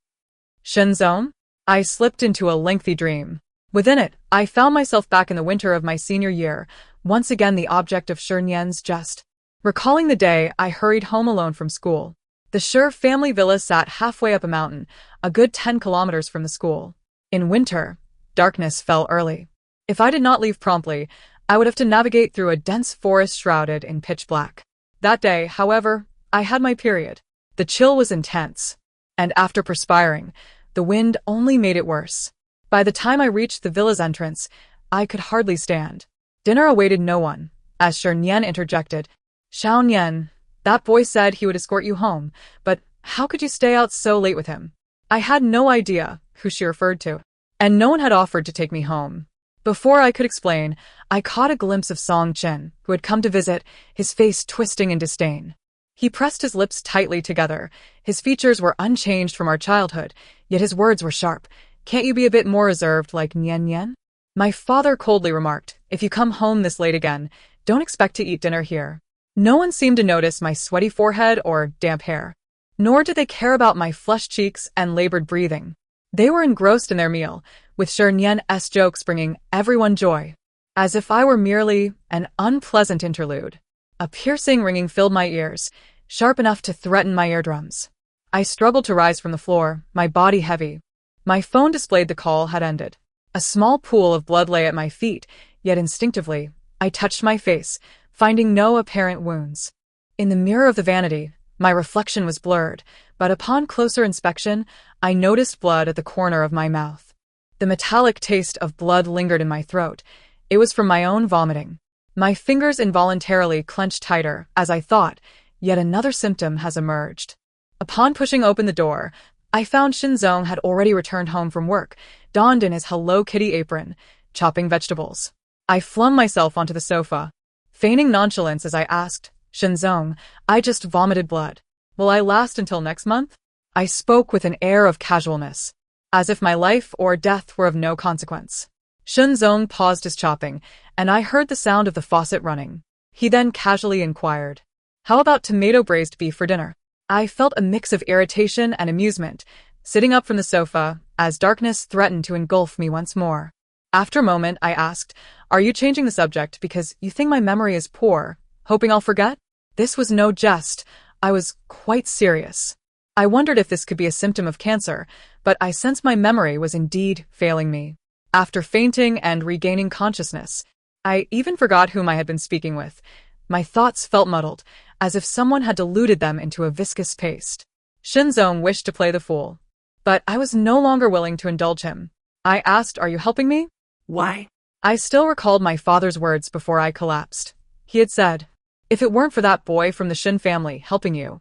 Shinzong? I slipped into a lengthy dream. Within it, I found myself back in the winter of my senior year, once again the object of Sher Nian's jest. Recalling the day, I hurried home alone from school. The Sher family villa sat halfway up a mountain, a good 10 kilometers from the school. In winter, darkness fell early. If I did not leave promptly, I would have to navigate through a dense forest shrouded in pitch black. That day, however, I had my period. The chill was intense, and after perspiring, the wind only made it worse. By the time I reached the villa's entrance, I could hardly stand. Dinner awaited no one, as Sher Nian interjected. Xiao Nian, that boy said he would escort you home, but how could you stay out so late with him? I had no idea who she referred to, and no one had offered to take me home. Before I could explain, I caught a glimpse of Song Chen, who had come to visit, his face twisting in disdain. He pressed his lips tightly together. His features were unchanged from our childhood, yet his words were sharp. Can't you be a bit more reserved like Nian Nian? My father coldly remarked, if you come home this late again, don't expect to eat dinner here. No one seemed to notice my sweaty forehead or damp hair, nor did they care about my flushed cheeks and labored breathing. They were engrossed in their meal, with Sher Nian's jokes bringing everyone joy, as if I were merely an unpleasant interlude. A piercing ringing filled my ears, sharp enough to threaten my eardrums. I struggled to rise from the floor, my body heavy. My phone displayed the call had ended. A small pool of blood lay at my feet, yet instinctively, I touched my face, finding no apparent wounds. In the mirror of the vanity, my reflection was blurred, but upon closer inspection, I noticed blood at the corner of my mouth. The metallic taste of blood lingered in my throat. It was from my own vomiting. My fingers involuntarily clenched tighter, as I thought, yet another symptom has emerged. Upon pushing open the door, I found Shinzong had already returned home from work, donned in his Hello Kitty apron, chopping vegetables. I flung myself onto the sofa, feigning nonchalance as I asked, Shinzong, I just vomited blood. Will I last until next month? I spoke with an air of casualness, as if my life or death were of no consequence. Shinzong paused his chopping, and I heard the sound of the faucet running. He then casually inquired, how about tomato braised beef for dinner? I felt a mix of irritation and amusement, sitting up from the sofa, as darkness threatened to engulf me once more. After a moment, I asked, are you changing the subject because you think my memory is poor, hoping I'll forget? This was no jest. I was quite serious. I wondered if this could be a symptom of cancer, but I sensed my memory was indeed failing me. After fainting and regaining consciousness, I even forgot whom I had been speaking with. My thoughts felt muddled, as if someone had diluted them into a viscous paste. Shinzong wished to play the fool, but I was no longer willing to indulge him. I asked, are you helping me? Why? I still recalled my father's words before I collapsed. He had said, if it weren't for that boy from the Shin family helping you.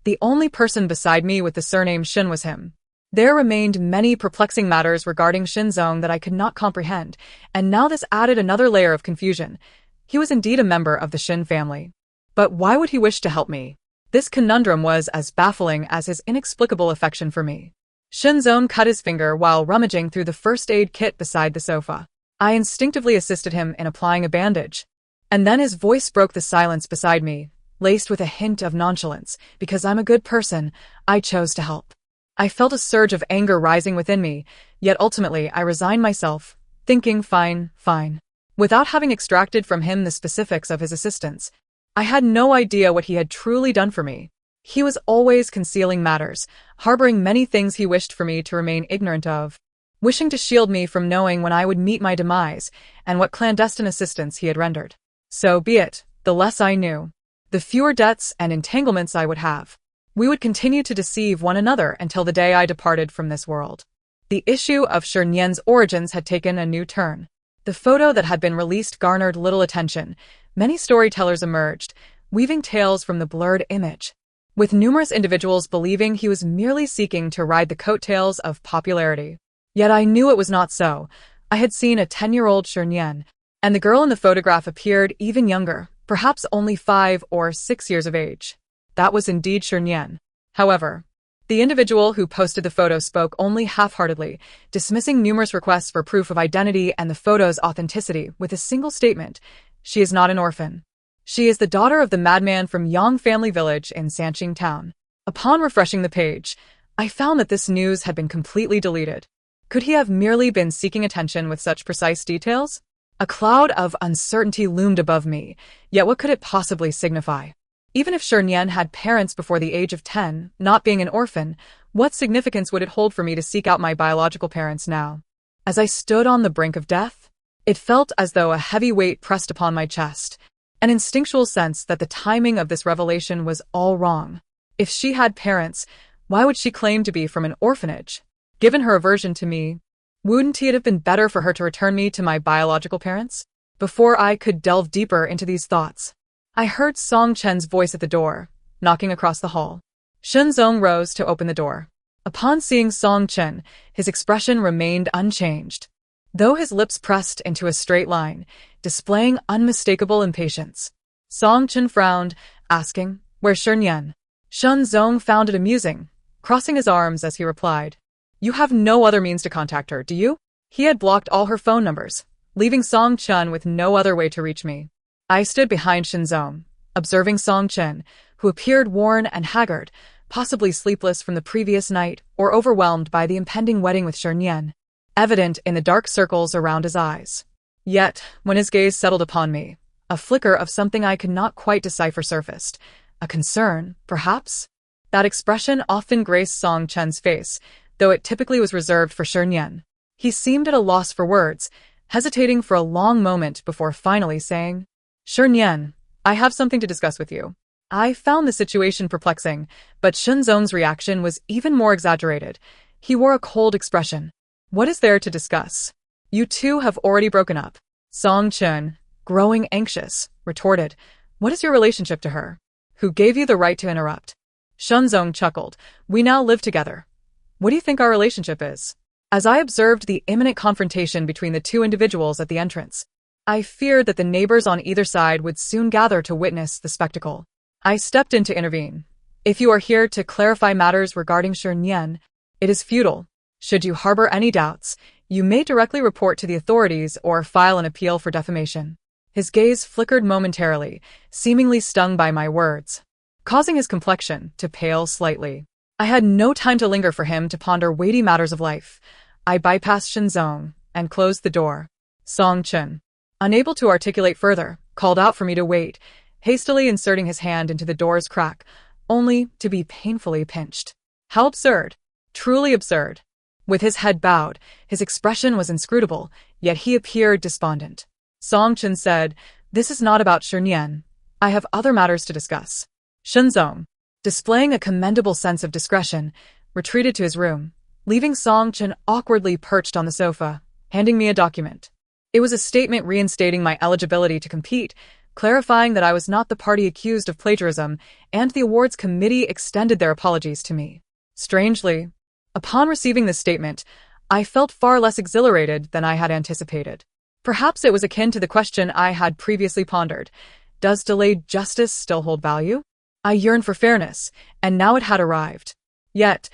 The only person beside me with the surname Shin was him. There remained many perplexing matters regarding Shinzong that I could not comprehend, and now this added another layer of confusion. He was indeed a member of the Shin family. But why would he wish to help me? This conundrum was as baffling as his inexplicable affection for me. Shinzong cut his finger while rummaging through the first aid kit beside the sofa. I instinctively assisted him in applying a bandage. And then his voice broke the silence beside me, laced with a hint of nonchalance. Because I'm a good person, I chose to help. I felt a surge of anger rising within me, yet ultimately I resigned myself, thinking fine. Without having extracted from him the specifics of his assistance, I had no idea what he had truly done for me. He was always concealing matters, harboring many things he wished for me to remain ignorant of. wishing to shield me from knowing when I would meet my demise and what clandestine assistance he had rendered. So be it, the less I knew, the fewer debts and entanglements I would have. We would continue to deceive one another until the day I departed from this world. The issue of Shernyen's origins had taken a new turn. The photo that had been released garnered little attention. Many storytellers emerged, weaving tales from the blurred image, with numerous individuals believing he was merely seeking to ride the coattails of popularity. Yet I knew it was not so. I had seen a 10-year-old Shernyen, and the girl in the photograph appeared even younger, perhaps only 5 or 6 years of age. That was indeed Shernyen. However, the individual who posted the photo spoke only half-heartedly, dismissing numerous requests for proof of identity and the photo's authenticity with a single statement: she is not an orphan. She is the daughter of the madman from Yang Family Village in Sanqing Town. Upon refreshing the page, I found that this news had been completely deleted. Could he have merely been seeking attention with such precise details? A cloud of uncertainty loomed above me, yet what could it possibly signify? Even if Shernyen had parents before the age of 10, not being an orphan, what significance would it hold for me to seek out my biological parents now? As I stood on the brink of death, it felt as though a heavy weight pressed upon my chest, an instinctual sense that the timing of this revelation was all wrong. If she had parents, why would she claim to be from an orphanage? Given her aversion to me, wouldn't it have been better for her to return me to my biological parents? Before I could delve deeper into these thoughts, I heard Song Chen's voice at the door, knocking across the hall. Shenzong rose to open the door. Upon seeing Song Chen, his expression remained unchanged, though his lips pressed into a straight line, displaying unmistakable impatience. Song Chen frowned, asking, "Where's Shernyen?" Shenzong found it amusing, crossing his arms as he replied, "You have no other means to contact her, do you?" He had blocked all her phone numbers, leaving Song Chen with no other way to reach me. I stood behind Shenzong, observing Song Chen, who appeared worn and haggard, possibly sleepless from the previous night or overwhelmed by the impending wedding with Shernyen, evident in the dark circles around his eyes. Yet, when his gaze settled upon me, a flicker of something I could not quite decipher surfaced. A concern, perhaps? That expression often graced Song Chen's face, though it typically was reserved for Shernyen. He seemed at a loss for words, hesitating for a long moment before finally saying, "Shernyen, I have something to discuss with you." I found the situation perplexing, but Shenzong's reaction was even more exaggerated. He wore a cold expression. "What is there to discuss? You two have already broken up." Song Chen, growing anxious, retorted, "What is your relationship to her? Who gave you the right to interrupt?" Shenzong chuckled. "We now live together. What do you think our relationship is?" As I observed the imminent confrontation between the two individuals at the entrance, I feared that the neighbors on either side would soon gather to witness the spectacle. I stepped in to intervene. "If you are here to clarify matters regarding Shernyen, it is futile. Should you harbor any doubts, you may directly report to the authorities or file an appeal for defamation." His gaze flickered momentarily, seemingly stung by my words, causing his complexion to pale slightly. I had no time to linger for him to ponder weighty matters of life. I bypassed Shenzong and closed the door. Song Chen, unable to articulate further, called out for me to wait, hastily inserting his hand into the door's crack, only to be painfully pinched. How absurd! Truly absurd. With his head bowed, his expression was inscrutable, yet he appeared despondent. Song Chen said, "This is not about Shernyen. I have other matters to discuss." Shenzong, displaying a commendable sense of discretion, retreated to his room, leaving Song Chen awkwardly perched on the sofa, handing me a document. It was a statement reinstating my eligibility to compete, clarifying that I was not the party accused of plagiarism, and the awards committee extended their apologies to me. Strangely, upon receiving this statement, I felt far less exhilarated than I had anticipated. Perhaps it was akin to the question I had previously pondered: does delayed justice still hold value? I yearned for fairness, and now it had arrived. Yet,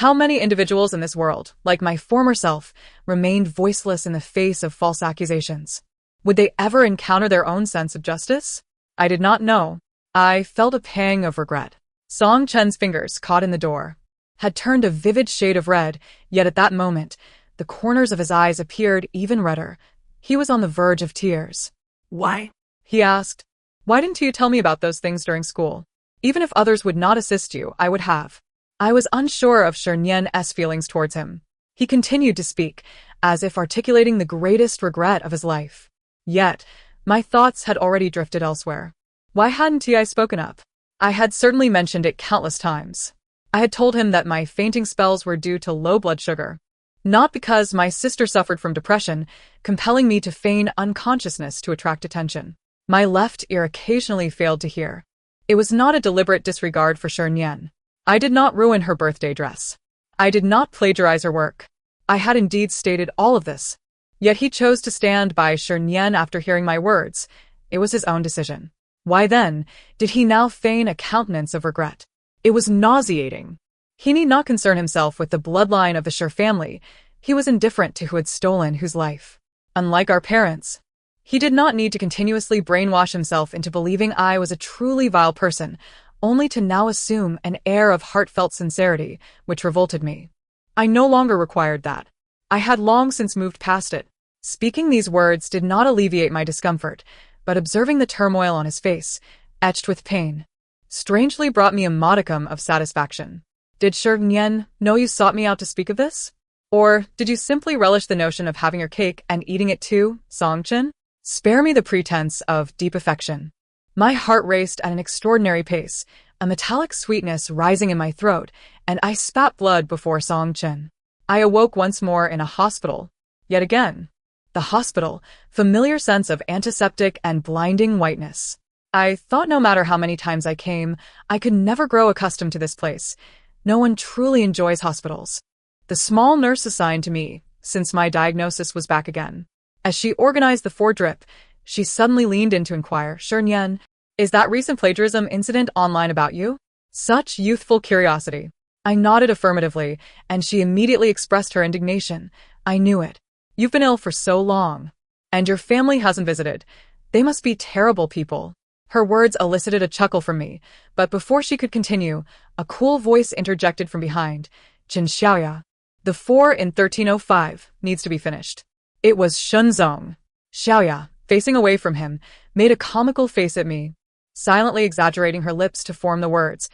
how many individuals in this world, like my former self, remained voiceless in the face of false accusations? Would they ever encounter their own sense of justice? I did not know. I felt a pang of regret. Song Chen's fingers, caught in the door, had turned a vivid shade of red, yet at that moment, the corners of his eyes appeared even redder. He was on the verge of tears. "Why?" he asked. "Why didn't you tell me about those things during school? Even if others would not assist you, I would have." I was unsure of Shernyen's feelings towards him. He continued to speak, as if articulating the greatest regret of his life. Yet, my thoughts had already drifted elsewhere. Why hadn't I spoken up? I had certainly mentioned it countless times. I had told him that my fainting spells were due to low blood sugar, not because my sister suffered from depression, compelling me to feign unconsciousness to attract attention. My left ear occasionally failed to hear. It was not a deliberate disregard for Shernyen. I did not ruin her birthday dress. I did not plagiarize her work. I had indeed stated all of this. Yet he chose to stand by Shernyen after hearing my words. It was his own decision. Why then did he now feign a countenance of regret? It was nauseating. He need not concern himself with the bloodline of the Sher family. He was indifferent to who had stolen whose life. Unlike our parents, he did not need to continuously brainwash himself into believing I was a truly vile person, only to now assume an air of heartfelt sincerity, which revolted me. I no longer required that. I had long since moved past it. Speaking these words did not alleviate my discomfort, but observing the turmoil on his face, etched with pain, strangely brought me a modicum of satisfaction. Did Shernyen know you sought me out to speak of this? Or did you simply relish the notion of having your cake and eating it too, Songchen? Spare me the pretense of deep affection. My heart raced at an extraordinary pace, a metallic sweetness rising in my throat, and I spat blood before Songchen. I awoke once more in a hospital. Yet again. The hospital, familiar sense of antiseptic and blinding whiteness. I thought no matter how many times I came, I could never grow accustomed to this place. No one truly enjoys hospitals. The small nurse assigned to me, since my diagnosis was back again. As she organized the four-drip, she suddenly leaned in to inquire, Shernyen, is that recent plagiarism incident online about you? Such youthful curiosity. I nodded affirmatively, and she immediately expressed her indignation. I knew it. You've been ill for so long. And your family hasn't visited. They must be terrible people. Her words elicited a chuckle from me, but before she could continue, a cool voice interjected from behind. Qin Xiaoya. The 4 in 1305 needs to be finished. It was Shenzong. Xiaoya, facing away from him, made a comical face at me, silently exaggerating her lips to form the words.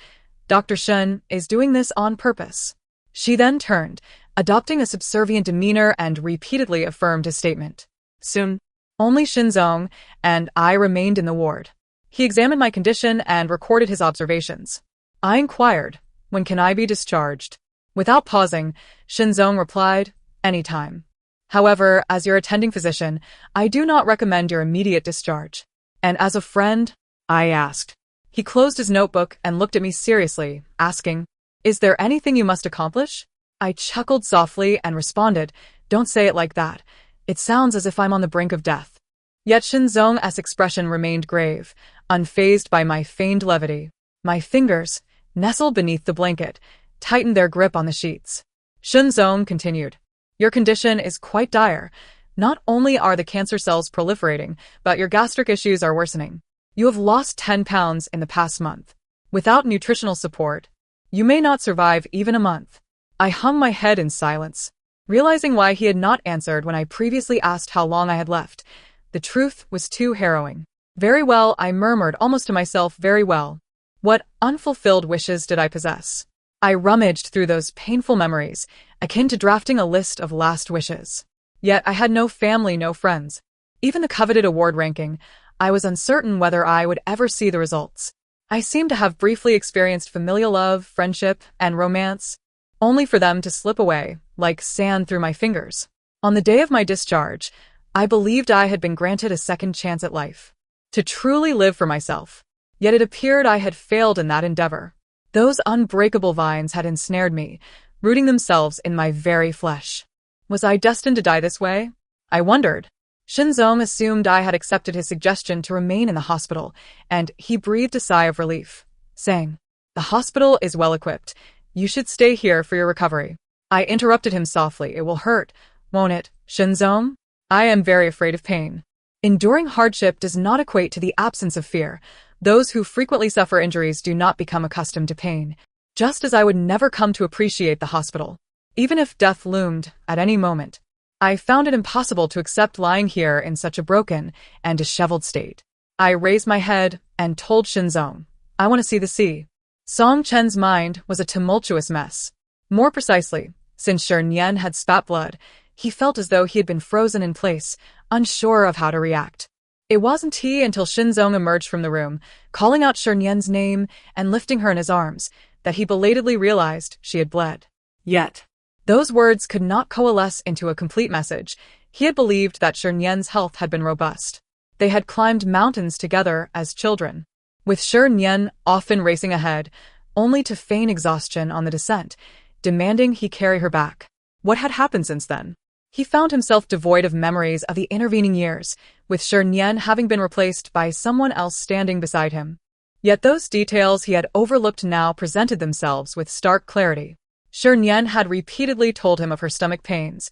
Dr. Shen is doing this on purpose. She then turned, adopting a subservient demeanor, and repeatedly affirmed his statement. Soon, only Shenzong and I remained in the ward. He examined my condition and recorded his observations. I inquired, when can I be discharged? Without pausing, Shenzong replied, anytime. However, as your attending physician, I do not recommend your immediate discharge. And as a friend, I asked. He closed his notebook and looked at me seriously, asking, is there anything you must accomplish? I chuckled softly and responded, don't say it like that. It sounds as if I'm on the brink of death. Yet Shenzong's expression remained grave, unfazed by my feigned levity. My fingers, nestled beneath the blanket, tightened their grip on the sheets. Shenzong continued, your condition is quite dire. Not only are the cancer cells proliferating, but your gastric issues are worsening. You have lost 10 pounds in the past month. Without nutritional support, you may not survive even a month. I hung my head in silence, realizing why he had not answered when I previously asked how long I had left. The truth was too harrowing. Very well, I murmured almost to myself, very well. What unfulfilled wishes did I possess? I rummaged through those painful memories, akin to drafting a list of last wishes. Yet I had no family, no friends. Even the coveted award ranking, I was uncertain whether I would ever see the results. I seemed to have briefly experienced familial love, friendship, and romance, only for them to slip away, like sand through my fingers. On the day of my discharge, I believed I had been granted a second chance at life, to truly live for myself. Yet it appeared I had failed in that endeavor. Those unbreakable vines had ensnared me, rooting themselves in my very flesh. Was I destined to die this way? I wondered. Shenzong assumed I had accepted his suggestion to remain in the hospital, and he breathed a sigh of relief, saying, the hospital is well equipped. You should stay here for your recovery. I interrupted him softly. It will hurt, won't it, Shenzong? I am very afraid of pain. Enduring hardship does not equate to the absence of fear. Those who frequently suffer injuries do not become accustomed to pain, just as I would never come to appreciate the hospital. Even if death loomed at any moment, I found it impossible to accept lying here in such a broken and disheveled state. I raised my head and told Shenzong, I want to see the sea. Song Chen's mind was a tumultuous mess. More precisely, Since Shernyen had spat blood, he felt as though he had been frozen in place, unsure of how to react. It wasn't until Shinzong emerged from the room, calling out Shernyen's name and lifting her in his arms, that he belatedly realized she had bled. Yet. Those words could not coalesce into a complete message. He had believed that Shernyen's health had been robust. They had climbed mountains together as children, with Shernyen often racing ahead, only to feign exhaustion on the descent, demanding he carry her back. What had happened since then? He found himself devoid of memories of the intervening years, with Shernyen having been replaced by someone else standing beside him. Yet those details he had overlooked now presented themselves with stark clarity. Shernyen had repeatedly told him of her stomach pains.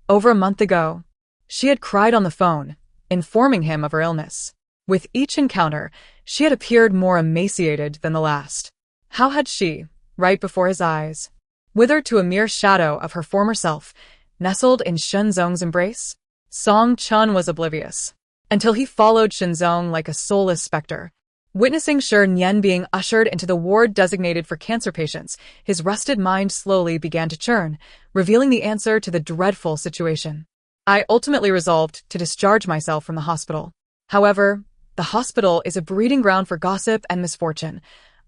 Over a month ago, she had cried on the phone, informing him of her illness. With each encounter, she had appeared more emaciated than the last. How had she, right before his eyes, withered to a mere shadow of her former self, nestled in Shenzong's embrace? Song Chun was oblivious, until he followed Shenzong like a soulless specter. Witnessing Shernyen being ushered into the ward designated for cancer patients, his rusted mind slowly began to churn, revealing the answer to the dreadful situation. I ultimately resolved to discharge myself from the hospital. However, the hospital is a breeding ground for gossip and misfortune.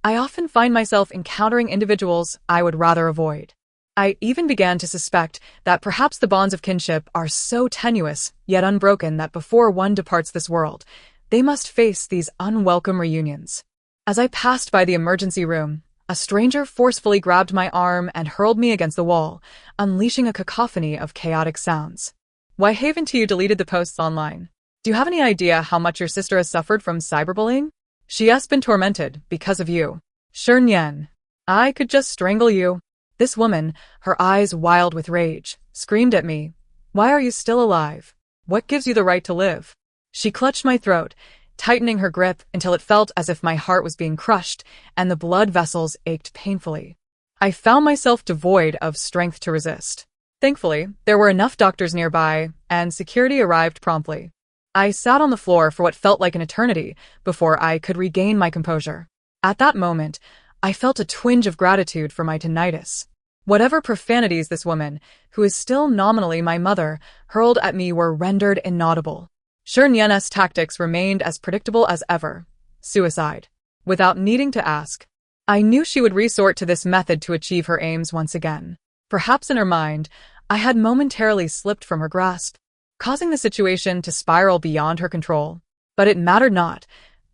I often find myself encountering individuals I would rather avoid. I even began to suspect that perhaps the bonds of kinship are so tenuous, yet unbroken, that before one departs this world, they must face these unwelcome reunions. As I passed by the emergency room, a stranger forcefully grabbed my arm and hurled me against the wall, unleashing a cacophony of chaotic sounds. Why haven't you deleted the posts online? Do you have any idea how much your sister has suffered from cyberbullying? She has been tormented because of you. Shernyen, I could just strangle you. This woman, her eyes wild with rage, screamed at me. Why are you still alive? What gives you the right to live? She clutched my throat, tightening her grip until it felt as if my heart was being crushed and the blood vessels ached painfully. I found myself devoid of strength to resist. Thankfully, there were enough doctors nearby, and security arrived promptly. I sat on the floor for what felt like an eternity before I could regain my composure. At that moment, I felt a twinge of gratitude for my tinnitus. Whatever profanities this woman, who is still nominally my mother, hurled at me were rendered inaudible. Shernyen's tactics remained as predictable as ever. Suicide. Without needing to ask, I knew she would resort to this method to achieve her aims once again. Perhaps in her mind, I had momentarily slipped from her grasp, causing the situation to spiral beyond her control. But it mattered not.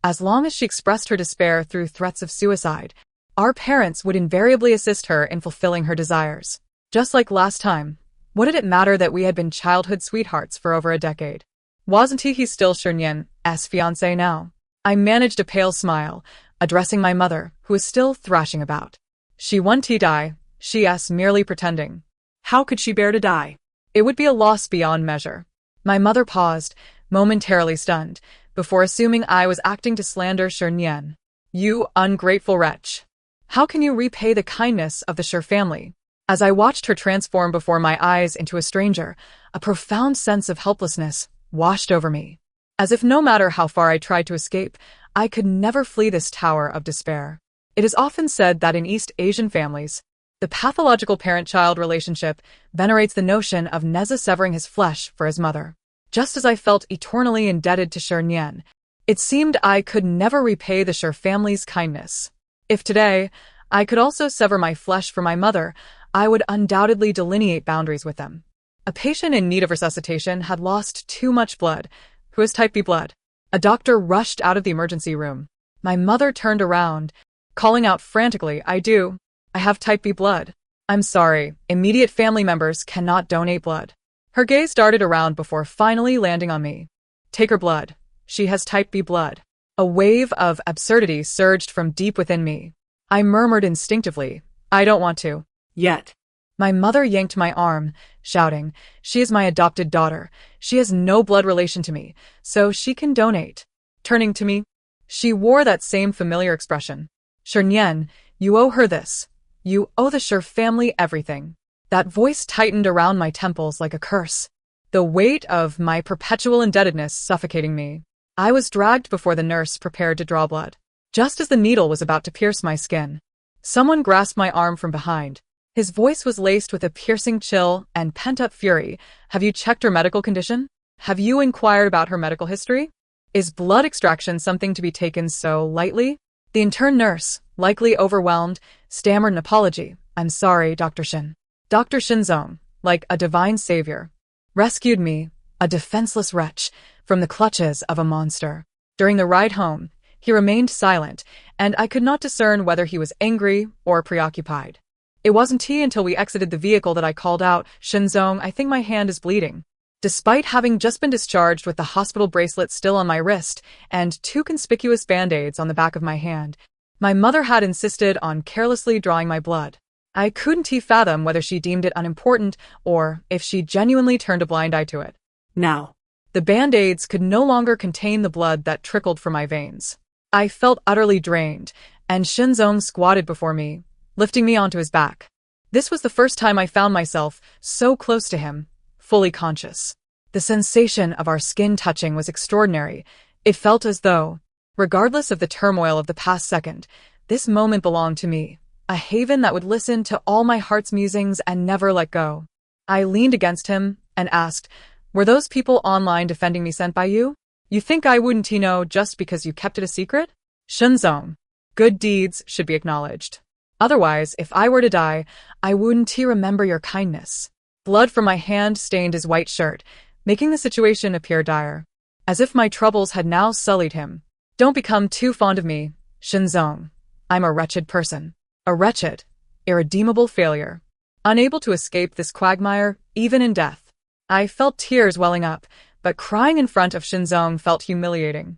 As long as she expressed her despair through threats of suicide, our parents would invariably assist her in fulfilling her desires. Just like last time, what did it matter that we had been childhood sweethearts for over a decade? Wasn't he still Shernyen's fiancé now? I managed a pale smile, addressing my mother, who was still thrashing about. She won't die, she's merely pretending. How could she bear to die? It would be a loss beyond measure. My mother paused, momentarily stunned, before assuming I was acting to slander Shernyen. You ungrateful wretch. How can you repay the kindness of the Sher family? As I watched her transform before my eyes into a stranger, a profound sense of helplessness washed over me. As if no matter how far I tried to escape, I could never flee this tower of despair. It is often said that in East Asian families, the pathological parent-child relationship venerates the notion of Neza severing his flesh for his mother. Just as I felt eternally indebted to Shernyen, it seemed I could never repay the Sher family's kindness. If today, I could also sever my flesh for my mother, I would undoubtedly delineate boundaries with them. A patient in need of resuscitation had lost too much blood. Who has type B blood? A doctor rushed out of the emergency room. My mother turned around, calling out frantically, I have type B blood. I'm sorry, immediate family members cannot donate blood. Her gaze darted around before finally landing on me. Take her blood. She has type B blood. A wave of absurdity surged from deep within me. I murmured instinctively, I don't want to. Yet. My mother yanked my arm, shouting, she is my adopted daughter. She has no blood relation to me, so she can donate. Turning to me, she wore that same familiar expression. Shernyen, you owe her this. You owe the Sher family everything. That voice tightened around my temples like a curse, the weight of my perpetual indebtedness suffocating me. I was dragged before the nurse prepared to draw blood. Just as the needle was about to pierce my skin, someone grasped my arm from behind. His voice was laced with a piercing chill and pent-up fury. Have you checked her medical condition? Have you inquired about her medical history? Is blood extraction something to be taken so lightly? The intern nurse, likely overwhelmed, stammered an apology. I'm sorry, Dr. Shin. Dr. Shinzong, like a divine savior, rescued me, a defenseless wretch, from the clutches of a monster. During the ride home, he remained silent, and I could not discern whether he was angry or preoccupied. It wasn't until we exited the vehicle that I called out, Shinzong, I think my hand is bleeding. Despite having just been discharged with the hospital bracelet still on my wrist and 2 conspicuous band-aids on the back of my hand, my mother had insisted on carelessly drawing my blood. I couldn't fathom whether she deemed it unimportant or if she genuinely turned a blind eye to it. Now, the band-aids could no longer contain the blood that trickled from my veins. I felt utterly drained, and Shinzong squatted before me, lifting me onto his back. This was the first time I found myself so close to him, fully conscious. The sensation of our skin touching was extraordinary. It felt as though, regardless of the turmoil of the past second, this moment belonged to me, a haven that would listen to all my heart's musings and never let go. I leaned against him and asked, were those people online defending me sent by you? You think I wouldn't know just because you kept it a secret? Shinzong, good deeds should be acknowledged. Otherwise, if I were to die, I wouldn't remember your kindness. Blood from my hand stained his white shirt, making the situation appear dire. As if my troubles had now sullied him. Don't become too fond of me, Shinzong. I'm a wretched person. A wretched, irredeemable failure. Unable to escape this quagmire, even in death. I felt tears welling up, but crying in front of Shinzong felt humiliating.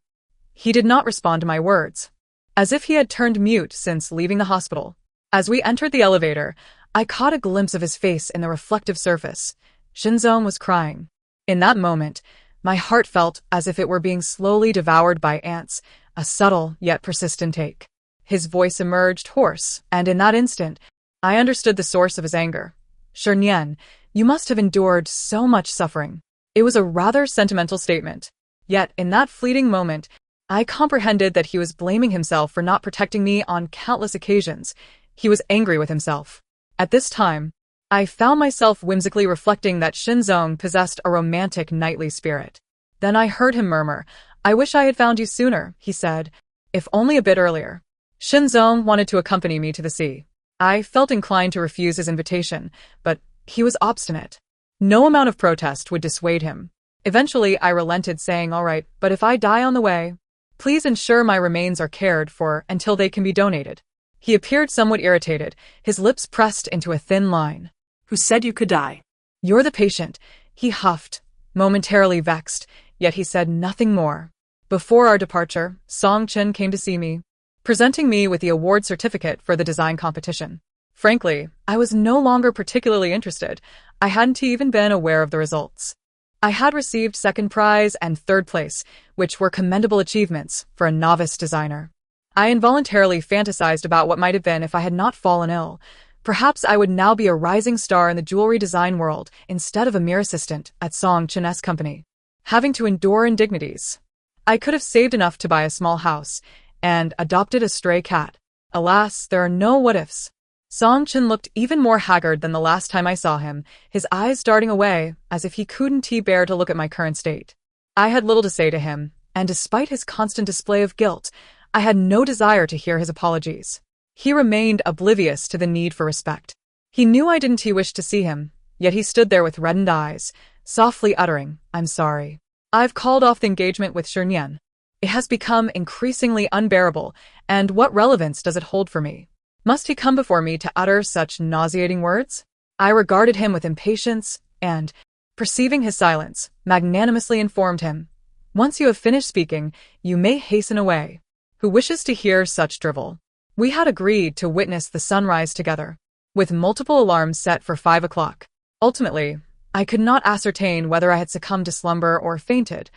He did not respond to my words. As if he had turned mute since leaving the hospital. As we entered the elevator, I caught a glimpse of his face in the reflective surface. Shinzong was crying. In that moment, my heart felt as if it were being slowly devoured by ants, a subtle yet persistent ache. His voice emerged hoarse, and in that instant, I understood the source of his anger. Shernyan, you must have endured so much suffering. It was a rather sentimental statement. Yet, in that fleeting moment, I comprehended that he was blaming himself for not protecting me on countless occasions. He was angry with himself. At this time, I found myself whimsically reflecting that Shinzong possessed a romantic knightly spirit. Then I heard him murmur, I wish I had found you sooner, he said, if only a bit earlier. Shinzong wanted to accompany me to the sea. I felt inclined to refuse his invitation, but he was obstinate. No amount of protest would dissuade him. Eventually, I relented, saying, all right, but if I die on the way, please ensure my remains are cared for until they can be donated. He appeared somewhat irritated, his lips pressed into a thin line. Who said you could die? You're the patient, he huffed, momentarily vexed, yet he said nothing more. Before our departure, Song Chen came to see me, presenting me with the award certificate for the design competition. Frankly, I was no longer particularly interested. I hadn't even been aware of the results. I had received second prize and third place, which were commendable achievements for a novice designer. I involuntarily fantasized about what might have been if I had not fallen ill. Perhaps I would now be a rising star in the jewelry design world instead of a mere assistant at Song Chen's company, having to endure indignities. I could have saved enough to buy a small house and adopted a stray cat. Alas, there are no what-ifs. Song Chen looked even more haggard than the last time I saw him, his eyes darting away as if he couldn't bear to look at my current state. I had little to say to him, and despite his constant display of guilt, I had no desire to hear his apologies. He remained oblivious to the need for respect. He knew I didn't wish to see him, yet he stood there with reddened eyes, softly uttering, I'm sorry. I've called off the engagement with Shernyan. It has become increasingly unbearable, and what relevance does it hold for me? Must he come before me to utter such nauseating words? I regarded him with impatience, and, perceiving his silence, magnanimously informed him, once you have finished speaking, you may hasten away. Who wishes to hear such drivel? We had agreed to witness the sunrise together, with multiple alarms set for 5 o'clock. Ultimately, I could not ascertain whether I had succumbed to slumber or fainted.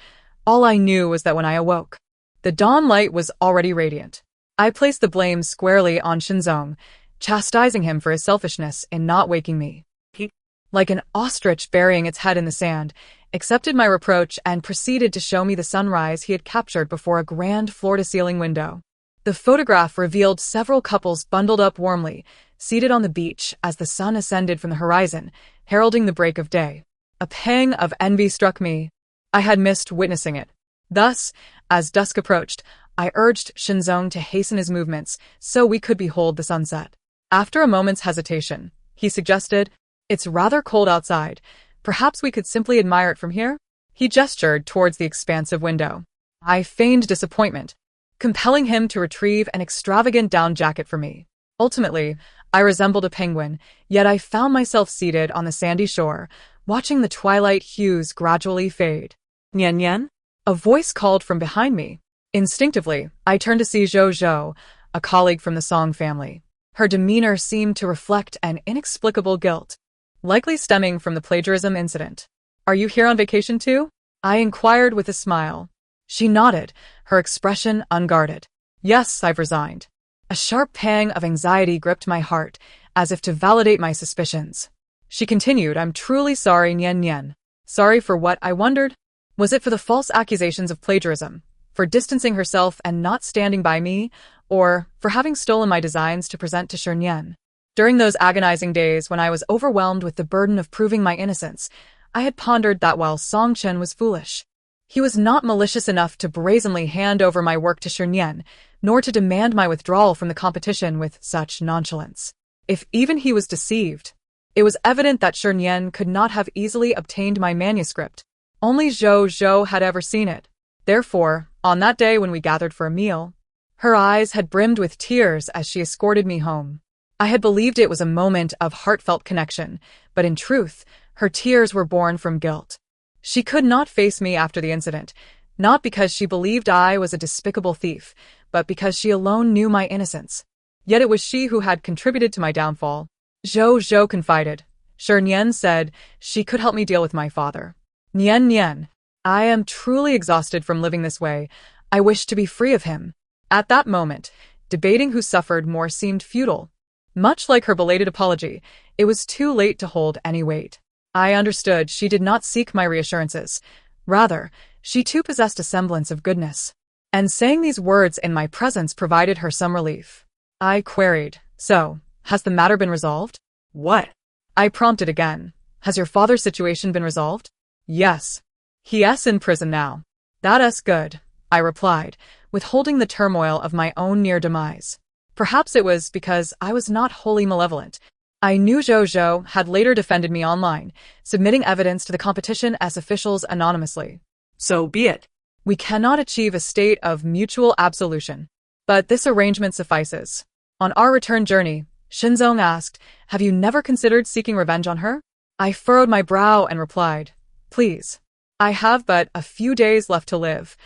All I knew was that when I awoke, the dawn light was already radiant. I placed the blame squarely on Shinzong, chastising him for his selfishness in not waking me. He, like an ostrich burying its head in the sand, accepted my reproach and proceeded to show me the sunrise he had captured before a grand floor-to-ceiling window. The photograph revealed several couples bundled up warmly, seated on the beach as the sun ascended from the horizon, heralding the break of day. A pang of envy struck me. I had missed witnessing it. Thus, as dusk approached, I urged Shinzong to hasten his movements so we could behold the sunset. After a moment's hesitation, he suggested, "It's rather cold outside. Perhaps we could simply admire it from here?" He gestured towards the expansive window. I feigned disappointment, compelling him to retrieve an extravagant down jacket for me. Ultimately, I resembled a penguin, yet I found myself seated on the sandy shore, watching the twilight hues gradually fade. Nian Nian? A voice called from behind me. Instinctively, I turned to see Zhou Zhou, a colleague from the Song family. Her demeanor seemed to reflect an inexplicable guilt, likely stemming from the plagiarism incident. "Are you here on vacation too?" I inquired with a smile. She nodded, her expression unguarded. "Yes, I've resigned." A sharp pang of anxiety gripped my heart, as if to validate my suspicions. She continued, "I'm truly sorry, Nian Nian." Sorry for what, I wondered? Was it for the false accusations of plagiarism, for distancing herself and not standing by me, or for having stolen my designs to present to Shernyan? During those agonizing days when I was overwhelmed with the burden of proving my innocence, I had pondered that while Song Chen was foolish, he was not malicious enough to brazenly hand over my work to Shernyan, nor to demand my withdrawal from the competition with such nonchalance. If even he was deceived, it was evident that Shernyan could not have easily obtained my manuscript. Only Zhou Zhou had ever seen it. Therefore, on that day when we gathered for a meal, her eyes had brimmed with tears as she escorted me home. I had believed it was a moment of heartfelt connection, but in truth, her tears were born from guilt. She could not face me after the incident, not because she believed I was a despicable thief, but because she alone knew my innocence. Yet it was she who had contributed to my downfall. Zhou Zhou confided. Shernyan said she could help me deal with my father. Nian Nian, I am truly exhausted from living this way. I wish to be free of him. At that moment, debating who suffered more seemed futile. Much like her belated apology, it was too late to hold any weight. I understood she did not seek my reassurances. Rather, she too possessed a semblance of goodness. And saying these words in my presence provided her some relief. I queried, "So, has the matter been resolved?" What? I prompted again. "Has your father's situation been resolved?" "Yes. He's in prison now." "That's good," I replied, withholding the turmoil of my own near demise. Perhaps it was because I was not wholly malevolent. I knew Zhou Zhou had later defended me online, submitting evidence to the competition as officials anonymously. So be it. We cannot achieve a state of mutual absolution. But this arrangement suffices. On our return journey, Shinzong asked, "Have you never considered seeking revenge on her?" I furrowed my brow and replied, "Please. I have but a few days left to live.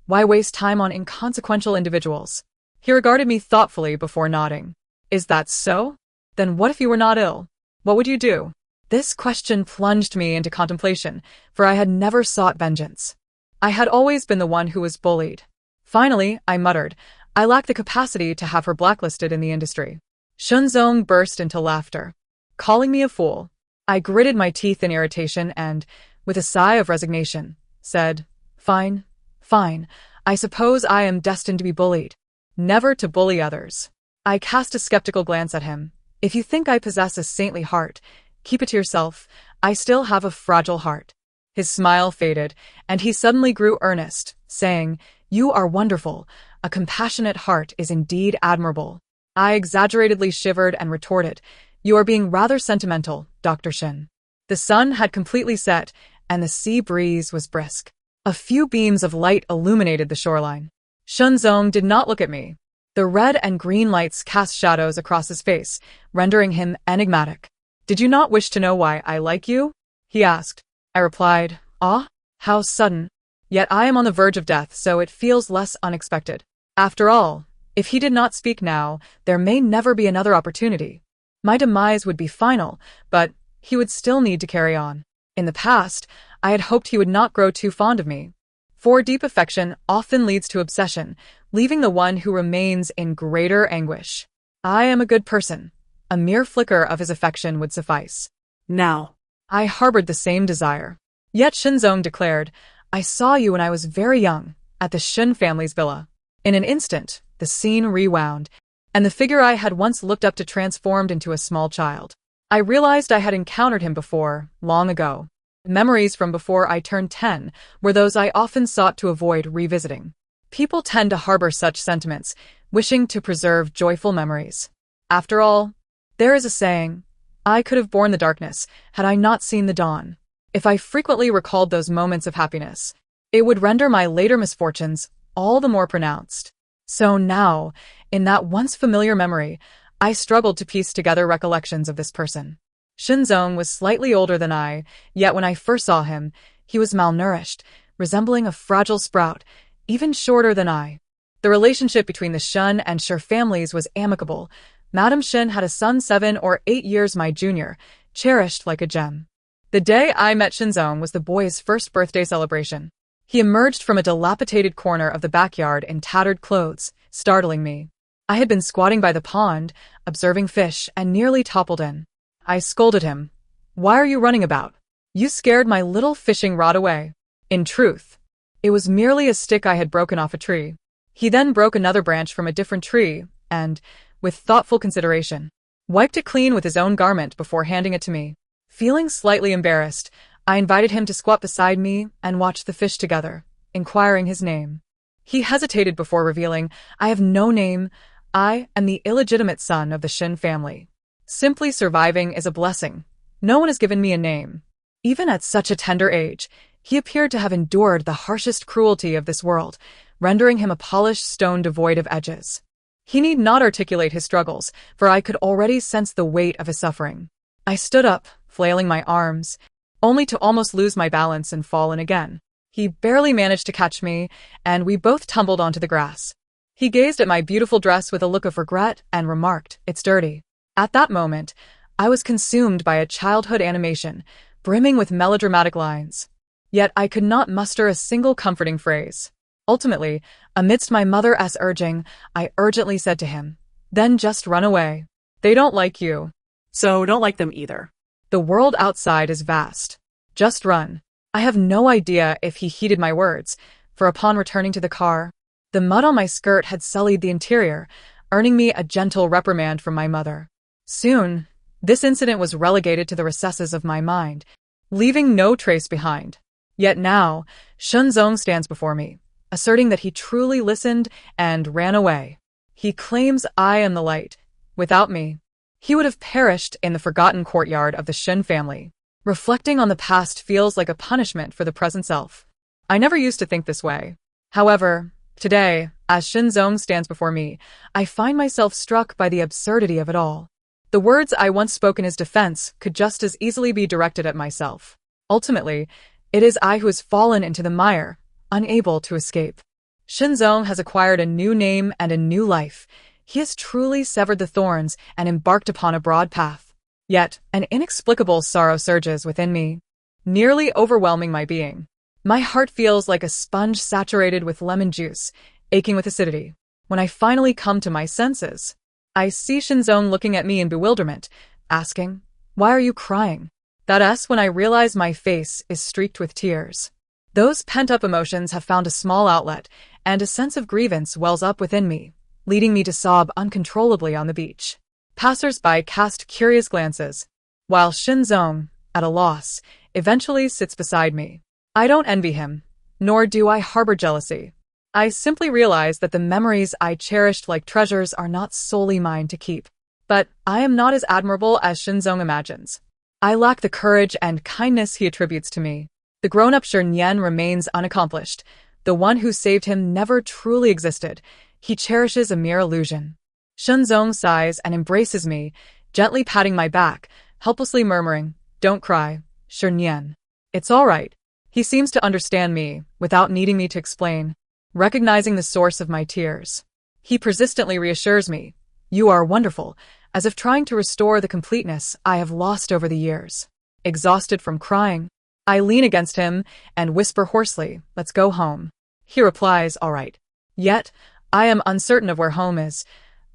Why waste time on inconsequential individuals?" He regarded me thoughtfully before nodding. "Is that so? Then what if you were not ill? What would you do?" This question plunged me into contemplation, for I had never sought vengeance. I had always been the one who was bullied. Finally, I muttered, "I lack the capacity to have her blacklisted in the industry." Shunzong burst into laughter, calling me a fool. I gritted my teeth in irritation and, with a sigh of resignation, said, "Fine, fine. I suppose I am destined to be bullied. Never to bully others." I cast a skeptical glance at him. "If you think I possess a saintly heart, keep it to yourself. I still have a fragile heart." His smile faded, and he suddenly grew earnest, saying, "You are wonderful. A compassionate heart is indeed admirable." I exaggeratedly shivered and retorted, "You are being rather sentimental, Dr. Shin." The sun had completely set, and the sea breeze was brisk. A few beams of light illuminated the shoreline. Shunzong did not look at me. The red and green lights cast shadows across his face, rendering him enigmatic. "Did you not wish to know why I like you?" he asked. I replied, "Ah, how sudden. Yet I am on the verge of death, so it feels less unexpected." After all, if he did not speak now, there may never be another opportunity. My demise would be final, but he would still need to carry on. In the past, I had hoped he would not grow too fond of me. For deep affection often leads to obsession, leaving the one who remains in greater anguish. I am a good person. A mere flicker of his affection would suffice. Now, I harbored the same desire. Yet Shinzong declared, "I saw you when I was very young, at the Shun family's villa." In an instant, the scene rewound. and the figure I had once looked up to transformed into a small child. I realized I had encountered him before, long ago. Memories from before I turned 10 were those I often sought to avoid revisiting. People tend to harbor such sentiments, wishing to preserve joyful memories. After all, there is a saying, I could have borne the darkness had I not seen the dawn. If I frequently recalled those moments of happiness, it would render my later misfortunes all the more pronounced. So now, in that once familiar memory, I struggled to piece together recollections of this person. Shinzong was slightly older than I, yet when I first saw him, he was malnourished, resembling a fragile sprout, even shorter than I. The relationship between the Shun and Shi families was amicable. Madame Shin had a son 7 or 8 years my junior, cherished like a gem. The day I met Shinzong was the boy's first birthday celebration. He emerged from a dilapidated corner of the backyard in tattered clothes, startling me. I had been squatting by the pond, observing fish, and nearly toppled in. I scolded him. Why are you running about? You scared my little fishing rod away. In truth, it was merely a stick I had broken off a tree. He then broke another branch from a different tree, and, with thoughtful consideration, wiped it clean with his own garment before handing it to me. Feeling slightly embarrassed, I invited him to squat beside me and watch the fish together, inquiring his name. He hesitated before revealing, I have no name. I am the illegitimate son of the Shin family. Simply surviving is a blessing. No one has given me a name. Even at such a tender age, he appeared to have endured the harshest cruelty of this world, rendering him a polished stone devoid of edges. He need not articulate his struggles, for I could already sense the weight of his suffering. I stood up, flailing my arms, only to almost lose my balance and fall in again. He barely managed to catch me, and we both tumbled onto the grass. He gazed at my beautiful dress with a look of regret and remarked, It's dirty. At that moment, I was consumed by a childhood animation, brimming with melodramatic lines. Yet I could not muster a single comforting phrase. Ultimately, amidst my mother's urging, I urgently said to him, Then just run away. They don't like you. So don't like them either. The world outside is vast. Just run. I have no idea if he heeded my words, for upon returning to the car, the mud on my skirt had sullied the interior, earning me a gentle reprimand from my mother. Soon, this incident was relegated to the recesses of my mind, leaving no trace behind. Yet now, Shunzong stands before me, asserting that he truly listened and ran away. He claims I am the light. Without me, he would have perished in the forgotten courtyard of the Shin family. Reflecting on the past feels like a punishment for the present self. I never used to think this way. However, today, as Shinzong stands before me, I find myself struck by the absurdity of it all. The words I once spoke in his defense could just as easily be directed at myself. Ultimately, it is I who has fallen into the mire, unable to escape. Shinzong has acquired a new name and a new life. He has truly severed the thorns and embarked upon a broad path. Yet, an inexplicable sorrow surges within me, nearly overwhelming my being. My heart feels like a sponge saturated with lemon juice, aching with acidity. When I finally come to my senses, I see Shinzong looking at me in bewilderment, asking, Why are you crying? That's when I realize my face is streaked with tears. Those pent-up emotions have found a small outlet, and a sense of grievance wells up within me, leading me to sob uncontrollably on the beach. Passers-by cast curious glances, while Shinzong, at a loss, eventually sits beside me. I don't envy him, nor do I harbor jealousy. I simply realize that the memories I cherished like treasures are not solely mine to keep. But I am not as admirable as Shinzong imagines. I lack the courage and kindness he attributes to me. The grown-up Shernyen remains unaccomplished. The one who saved him never truly existed. He cherishes a mere illusion. Shinzong sighs and embraces me, gently patting my back, helplessly murmuring, Don't cry, Shernyen. It's all right. He seems to understand me, without needing me to explain. Recognizing the source of my tears, he persistently reassures me, You are wonderful, as if trying to restore the completeness I have lost over the years. Exhausted from crying, I lean against him and whisper hoarsely, Let's go home. He replies, All right. Yet, I am uncertain of where home is.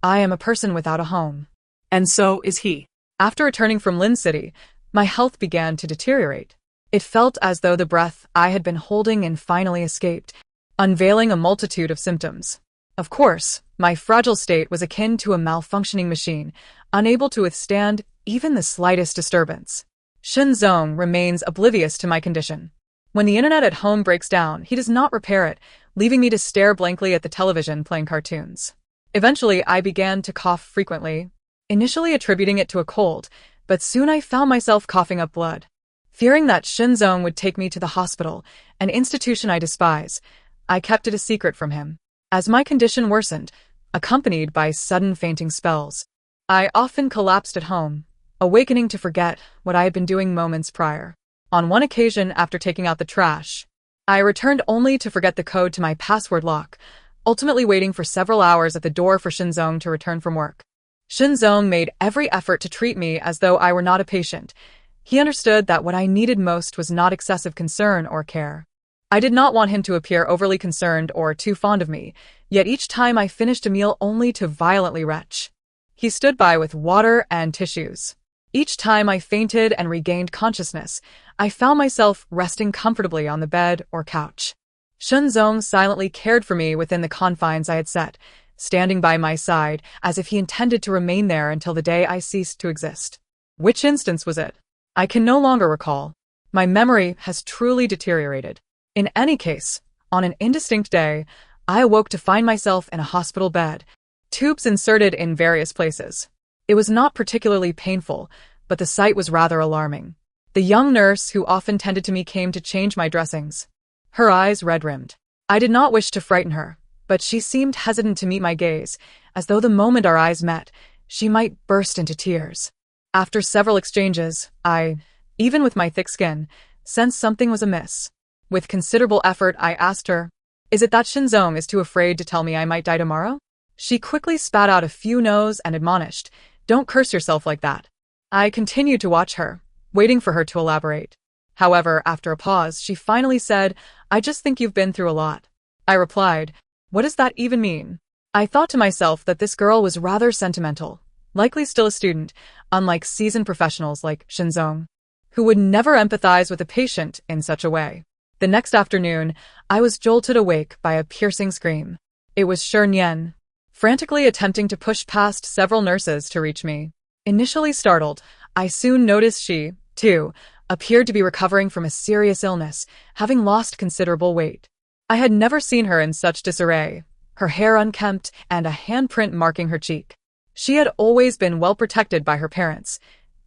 I am a person without a home. And so is he. After returning from Lin City, my health began to deteriorate. It felt as though the breath I had been holding in finally escaped, unveiling a multitude of symptoms. Of course, My fragile state was akin to a malfunctioning machine, unable to withstand even the slightest disturbance. Shenzong remains oblivious to my condition. When the internet at home breaks down, he does not repair it, leaving me to stare blankly at the television playing cartoons. Eventually, I began to cough frequently, initially attributing it to a cold, but soon I found myself coughing up blood. Fearing that Shenzong would take me to the hospital, an institution I despise, I kept it a secret from him. As my condition worsened, accompanied by sudden fainting spells, I often collapsed at home, awakening to forget what I had been doing moments prior. On one occasion, after taking out the trash, I returned only to forget the code to my password lock, ultimately waiting for several hours at the door for Shenzong to return from work. Shenzong made every effort to treat me as though I were not a patient. He understood that what I needed most was not excessive concern or care. I did not want him to appear overly concerned or too fond of me, yet each time I finished a meal only to violently retch. He stood by with water and tissues. Each time I fainted and regained consciousness, I found myself resting comfortably on the bed or couch. Shenzong silently cared for me within the confines I had set, standing by my side as if he intended to remain there until the day I ceased to exist. Which instance was it? I can no longer recall. My memory has truly deteriorated. In any case, on an indistinct day, I awoke to find myself in a hospital bed, tubes inserted in various places. It was not particularly painful, but the sight was rather alarming. The young nurse who often tended to me came to change my dressings. Her eyes red-rimmed. I did not wish to frighten her, but she seemed hesitant to meet my gaze, as though the moment our eyes met, she might burst into tears. After several exchanges, I, even with my thick skin, sensed something was amiss. With considerable effort, I asked her, "Is it that Shenzong is too afraid to tell me I might die tomorrow?" She quickly spat out a few no's and admonished, "Don't curse yourself like that." I continued to watch her, waiting for her to elaborate. However, after a pause, she finally said, "I just think you've been through a lot." I replied, "What does that even mean?" I thought to myself that this girl was rather sentimental, likely still a student, unlike seasoned professionals like Shenzong, who would never empathize with a patient in such a way. The next afternoon, I was jolted awake by a piercing scream. It was Shernyen, frantically attempting to push past several nurses to reach me. Initially startled, I soon noticed she, too, appeared to be recovering from a serious illness, having lost considerable weight. I had never seen her in such disarray, her hair unkempt and a handprint marking her cheek. She had always been well protected by her parents,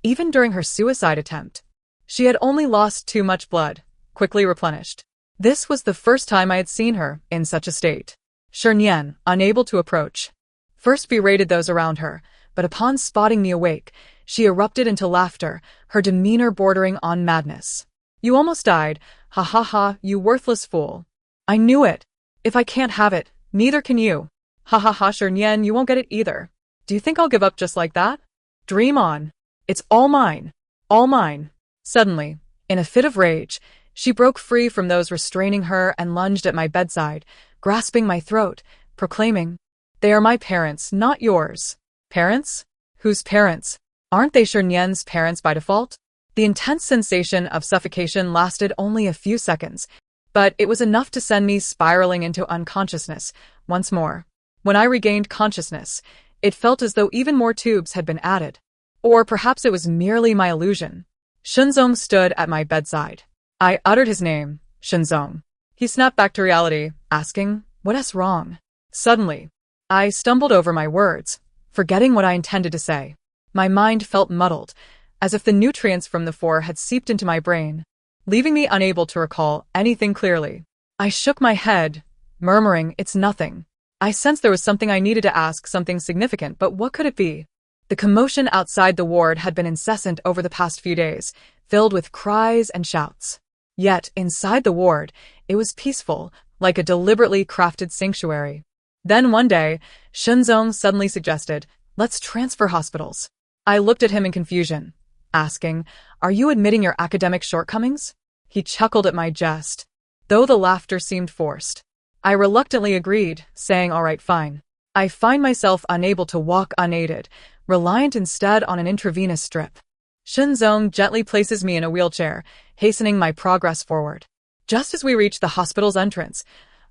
even during her suicide attempt. She had only lost too much blood, quickly replenished. This was the first time I had seen her in such a state. Shernyen, unable to approach, first berated those around her, but upon spotting me awake, she erupted into laughter, her demeanor bordering on madness. "You almost died. Ha ha ha, you worthless fool. I knew it. If I can't have it, neither can you. Ha ha ha, Shernyen, you won't get it either. Do you think I'll give up just like that? Dream on. It's all mine. All mine." Suddenly, in a fit of rage, she broke free from those restraining her and lunged at my bedside, grasping my throat, proclaiming, "They are my parents, not yours." Parents? Whose parents? Aren't they Shernyen's parents by default? The intense sensation of suffocation lasted only a few seconds, but it was enough to send me spiraling into unconsciousness once more. When I regained consciousness, it felt as though even more tubes had been added. Or perhaps it was merely my illusion. Shenzong stood at my bedside. I uttered his name, Shenzong. He snapped back to reality, asking, "What's wrong?" Suddenly, I stumbled over my words, forgetting what I intended to say. My mind felt muddled, as if the nutrients from the four had seeped into my brain, leaving me unable to recall anything clearly. I shook my head, murmuring, "It's nothing." I sensed there was something I needed to ask, something significant, but what could it be? The commotion outside the ward had been incessant over the past few days, filled with cries and shouts. Yet, inside the ward, it was peaceful, like a deliberately crafted sanctuary. Then one day, Shenzong suddenly suggested, "Let's transfer hospitals." I looked at him in confusion, asking, "Are you admitting your academic shortcomings?" He chuckled at my jest, though the laughter seemed forced. I reluctantly agreed, saying, "All right, fine." I find myself unable to walk unaided, reliant instead on an intravenous strip. Shenzong gently places me in a wheelchair, hastening my progress forward. Just as we reach the hospital's entrance,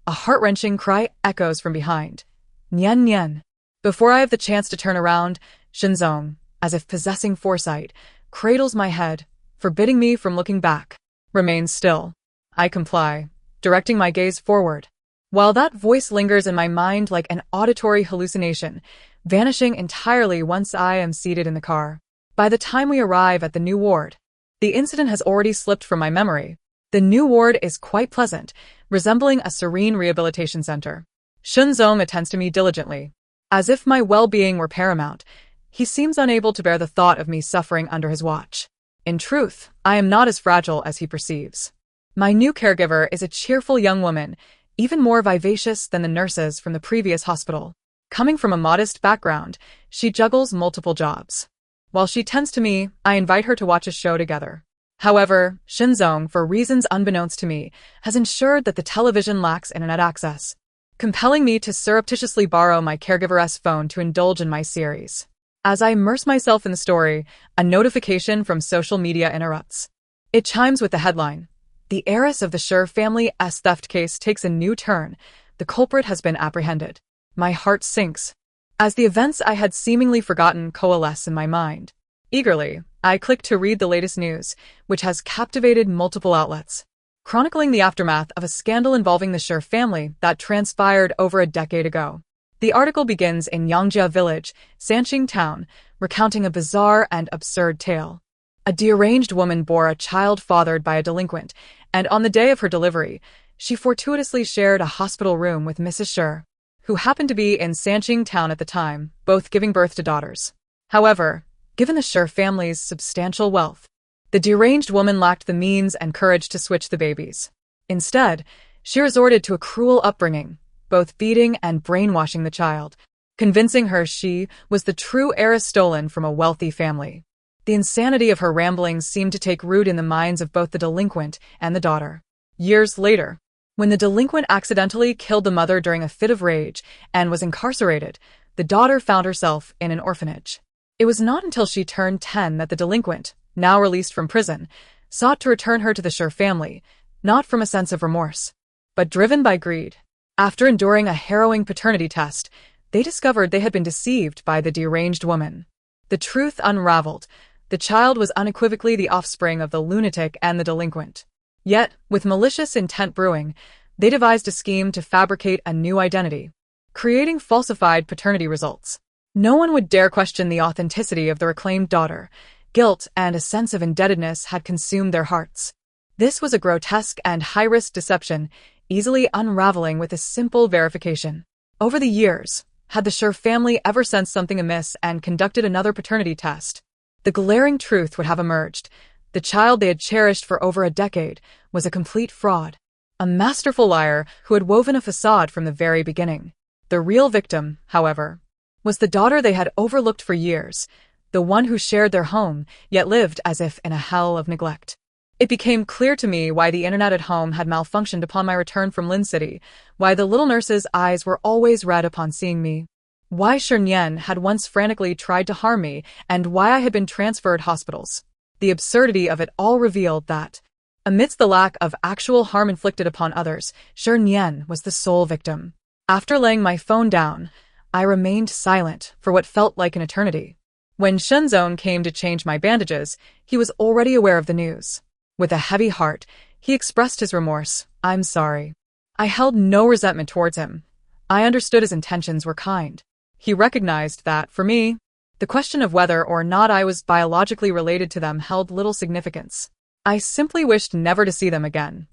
a heart-wrenching cry echoes from behind. Nian Nian. Before I have the chance to turn around, Shinzong, as if possessing foresight, cradles my head, forbidding me from looking back. Remain still. I comply, directing my gaze forward. While that voice lingers in my mind like an auditory hallucination, vanishing entirely once I am seated in the car. By the time we arrive at the new ward, the incident has already slipped from my memory. The new ward is quite pleasant, resembling a serene rehabilitation center. Shunzong attends to me diligently. As if my well-being were paramount, he seems unable to bear the thought of me suffering under his watch. In truth, I am not as fragile as he perceives. My new caregiver is a cheerful young woman, even more vivacious than the nurses from the previous hospital. Coming from a modest background, she juggles multiple jobs. While she tends to me, I invite her to watch a show together. However, Shinzong, for reasons unbeknownst to me, has ensured that the television lacks internet access, compelling me to surreptitiously borrow my caregiver's phone to indulge in my series. As I immerse myself in the story, a notification from social media interrupts. It chimes with the headline. The heiress of the Schur family's theft case takes a new turn. The culprit has been apprehended. My heart sinks, as the events I had seemingly forgotten coalesce in my mind. Eagerly, I click to read the latest news, which has captivated multiple outlets, chronicling the aftermath of a scandal involving the Schur family that transpired over a decade ago. The article begins in Yangjia village, Sanxing town, recounting a bizarre and absurd tale. A deranged woman bore a child fathered by a delinquent, and on the day of her delivery, she fortuitously shared a hospital room with Mrs. Schur, who happened to be in Sanxing town at the time, both giving birth to daughters. However, given the Schur family's substantial wealth, the deranged woman lacked the means and courage to switch the babies. Instead, she resorted to a cruel upbringing, both feeding and brainwashing the child, convincing her she was the true heiress stolen from a wealthy family. The insanity of her ramblings seemed to take root in the minds of both the delinquent and the daughter. Years later, when the delinquent accidentally killed the mother during a fit of rage and was incarcerated, the daughter found herself in an orphanage. It was not until she turned 10 that the delinquent, now released from prison, sought to return her to the Schur family, not from a sense of remorse, but driven by greed. After enduring a harrowing paternity test, they discovered they had been deceived by the deranged woman. The truth unraveled. The child was unequivocally the offspring of the lunatic and the delinquent. Yet, with malicious intent brewing, they devised a scheme to fabricate a new identity, creating falsified paternity results. No one would dare question the authenticity of the reclaimed daughter. Guilt and a sense of indebtedness had consumed their hearts. This was a grotesque and high-risk deception, easily unraveling with a simple verification. Over the years, had the Schur family ever sensed something amiss and conducted another paternity test, the glaring truth would have emerged. The child they had cherished for over a decade was a complete fraud, a masterful liar who had woven a facade from the very beginning. The real victim, however, was the daughter they had overlooked for years, the one who shared their home, yet lived as if in a hell of neglect. It became clear to me why the internet at home had malfunctioned upon my return from Lin City, why the little nurse's eyes were always red upon seeing me, why Shernyen had once frantically tried to harm me, and why I had been transferred hospitals. The absurdity of it all revealed that, amidst the lack of actual harm inflicted upon others, Shernyen was the sole victim. After laying my phone down, I remained silent for what felt like an eternity. When Shenzong came to change my bandages, he was already aware of the news. With a heavy heart, he expressed his remorse. "I'm sorry." I held no resentment towards him. I understood his intentions were kind. He recognized that, for me, the question of whether or not I was biologically related to them held little significance. I simply wished never to see them again,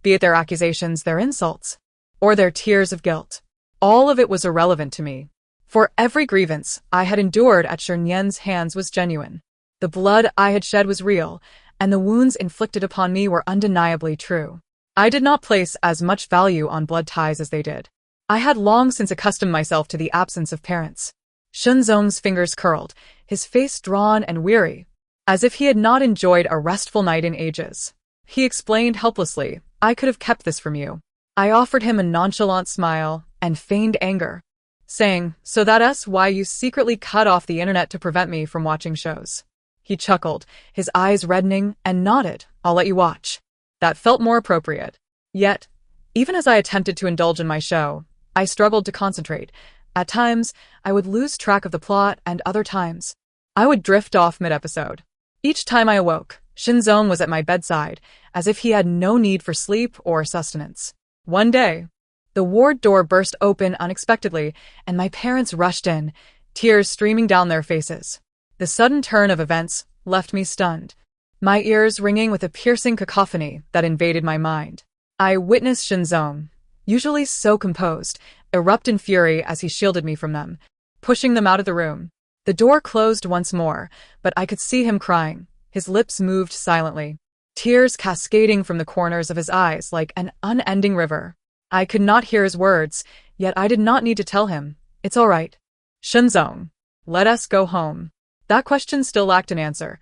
be it their accusations, their insults, or their tears of guilt. All of it was irrelevant to me, for every grievance I had endured at Shernyen's hands was genuine. The blood I had shed was real, and the wounds inflicted upon me were undeniably true. I did not place as much value on blood ties as they did. I had long since accustomed myself to the absence of parents. Shenzong's fingers curled, his face drawn and weary, as if he had not enjoyed a restful night in ages. He explained helplessly, "I could have kept this from you." I offered him a nonchalant smile and feigned anger, saying, "So that's why you secretly cut off the internet to prevent me from watching shows." He chuckled, his eyes reddening, and nodded, "I'll let you watch." That felt more appropriate. Yet, even as I attempted to indulge in my show, I struggled to concentrate. At times, I would lose track of the plot, and other times, I would drift off mid-episode. Each time I awoke, Shinzong was at my bedside, as if he had no need for sleep or sustenance. One day, the ward door burst open unexpectedly, and my parents rushed in, tears streaming down their faces. The sudden turn of events left me stunned, my ears ringing with a piercing cacophony that invaded my mind. I witnessed Shinzong, usually so composed, erupt in fury as he shielded me from them, pushing them out of the room. The door closed once more, but I could see him crying. His lips moved silently, tears cascading from the corners of his eyes like an unending river. I could not hear his words, yet I did not need to tell him. It's all right. Shinzong, let us go home. That question still lacked an answer.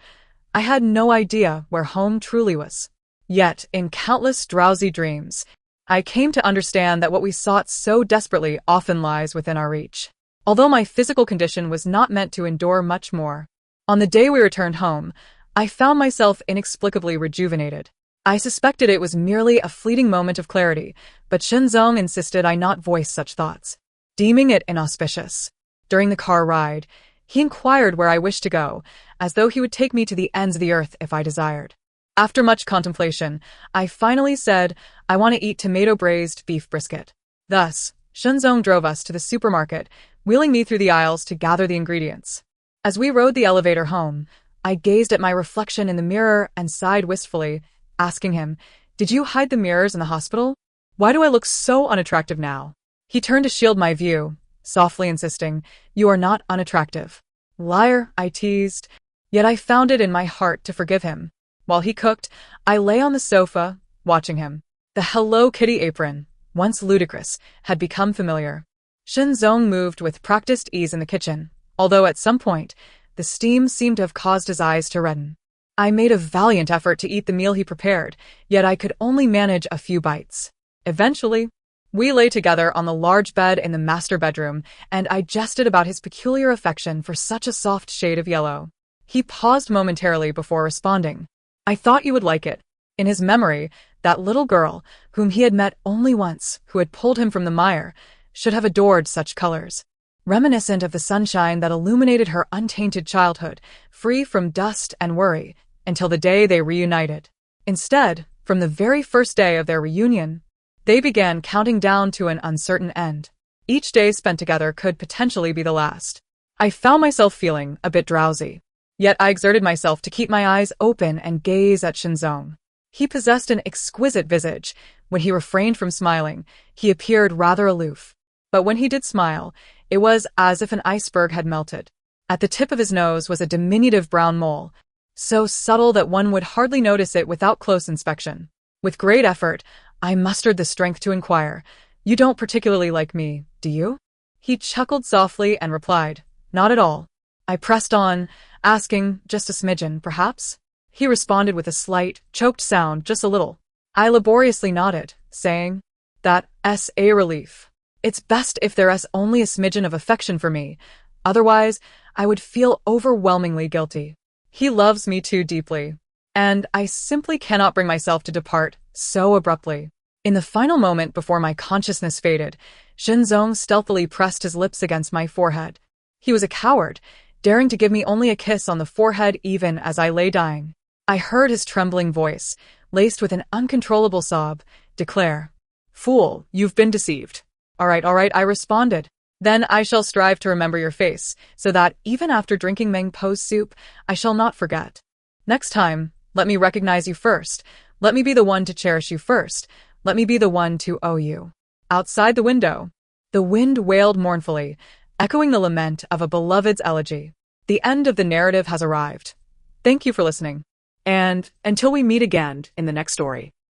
I had no idea where home truly was. Yet, in countless drowsy dreams, I came to understand that what we sought so desperately often lies within our reach. Although my physical condition was not meant to endure much more, on the day we returned home, I found myself inexplicably rejuvenated. I suspected it was merely a fleeting moment of clarity, but Shinzong insisted I not voice such thoughts, deeming it inauspicious. During the car ride, he inquired where I wished to go, as though he would take me to the ends of the earth if I desired. After much contemplation, I finally said, I want to eat tomato-braised beef brisket. Thus, Shinzong drove us to the supermarket, wheeling me through the aisles to gather the ingredients. As we rode the elevator home, I gazed at my reflection in the mirror and sighed wistfully, asking him, did you hide the mirrors in the hospital? Why do I look so unattractive now? He turned to shield my view, softly insisting, you are not unattractive. Liar, I teased, yet I found it in my heart to forgive him. While he cooked, I lay on the sofa, watching him. The Hello Kitty apron, once ludicrous, had become familiar. Shinzong moved with practiced ease in the kitchen, although at some point, the steam seemed to have caused his eyes to redden. I made a valiant effort to eat the meal he prepared, yet I could only manage a few bites. Eventually, we lay together on the large bed in the master bedroom, and I jested about his peculiar affection for such a soft shade of yellow. He paused momentarily before responding. I thought you would like it. In his memory, that little girl, whom he had met only once, who had pulled him from the mire, should have adored such colors. Reminiscent of the sunshine that illuminated her untainted childhood, free from dust and worry, until the day they reunited. Instead, from the very first day of their reunion, they began counting down to an uncertain end. Each day spent together could potentially be the last. I found myself feeling a bit drowsy. Yet I exerted myself to keep my eyes open and gaze at Shinzong. He possessed an exquisite visage. When he refrained from smiling, he appeared rather aloof. But when he did smile, it was as if an iceberg had melted. At the tip of his nose was a diminutive brown mole, so subtle that one would hardly notice it without close inspection. With great effort, I mustered the strength to inquire, you don't particularly like me, do you? He chuckled softly and replied, not at all. I pressed on, asking, just a smidgen, perhaps? He responded with a slight, choked sound, just a little. I laboriously nodded, saying, that's a relief. It's best if there's only a smidgen of affection for me, otherwise I would feel overwhelmingly guilty. He loves me too deeply, and I simply cannot bring myself to depart so abruptly. In the final moment before my consciousness faded, Shinzong stealthily pressed his lips against my forehead. He was a coward, daring to give me only a kiss on the forehead even as I lay dying. I heard his trembling voice, laced with an uncontrollable sob, declare, fool, you've been deceived. All right, I responded. Then I shall strive to remember your face, so that, even after drinking Meng Po's soup, I shall not forget. Next time, let me recognize you first. Let me be the one to cherish you first. Let me be the one to owe you. Outside the window, the wind wailed mournfully, echoing the lament of a beloved's elegy. The end of the narrative has arrived. Thank you for listening. And until we meet again in the next story.